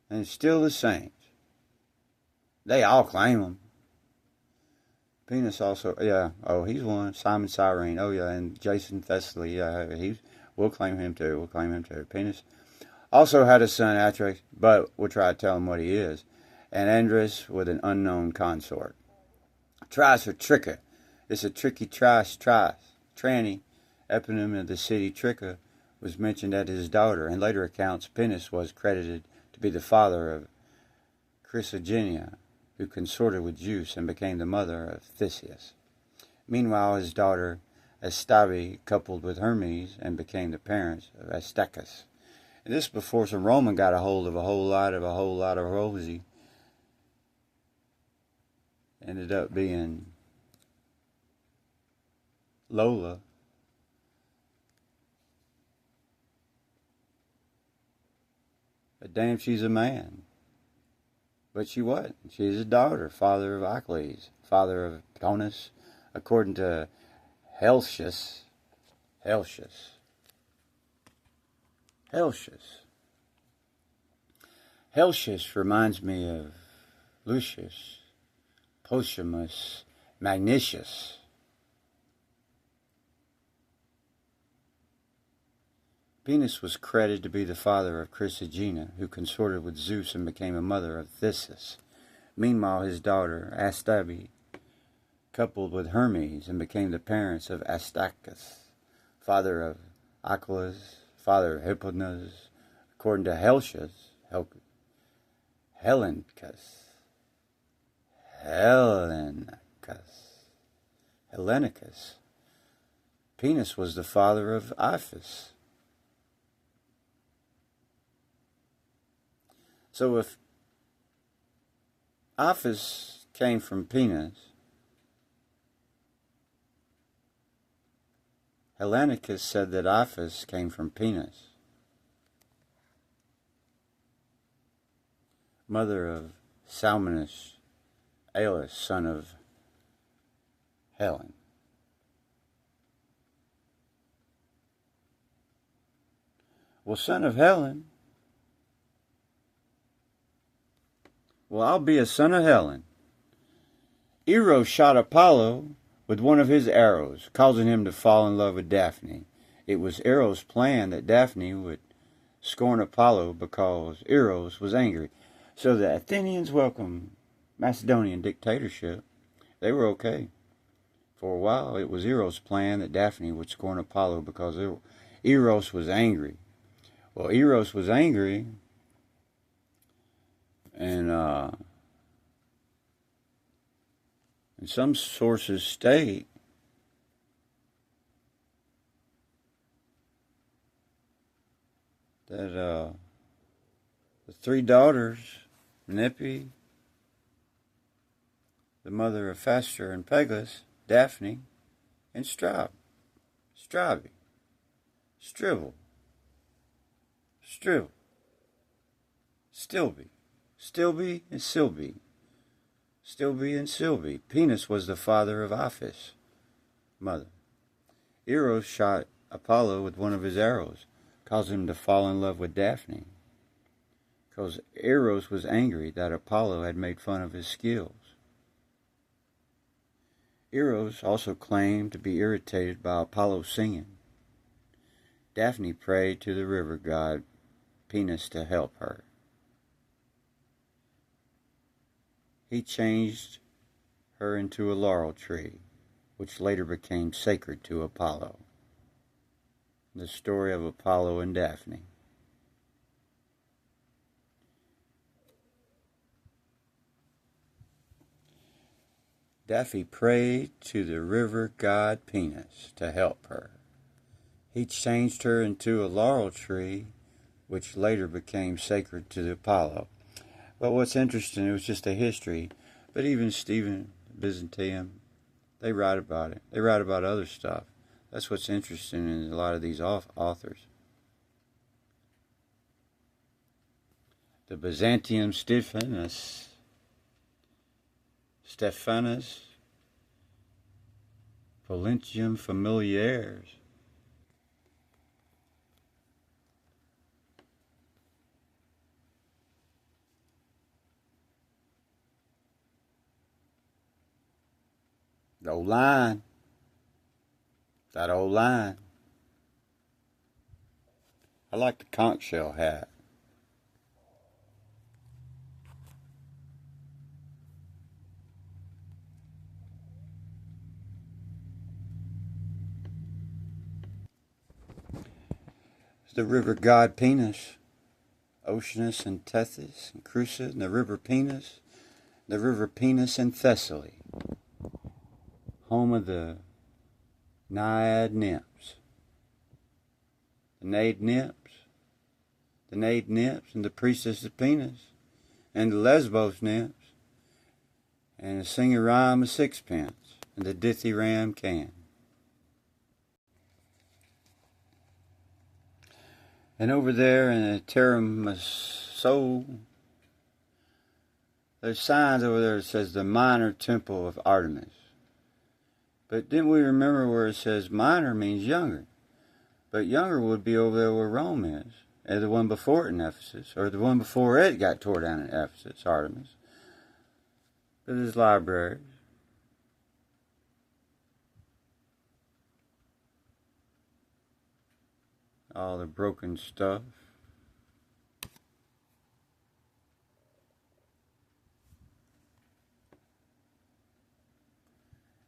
And still the saints. They all claim them. Peneus also, yeah, oh, he's one. Simon Cyrene, oh yeah, and Jason Thessaly, yeah, we'll claim him too, Peneus also had a son, Atrax, but we'll try to tell him what he is, and Andres with an unknown consort. Tris or Tricca, it's a tricky tranny, eponym of the city Tricca, was mentioned as his daughter. In later accounts, Peneus was credited to be the father of Chrysogenia, who consorted with Zeus and became the mother of Theseus. Meanwhile, his daughter Astabe coupled with Hermes and became the parents of Astacus. And this before some Roman got a hold of a whole lot of Rosie. Ended up being Lola. But damn, she's a man. But she wasn't. She's a daughter, father of Achilles, father of Peneus, according to Helsius. Helsius reminds me of Lucius, Posthumous, Magnicius. Peneus was credited to be the father of Chrysogenia, who consorted with Zeus and became a mother of Theseus. Meanwhile, his daughter, Astabe, coupled with Hermes and became the parents of Astacus, father of Achilles, father of Hippolytus, according to Hellanicus. Peneus was the father of Iphis. So if Iphis came from Peneus, Hellanicus said that Iphis came from Peneus, mother of Salmoneus Aelus, son of Helen. Well, son of Helen, I'll be a son of Helen. Eros shot Apollo with one of his arrows, causing him to fall in love with Daphne. It was Eros' plan that Daphne would scorn Apollo because Eros was angry. So the Athenians welcomed Macedonian dictatorship. They were okay. For a while, it was Eros' plan that Daphne would scorn Apollo because Eros was angry. Well, Eros was angry, and some sources state that the three daughters, Nymphai, the mother of Castor and Pegas, Daphne, and Strive, Strivel, Stilby, and Silby. Stilby and Silby. Peneus was the father of Iphis, mother. Eros shot Apollo with one of his arrows, causing him to fall in love with Daphne, because Eros was angry that Apollo had made fun of his skills. Eros also claimed to be irritated by Apollo's singing. Daphne prayed to the river god Peneus to help her. He changed her into a laurel tree, which later became sacred to Apollo. The story of Apollo and Daphne. Daphne prayed to the river god Peneus to help her. He changed her into a laurel tree, which later became sacred to Apollo. But what's interesting, it was just a history, but even Stephen Byzantium, they write about it. They write about other stuff. That's what's interesting in a lot of these authors. The Byzantium Stephanus, Polentium Familiares. The old line. That old line. I like the conch shell hat. The river god Peneus, Oceanus and Tethys and Crusa, and the river Peneus and Thessaly, home of the Naiad Nymphs. The Naiad Nymphs, and the Priestess of Peneus, and the Lesbos Nymphs, and the singer rhyme of sixpence, and the dithyramb can. And over there in the Tiramisu, there's signs over there that says the minor temple of Artemis. But didn't we remember where it says minor means younger? But younger would be over there where Rome is, and the one before it in Ephesus, or the one before it got tore down in Ephesus, Artemis. But there's libraries. All the broken stuff.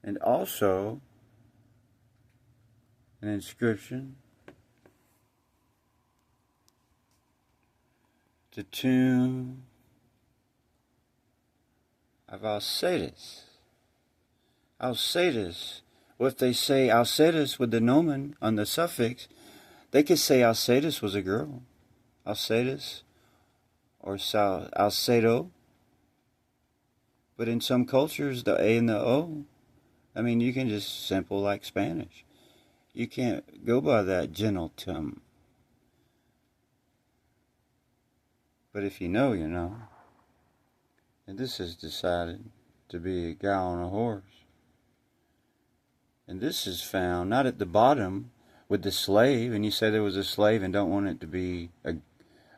And also an inscription the tomb of Alcetus. Alcetus. Well, if they say Alcetus with the nomen on the suffix, they could say Alcetus was a girl. Alcetus or Alcedo. But in some cultures, the A and the O, I mean, you can just simple like Spanish. You can't go by that genitum. But if you know, you know. And this is decided to be a guy on a horse. And this is found not at the bottom with the slave, and you say there was a slave and don't want it to be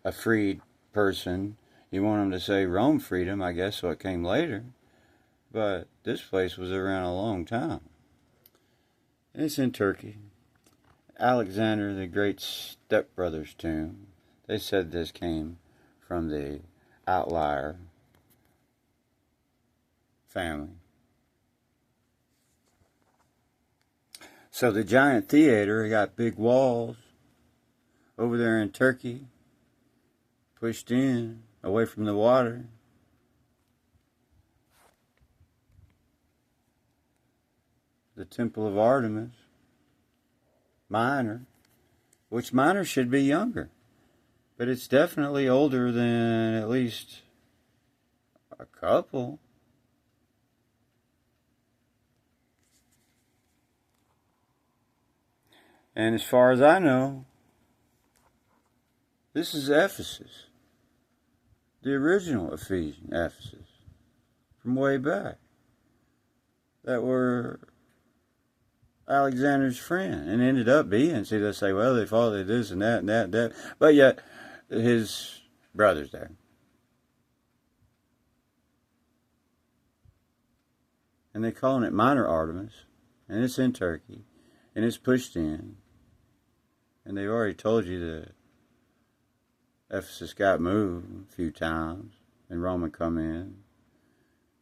a freed person. You want them to say Rome freedom, I guess, so it came later. But this place was around a long time. And it's in Turkey. Alexander the Great's stepbrother's tomb. They said this came from the outlier family. So the giant theater got big walls over there in Turkey, pushed in, away from the water. The Temple of Artemis, Minor, which Minor should be younger, but it's definitely older than at least a couple. And as far as I know, this is Ephesus, the original Ephesian Ephesus, from way back, that were Alexander's friend, and ended up being, see, they say, well, they followed this and that and that and that, but yet his brother's there. And they're calling it Minor Artemis, and it's in Turkey, and it's pushed in, and they've already told you that Ephesus got moved a few times, and Roman come in,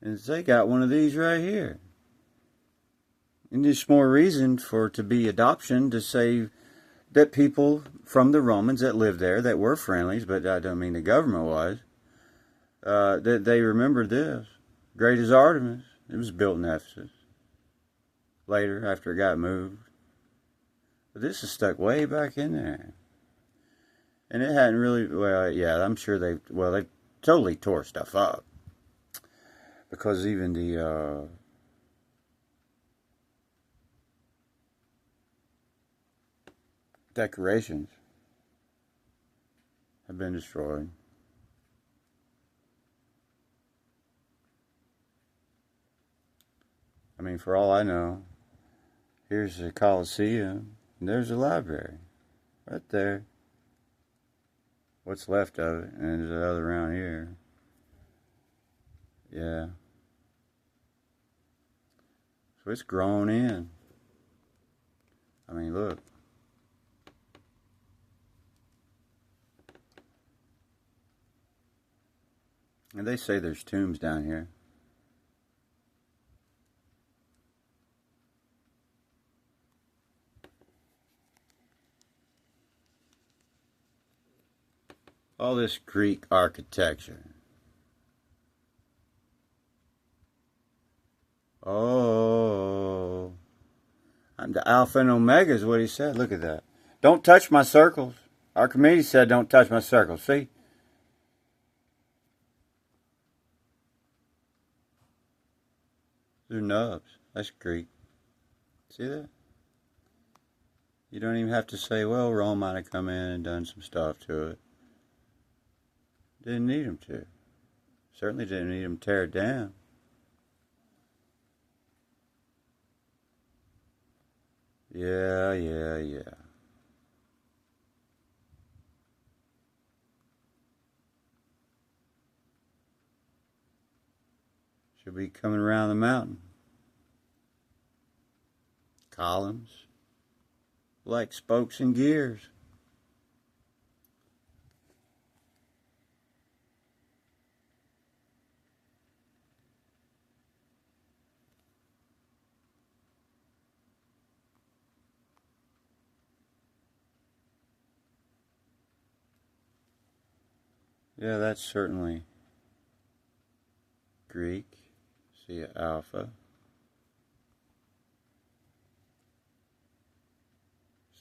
and they got one of these right here. And there's more reason for it to be adoption, to say that people from the Romans that lived there, that were friendlies, but I don't mean the government was, that they remembered this. Great as Artemis. It was built in Ephesus. Later, after it got moved. But this is stuck way back in there. And it hadn't really, well, yeah, I'm sure they totally tore stuff up. Because even the, decorations have been destroyed. I mean, for all I know, here's the Colosseum, and there's the library, right there. What's left of it, and there's another around here. Yeah. So it's grown in. I mean, look. And they say there's tombs down here. All this Greek architecture. Oh. I'm the Alpha and Omega is what he said. Look at that. Don't touch my circles. Archimedes said don't touch my circles. See? They're nubs. That's Greek. See that? You don't even have to say, well, Rome might have come in and done some stuff to it. Didn't need them to. Certainly didn't need them to tear it down. Yeah. Should be coming around the mountain. Columns. Like spokes and gears. Yeah, that's certainly Greek. See alpha.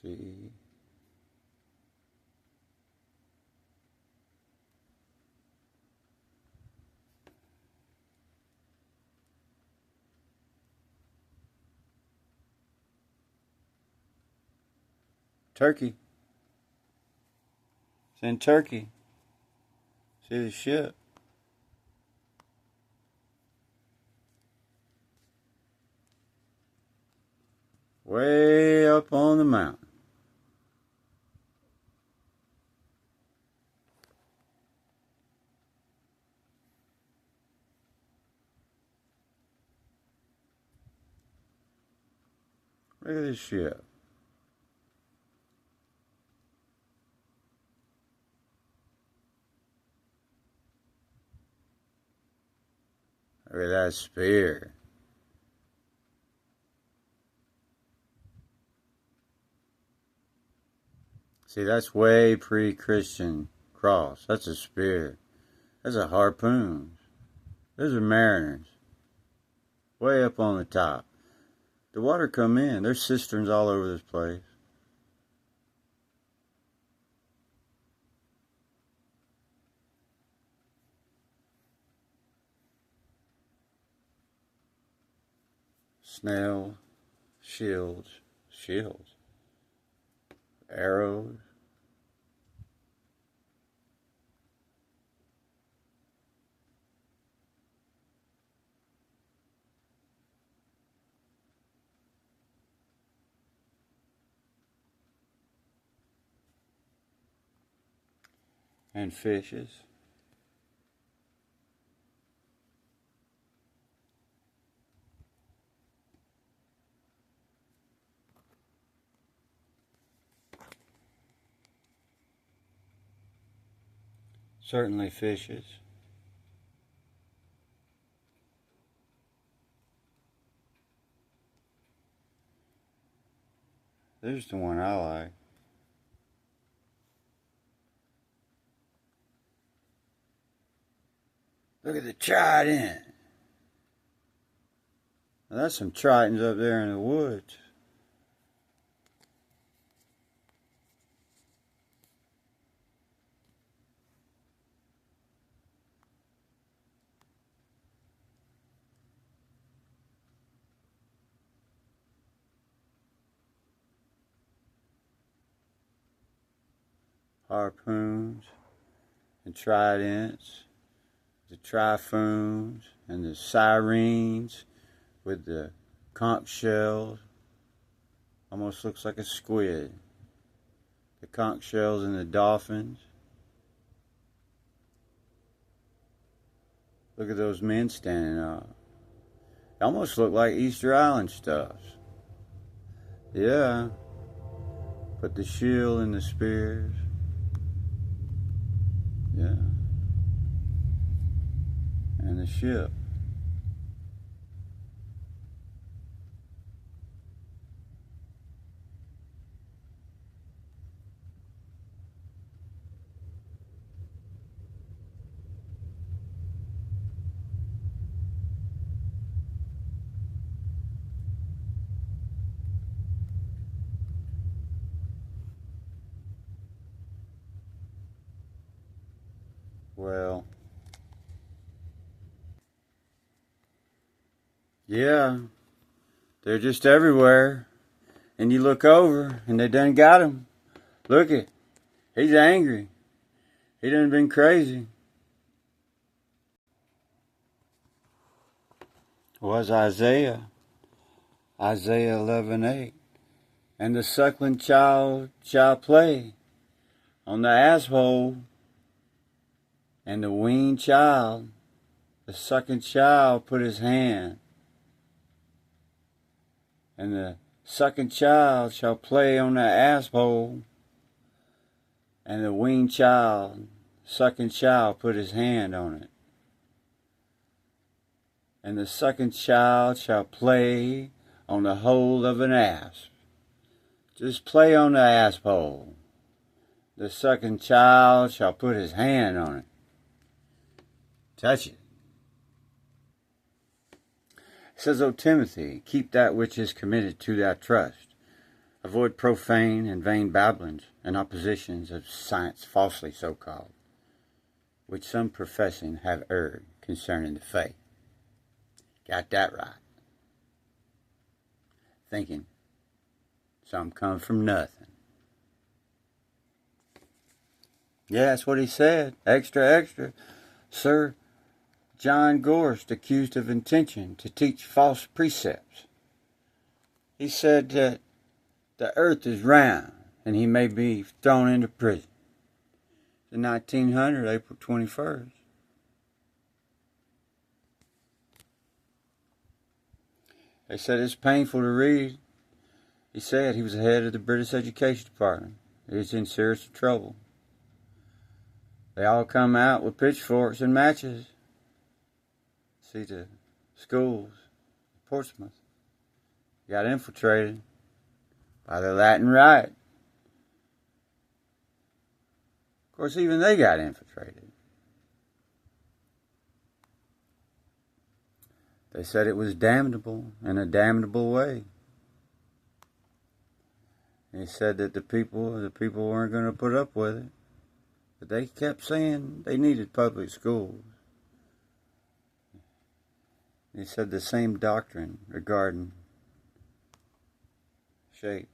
See. Turkey. It's in Turkey. See the ship. Way up on the mountain. Look at this ship. Look at that spear. See, that's way pre-Christian cross. That's a spear. That's a harpoon. Those are mariners. Way up on the top. The water come in. There's cisterns all over this place. Snail, shields, arrows. And fishes. Certainly fishes. There's the one I like. Look at the trident. Now that's some tritons up there in the woods. Harpoons and tridents, the typhoons and the sirens with the conch shells. Almost looks like a squid. The conch shells and the dolphins. Look at those men standing up. They almost look like Easter Island stuff. Yeah. But the shield and the spears. Yeah. And the ship. Well, yeah, they're just everywhere. And you look over, and they done got him. Look it, he's angry. He done been crazy. Was Isaiah 11:8, and the suckling child shall play on the asshole, and the weaned child, the sucking child, put his hand, and the sucking child shall play on the asshole, and the weaned child, sucking child, put his hand on it. And the sucking child shall play on the hole of an asp. Just play on the asshole. The sucking child shall put his hand on it. touch it. It says, O Timothy, keep that which is committed to thy trust. Avoid profane and vain babblings and oppositions of science falsely so called, which some professing have erred concerning the faith. Got that right. Thinking some come from nothing. Yeah, that's what he said. Extra, extra. Sir John Gorst accused of intention to teach false precepts. He said that the earth is round and he may be thrown into prison. In 1900, April 21st. They said it's painful to read. He said he was the head of the British Education Department. He's in serious trouble. They all come out with pitchforks and matches. See the schools, Portsmouth, got infiltrated by the Latin Riot. Of course, even they got infiltrated. They said it was damnable in a damnable way. They said that the people weren't going to put up with it. But they kept saying they needed public schools. They said the same doctrine regarding shape.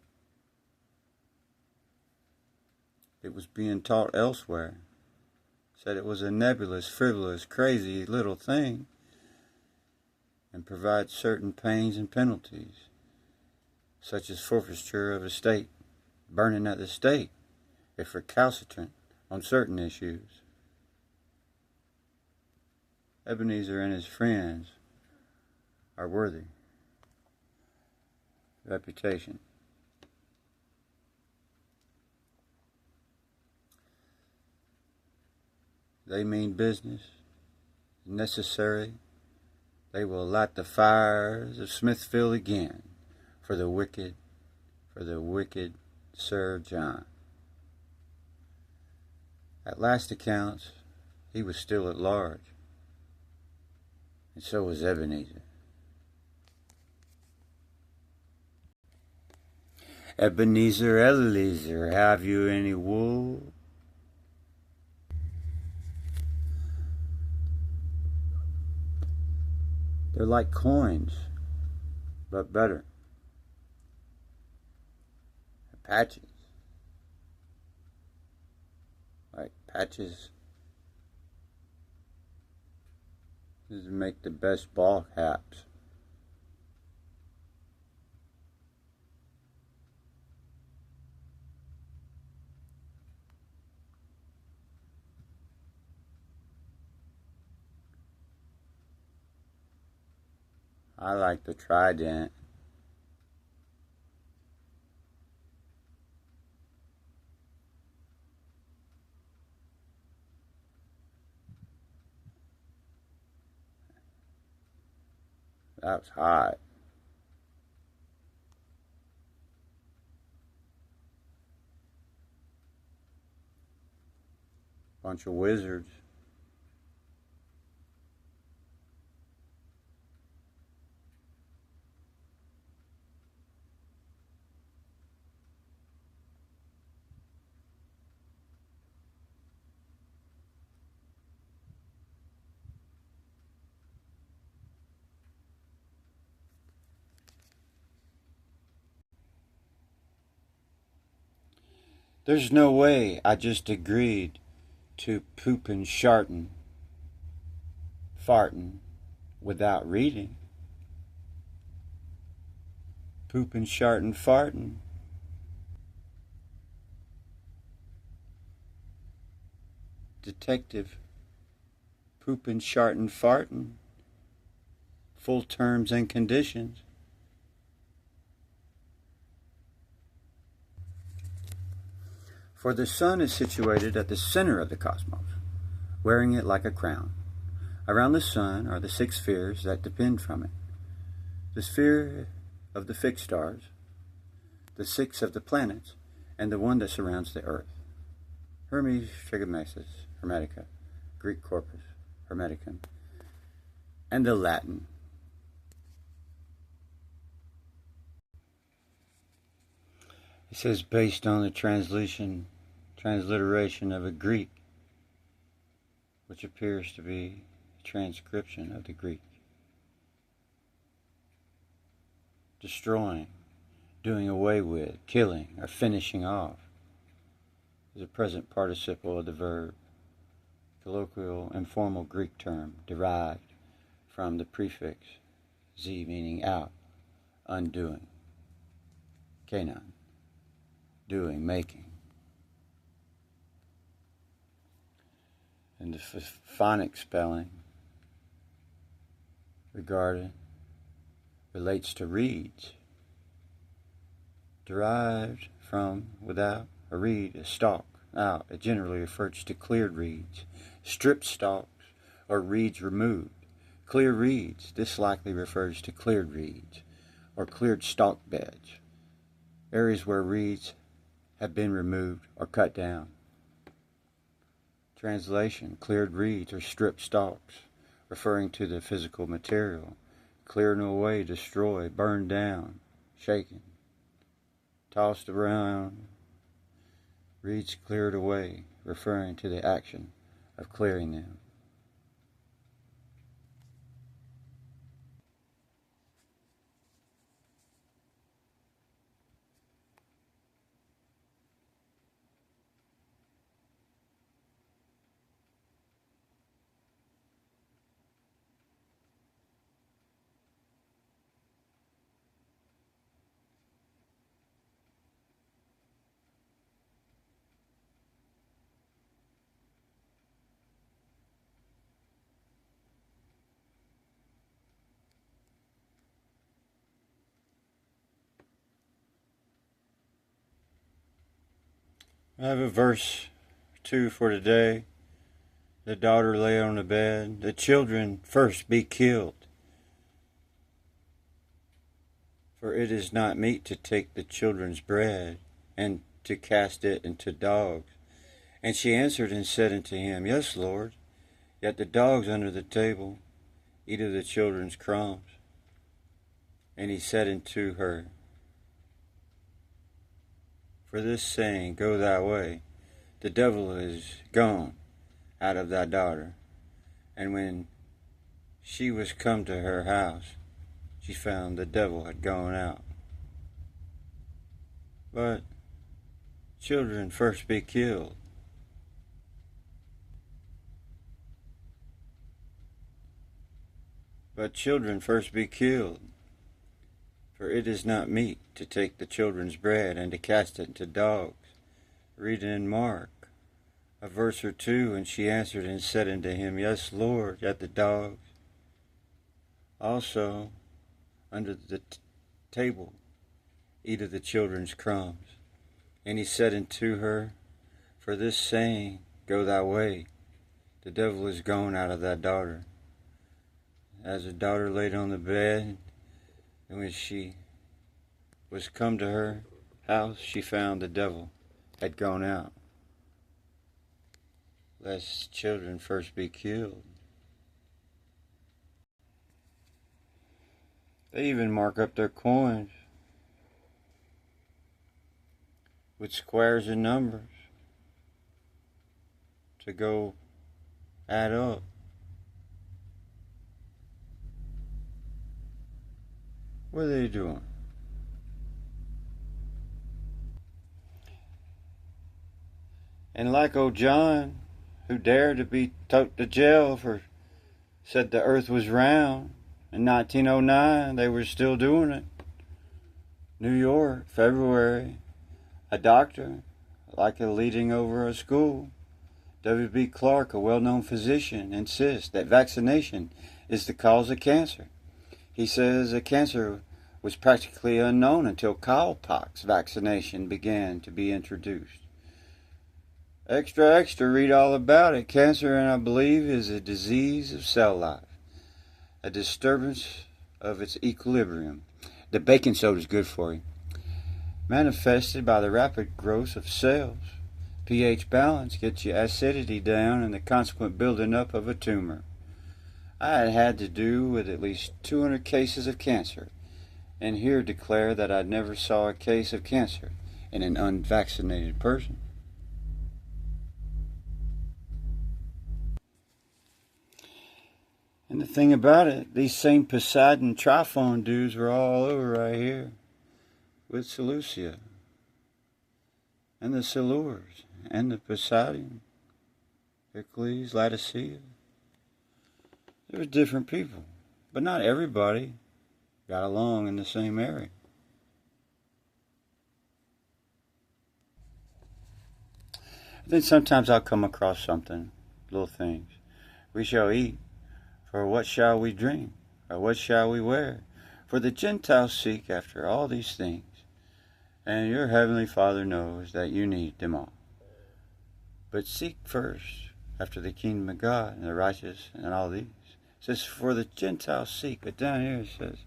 It was being taught elsewhere. Said it was a nebulous, frivolous, crazy little thing and provides certain pains and penalties, such as forfeiture of estate, burning of the state, if recalcitrant on certain issues. Ebenezer and his friends are worthy reputation. They mean business, necessary. They will light the fires of Smithfield again for the wicked Sir John. At last accounts, he was still at large, and so was Ebenezer. Ebenezer, Eliezer, have you any wool? They're like coins, but better. Patches. Like patches. These make the best ball caps. I like the trident. That was hot. Bunch of wizards. There's no way I just agreed to poopin' shartin', fartin' without reading. Poopin' shartin' fartin'. Detective poopin' shartin' fartin'. Full terms and conditions. For the sun is situated at the center of the cosmos, wearing it like a crown. Around the sun are the 6 spheres that depend from it. The sphere of the fixed stars, the 6 of the planets, and the one that surrounds the earth. Hermes Trismegistus, Hermetica, Greek corpus, Hermeticum, and the Latin. It says based on the transliteration of a Greek, which appears to be a transcription of the Greek. Destroying, doing away with, killing, or finishing off is a present participle of the verb, colloquial informal Greek term derived from the prefix z, meaning out, undoing. Canaan, doing, making. And the phonic spelling regarded relates to reeds, derived from without a reed, a stalk, out. It generally refers to cleared reeds, stripped stalks, or reeds removed. Clear reeds, this likely refers to cleared reeds, or cleared stalk beds, areas where reeds have been removed or cut down. Translation, cleared reeds or stripped stalks, referring to the physical material, cleared away, destroyed, burned down, shaken, tossed around. Reeds cleared away, referring to the action of clearing them. I have a verse 2 for today. The daughter lay on the bed. The children first be killed. For it is not meet to take the children's bread, and to cast it into dogs. And she answered and said unto him, Yes, Lord, yet the dogs under the table eat of the children's crumbs. And he said unto her, For this saying, Go thy way, the devil is gone out of thy daughter. And when she was come to her house, she found the devil had gone out. But children first be killed. But children first be killed. For it is not meet to take the children's bread and to cast it into dogs. Read it in Mark, a verse or two. And she answered and said unto him, Yes, Lord, yet the dogs also under the table eat of the children's crumbs. And he said unto her, For this saying, Go thy way, the devil is gone out of thy daughter. As the daughter laid on the bed, and when she was come to her house, she found the devil had gone out. Lest children first be killed. They even mark up their coins with squares and numbers to go add up. What are they doing? And like old John, who dared to be took to jail for said the earth was round, in 1909, they were still doing it. New York, February, a doctor, like a leading over a school, W.B. Clark, a well-known physician, insists that vaccination is the cause of cancer. He says that cancer was practically unknown until cowpox vaccination began to be introduced. Extra, extra, read all about it. Cancer, and I believe, is a disease of cell life, a disturbance of its equilibrium. The baking soda is good for you. Manifested by the rapid growth of cells. pH balance gets your acidity down and the consequent building up of a tumor. I had had to do with at least 200 cases of cancer, and here declare that I never saw a case of cancer in an unvaccinated person. And the thing about it, these same Poseidon Tryphon dudes were all over right here with Seleucia and the Silures and the Poseidon, Hercules, Laodicea. There were different people, but not everybody got along in the same area. Then sometimes I'll come across something, little things. We shall eat, for what shall we drink? Or what shall we wear? For the Gentiles seek after all these things, and your heavenly Father knows that you need them all. But seek first after the kingdom of God and the righteous and all these. It says, for the Gentiles seek. But down here it says,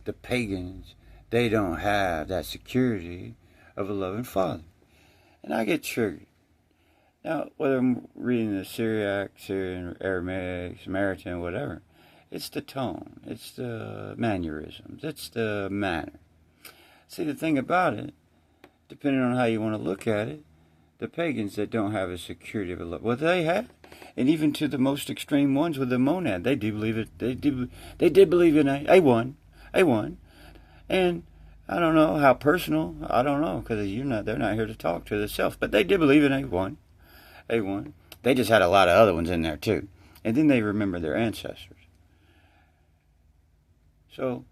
the pagans, they don't have that security of a loving Father. And I get triggered. Now, whether I'm reading the Syriac, Syrian, Aramaic, Samaritan, whatever, it's the tone, it's the mannerisms, it's the manner. See, the thing about it, depending on how you want to look at it, the pagans that don't have a security of a love, well, they have, and even to the most extreme ones with the monad, they do believe it. They did believe in A1, and I don't know how personal. I don't know because they're not here to talk to the self, but they did believe in A1. They just had a lot of other ones in there too, and then they remember their ancestors. So,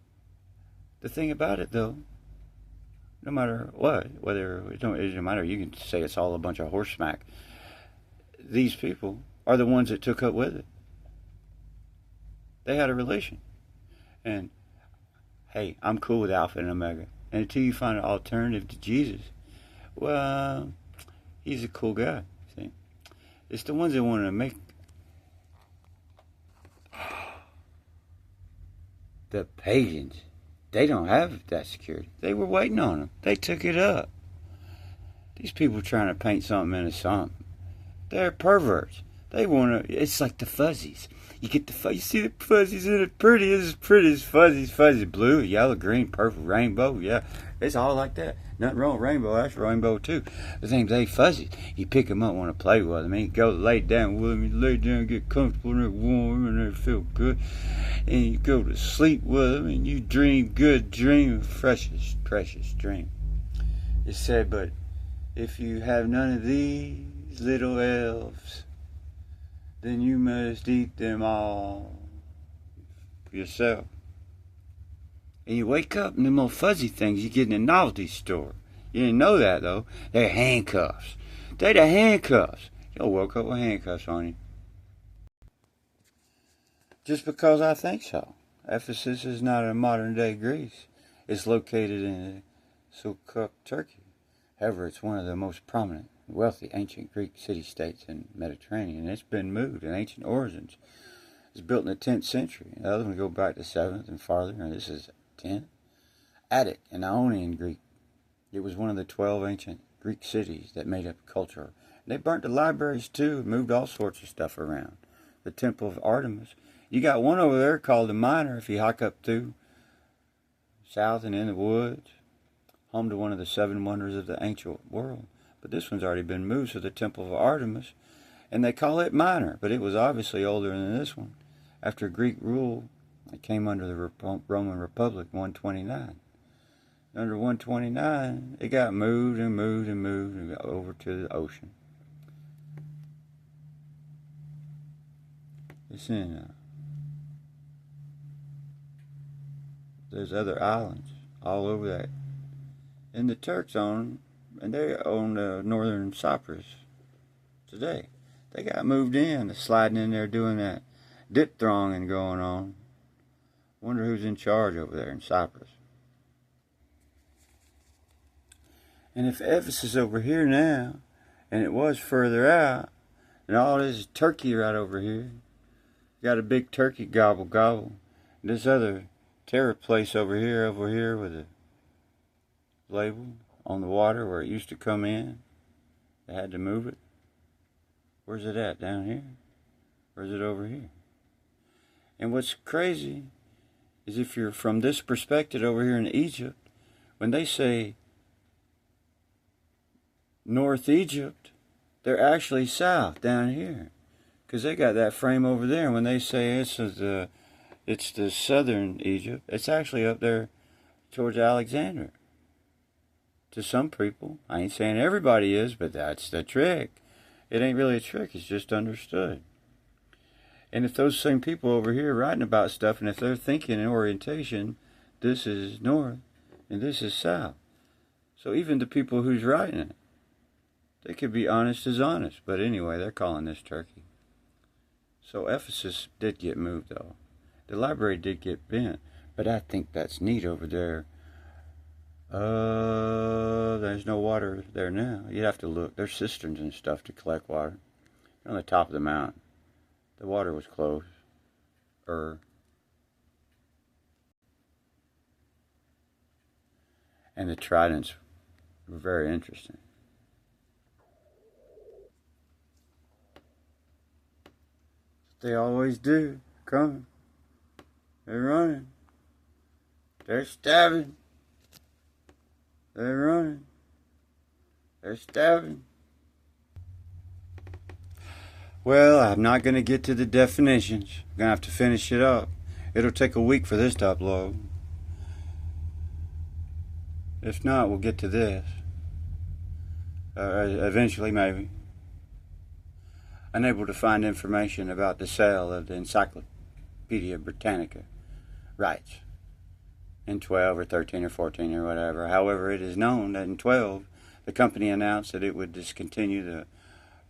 the thing about it though, no matter what, it doesn't matter, you can say it's all a bunch of horse smack. These people are the ones that took up with it. They had a relation, and hey, I'm cool with Alpha and Omega. And until you find an alternative to Jesus, well, he's a cool guy. See, it's the ones that want to make the pagans. They don't have that security. They were waiting on them. They took it up. These people trying to paint something into something. They're perverts. They want to. It's like the fuzzies. You get the you see the fuzzies in it. Pretty as fuzzies. Fuzzy blue, yellow, green, purple, rainbow. Yeah, it's all like that. Nothing wrong with rainbow. That's rainbow too. The things they fuzzies. You pick them up, want to play with them. You go lay down with them. You lay down, get comfortable, and they're warm, and they feel good. And you go to sleep with them, and you dream good dream, precious dream. It said, but if you have none of these little elves, then you must eat them all for yourself. And you wake up and them little fuzzy things you get in a novelty store. You didn't know that though. They're handcuffs. They're the handcuffs. You'll woke up with handcuffs on you. Just because I think so. Ephesus is not in modern day Greece. It's located in Seljuk, Turkey. However, it's one of the most prominent, wealthy ancient Greek city-states in the Mediterranean. It's been moved in ancient origins. It was built in the 10th century. The other one go back to 7th and farther, and this is 10th. Attic and Ionian Greek. It was one of the 12 ancient Greek cities that made up culture. They burnt the libraries too and moved all sorts of stuff around. The Temple of Artemis. You got one over there called the Minor if you hike up through south and in the woods. Home to one of the 7 wonders of the ancient world. But this one's already been moved to the Temple of Artemis, and they call it Minor, but it was obviously older than this one. After Greek rule, it came under the Roman Republic, 129. Under 129, it got moved and got over to the ocean. It's in, there's other islands all over that. And the Turks own, and they own northern Cyprus today. They got moved in, sliding in there doing that diphthonging going on. Wonder who's in charge over there in Cyprus. And if Ephesus is over here now, and it was further out, and all this is Turkey right over here. Got a big turkey gobble. This other terror place over here with a label on the water where it used to come in. They had to move it. Where's it at? Down here? Or is it over here? And what's crazy is if you're from this perspective over here in Egypt, when they say North Egypt, they're actually south down here, because they got that frame over there. And when they say it's the southern Egypt, it's actually up there towards Alexander. To some people, I ain't saying everybody is, but that's the trick. It ain't really a trick, it's just understood. And if those same people over here writing about stuff, and if they're thinking in orientation, this is north and this is south. So even the people who's writing it, they could be honest as honest. But anyway, they're calling this Turkey. So Ephesus did get moved, though. The library did get bent. But I think that's neat over there. There's no water there now. You'd have to look. There's cisterns and stuff to collect water. On the top of the mountain. The water was close. And the tridents were very interesting. They always do. Coming. They're running. They're stabbing. They're running. They're stabbing. Well, I'm not going to get to the definitions. I'm going to have to finish it up. It'll take a week for this to upload. If not, we'll get to this. Eventually, maybe. Unable to find information about the sale of the Encyclopedia Britannica rights in 12 or 13 or 14 or whatever. However, it is known that in 12, the company announced that it would discontinue the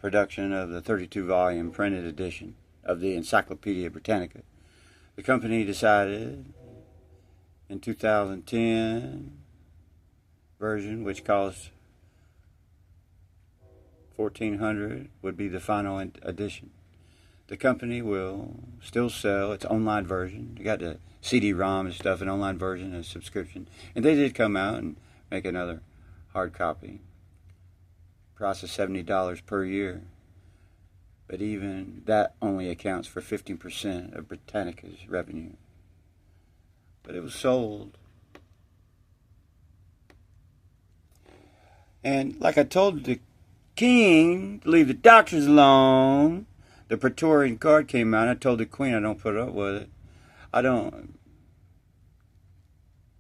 production of the 32-volume printed edition of the Encyclopedia Britannica. The company decided in 2010 version, which cost $1,400, would be the final edition. The company will still sell its online version. You got the CD-ROM and stuff, an online version, a subscription. And they did come out and make another hard copy. Price of $70 per year. But even that only accounts for 15% of Britannica's revenue. But it was sold. And like I told the king to leave the doctors alone, the Praetorian Guard came out. I told the queen I don't put up with it. I don't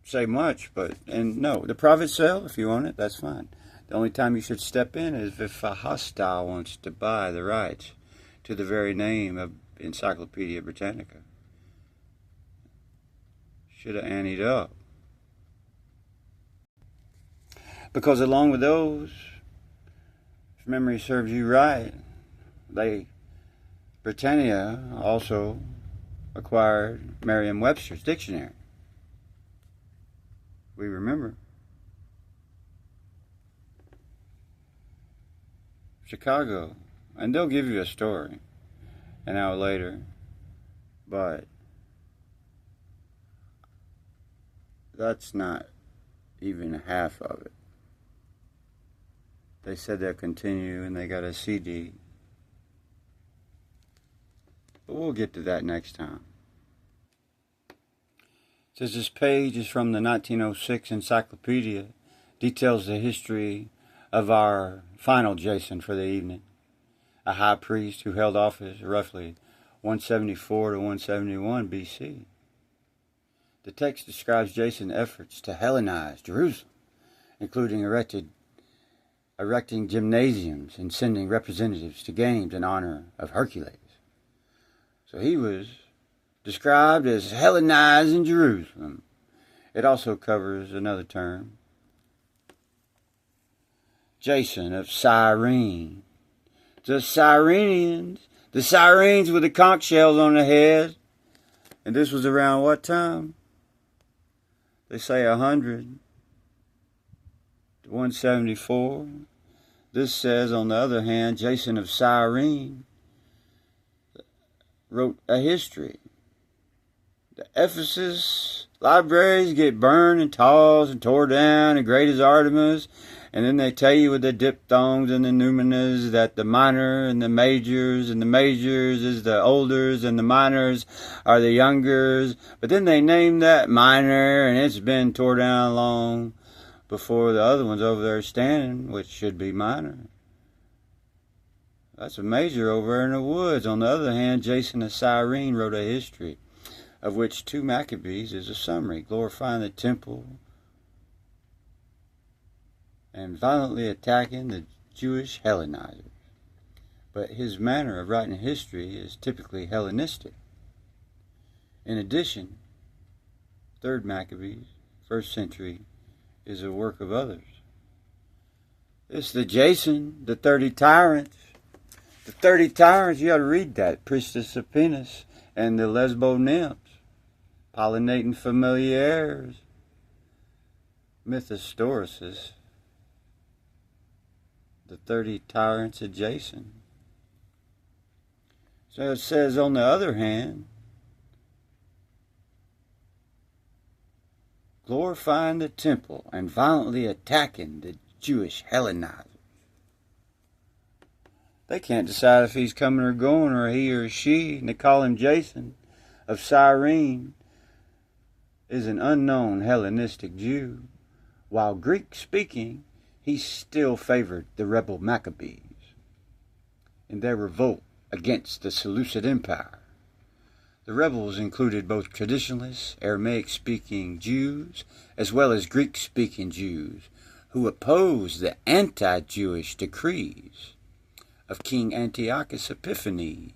say much, and no, the private sale, if you want it, that's fine. The only time you should step in is if a hostile wants to buy the rights to the very name of Encyclopedia Britannica. Should have anteed up. Because along with those, if memory serves you right, Britannia also acquired Merriam-Webster's dictionary. We remember. Chicago. And they'll give you a story an hour later. But that's not even half of it. They said they'll continue, and they got a CD. But we'll get to that next time. It says this page is from the 1906 encyclopedia. Details the history of our final Jason for the evening. A high priest who held office roughly 174 to 171 B.C. The text describes Jason's efforts to Hellenize Jerusalem, including erecting gymnasiums and sending representatives to games in honor of Hercules. So he was described as Hellenizing Jerusalem. It also covers another term, Jason of Cyrene. The Cyrenians with the conch shells on the head. And this was around what time? They say 100 to 174. This says, on the other hand, Jason of Cyrene wrote a history. The Ephesus Libraries get burned and tossed and tore down, and great as Artemis. And then they tell you with the diphthongs and the numinas that the minor and the majors is the olders and the minors are the youngers. But then they name that minor and it's been tore down long before the other one's over there standing, which should be minor. That's a major over there in the woods. On the other hand, Jason of Cyrene wrote a history, of which 2 Maccabees is a summary, glorifying the temple and violently attacking the Jewish Hellenizers. But his manner of writing history is typically Hellenistic. In addition, 3rd Maccabees, 1st century, is a work of others. It's the Jason, the 30 Tyrants. The 30 Tyrants, you ought to read that. Priestess of Peneus and the Lesbo Nymphs, pollinating familiares. Mythostoricis, the 30 Tyrants of Jason. So it says, on the other hand, glorifying the temple and violently attacking the Jewish Hellenizers. They can't decide if he's coming or going, or he or she, and they call him Jason of Cyrene, is an unknown Hellenistic Jew. While Greek-speaking, he still favored the rebel Maccabees in their revolt against the Seleucid Empire. The rebels included both traditionalist, Aramaic-speaking Jews, as well as Greek-speaking Jews, who opposed the anti-Jewish decrees of King Antiochus Epiphanes.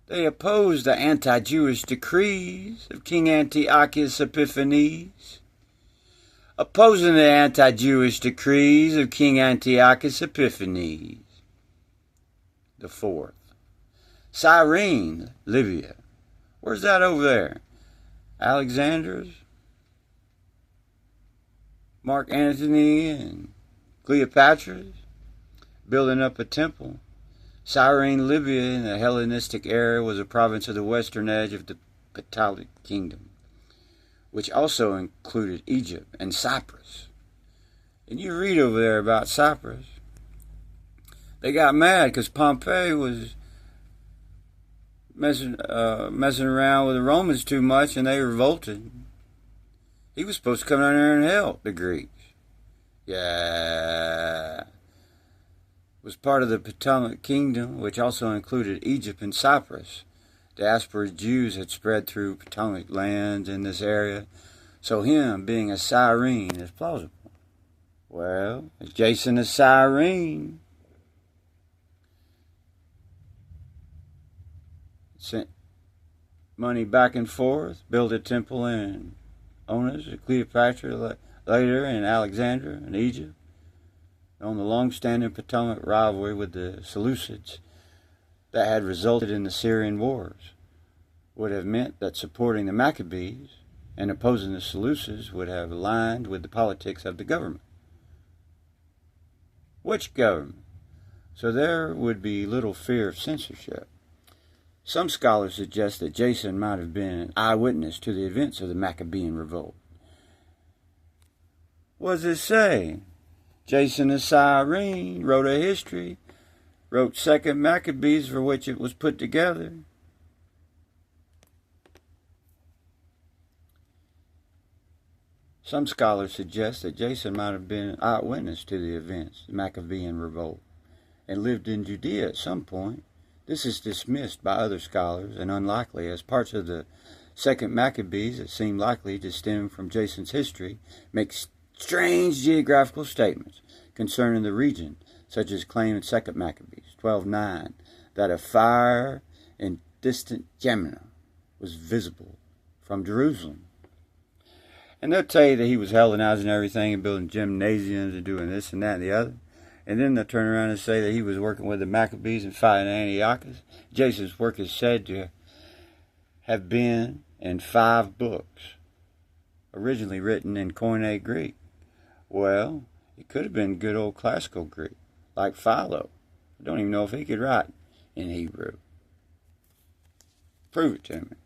They opposed the anti-Jewish decrees of King Antiochus Epiphanes, opposing the anti-Jewish decrees of King Antiochus Epiphanes. The 4th. Cyrene, Libya. Where's that over there? Alexander's? Mark Antony and Cleopatra's? Building up a temple. Cyrene, Libya, in the Hellenistic era, was a province of the western edge of the Ptolemaic kingdom, which also included Egypt and Cyprus. And you read over there about Cyprus. They got mad because Pompey was messing around with the Romans too much, and they revolted. He was supposed to come down there and help the Greeks. Yeah. Was part of the Ptolemaic kingdom, which also included Egypt and Cyprus. Diaspora Jews had spread through Ptolemaic lands in this area, so him being a Cyrene is plausible. Well, Jason of Cyrene sent money back and forth, built a temple in Onas, Cleopatra, later in Alexandria in Egypt, on the long-standing Ptolemaic rivalry with the Seleucids that had resulted in the Syrian wars would have meant that supporting the Maccabees and opposing the Seleucids would have aligned with the politics of the government. Which government? So there would be little fear of censorship. Some scholars suggest that Jason might have been an eyewitness to the events of the Maccabean revolt. What does it say? Jason of Cyrene wrote a history, wrote 2nd Maccabees, for which it was put together. Some scholars suggest that Jason might have been an eyewitness to the events, the Maccabean revolt, and lived in Judea at some point. This is dismissed by other scholars and unlikely, as parts of the 2nd Maccabees that seem likely to stem from Jason's history make strange geographical statements concerning the region, such as claim in 2nd Maccabees 12:9 that a fire in distant Gemina was visible from Jerusalem. And they'll tell you that he was Hellenizing everything and building gymnasiums and doing this and that and the other. And then they'll turn around and say that he was working with the Maccabees and fighting Antiochus. Jason's work is said to have been in 5 books, originally written in Koine Greek. Well, it could have been good old classical Greek, like Philo. I don't even know if he could write in Hebrew. Prove it to me.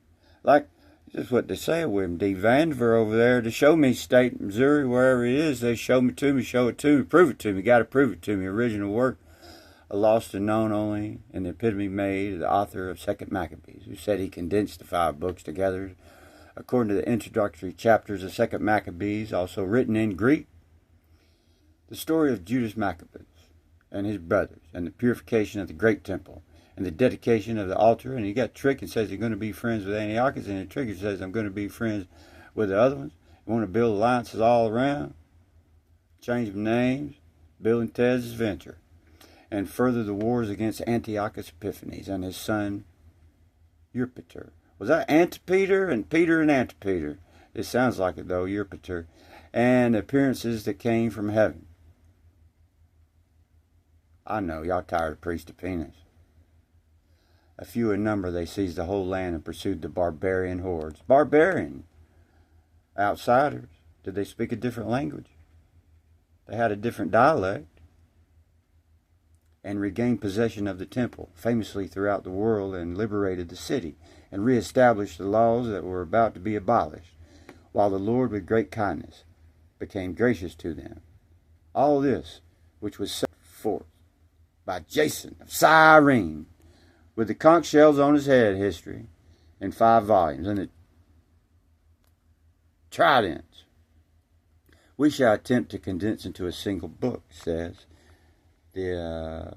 Like Just what they say with him. D. Vandiver over there to show me state Missouri, wherever it is. They show me to me, show it to me, prove it to me. Got to prove it to me. Original work, a lost and known only, and the epitome made, the author of 2nd Maccabees, who said he condensed the 5 books together according to the introductory chapters of 2nd Maccabees, also written in Greek. The story of Judas Maccabee and his brothers, and the purification of the great temple, and the dedication of the altar. And he got tricked and says he's going to be friends with Antiochus, and the trickster says I'm going to be friends with the other ones. You want to build alliances all around, change of names, building Tez's venture, and further the wars against Antiochus Epiphanes and his son Eupator. Was that Antipater and Peter and Antipater? It sounds like it though, Eupator. And the appearances that came from heaven. I know, y'all tired of Priest of Peneus. A few in number, they seized the whole land and pursued the barbarian hordes. Barbarian! Outsiders. Did they speak a different language? They had a different dialect. And regained possession of the temple, famously throughout the world, and liberated the city, and reestablished the laws that were about to be abolished, while the Lord with great kindness became gracious to them. All this, which was set forth by Jason of Cyrene, with the conch shells on his head, history, in 5 volumes, and the Tyrants, we shall attempt to condense into a single book, says. The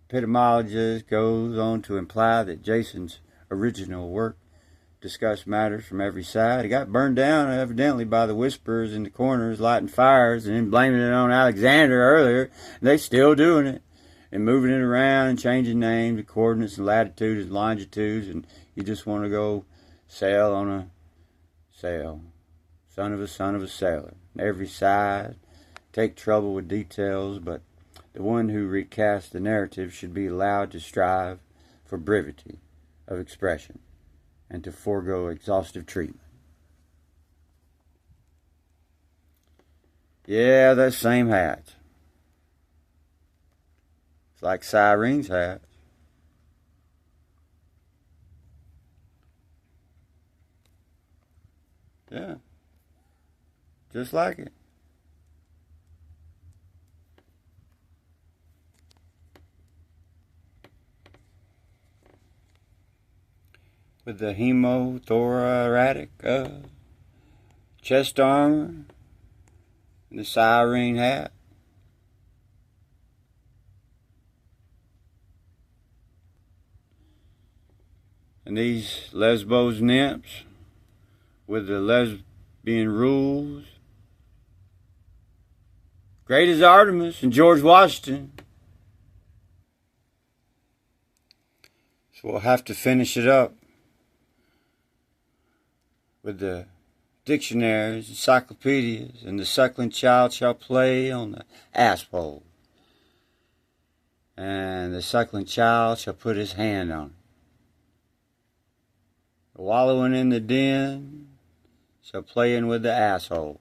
epistemologist goes on to imply that Jason's original work discussed matters from every side. It got burned down, evidently, by the whisperers in the corners, lighting fires, and then blaming it on Alexander earlier. And they still doing it, and moving it around, and changing names, and coordinates, and latitudes, and longitudes, and you just want to go sail on a sail. Son of a sailor. Every side, take trouble with details, but the one who recasts the narrative should be allowed to strive for brevity of expression and to forego exhaustive treatment. Yeah, that same hat. It's like Cyrene's hat. Yeah. Just like it. With the hemothoracic chest armor and the Cyrene hat. And these Lesbos nymphs with the lesbian rules. Great as Artemis and George Washington. So we'll have to finish it up with the dictionaries, encyclopedias, and the suckling child shall play on the asshole. And the suckling child shall put his hand on it. The wallowing in the den shall play in with the asshole.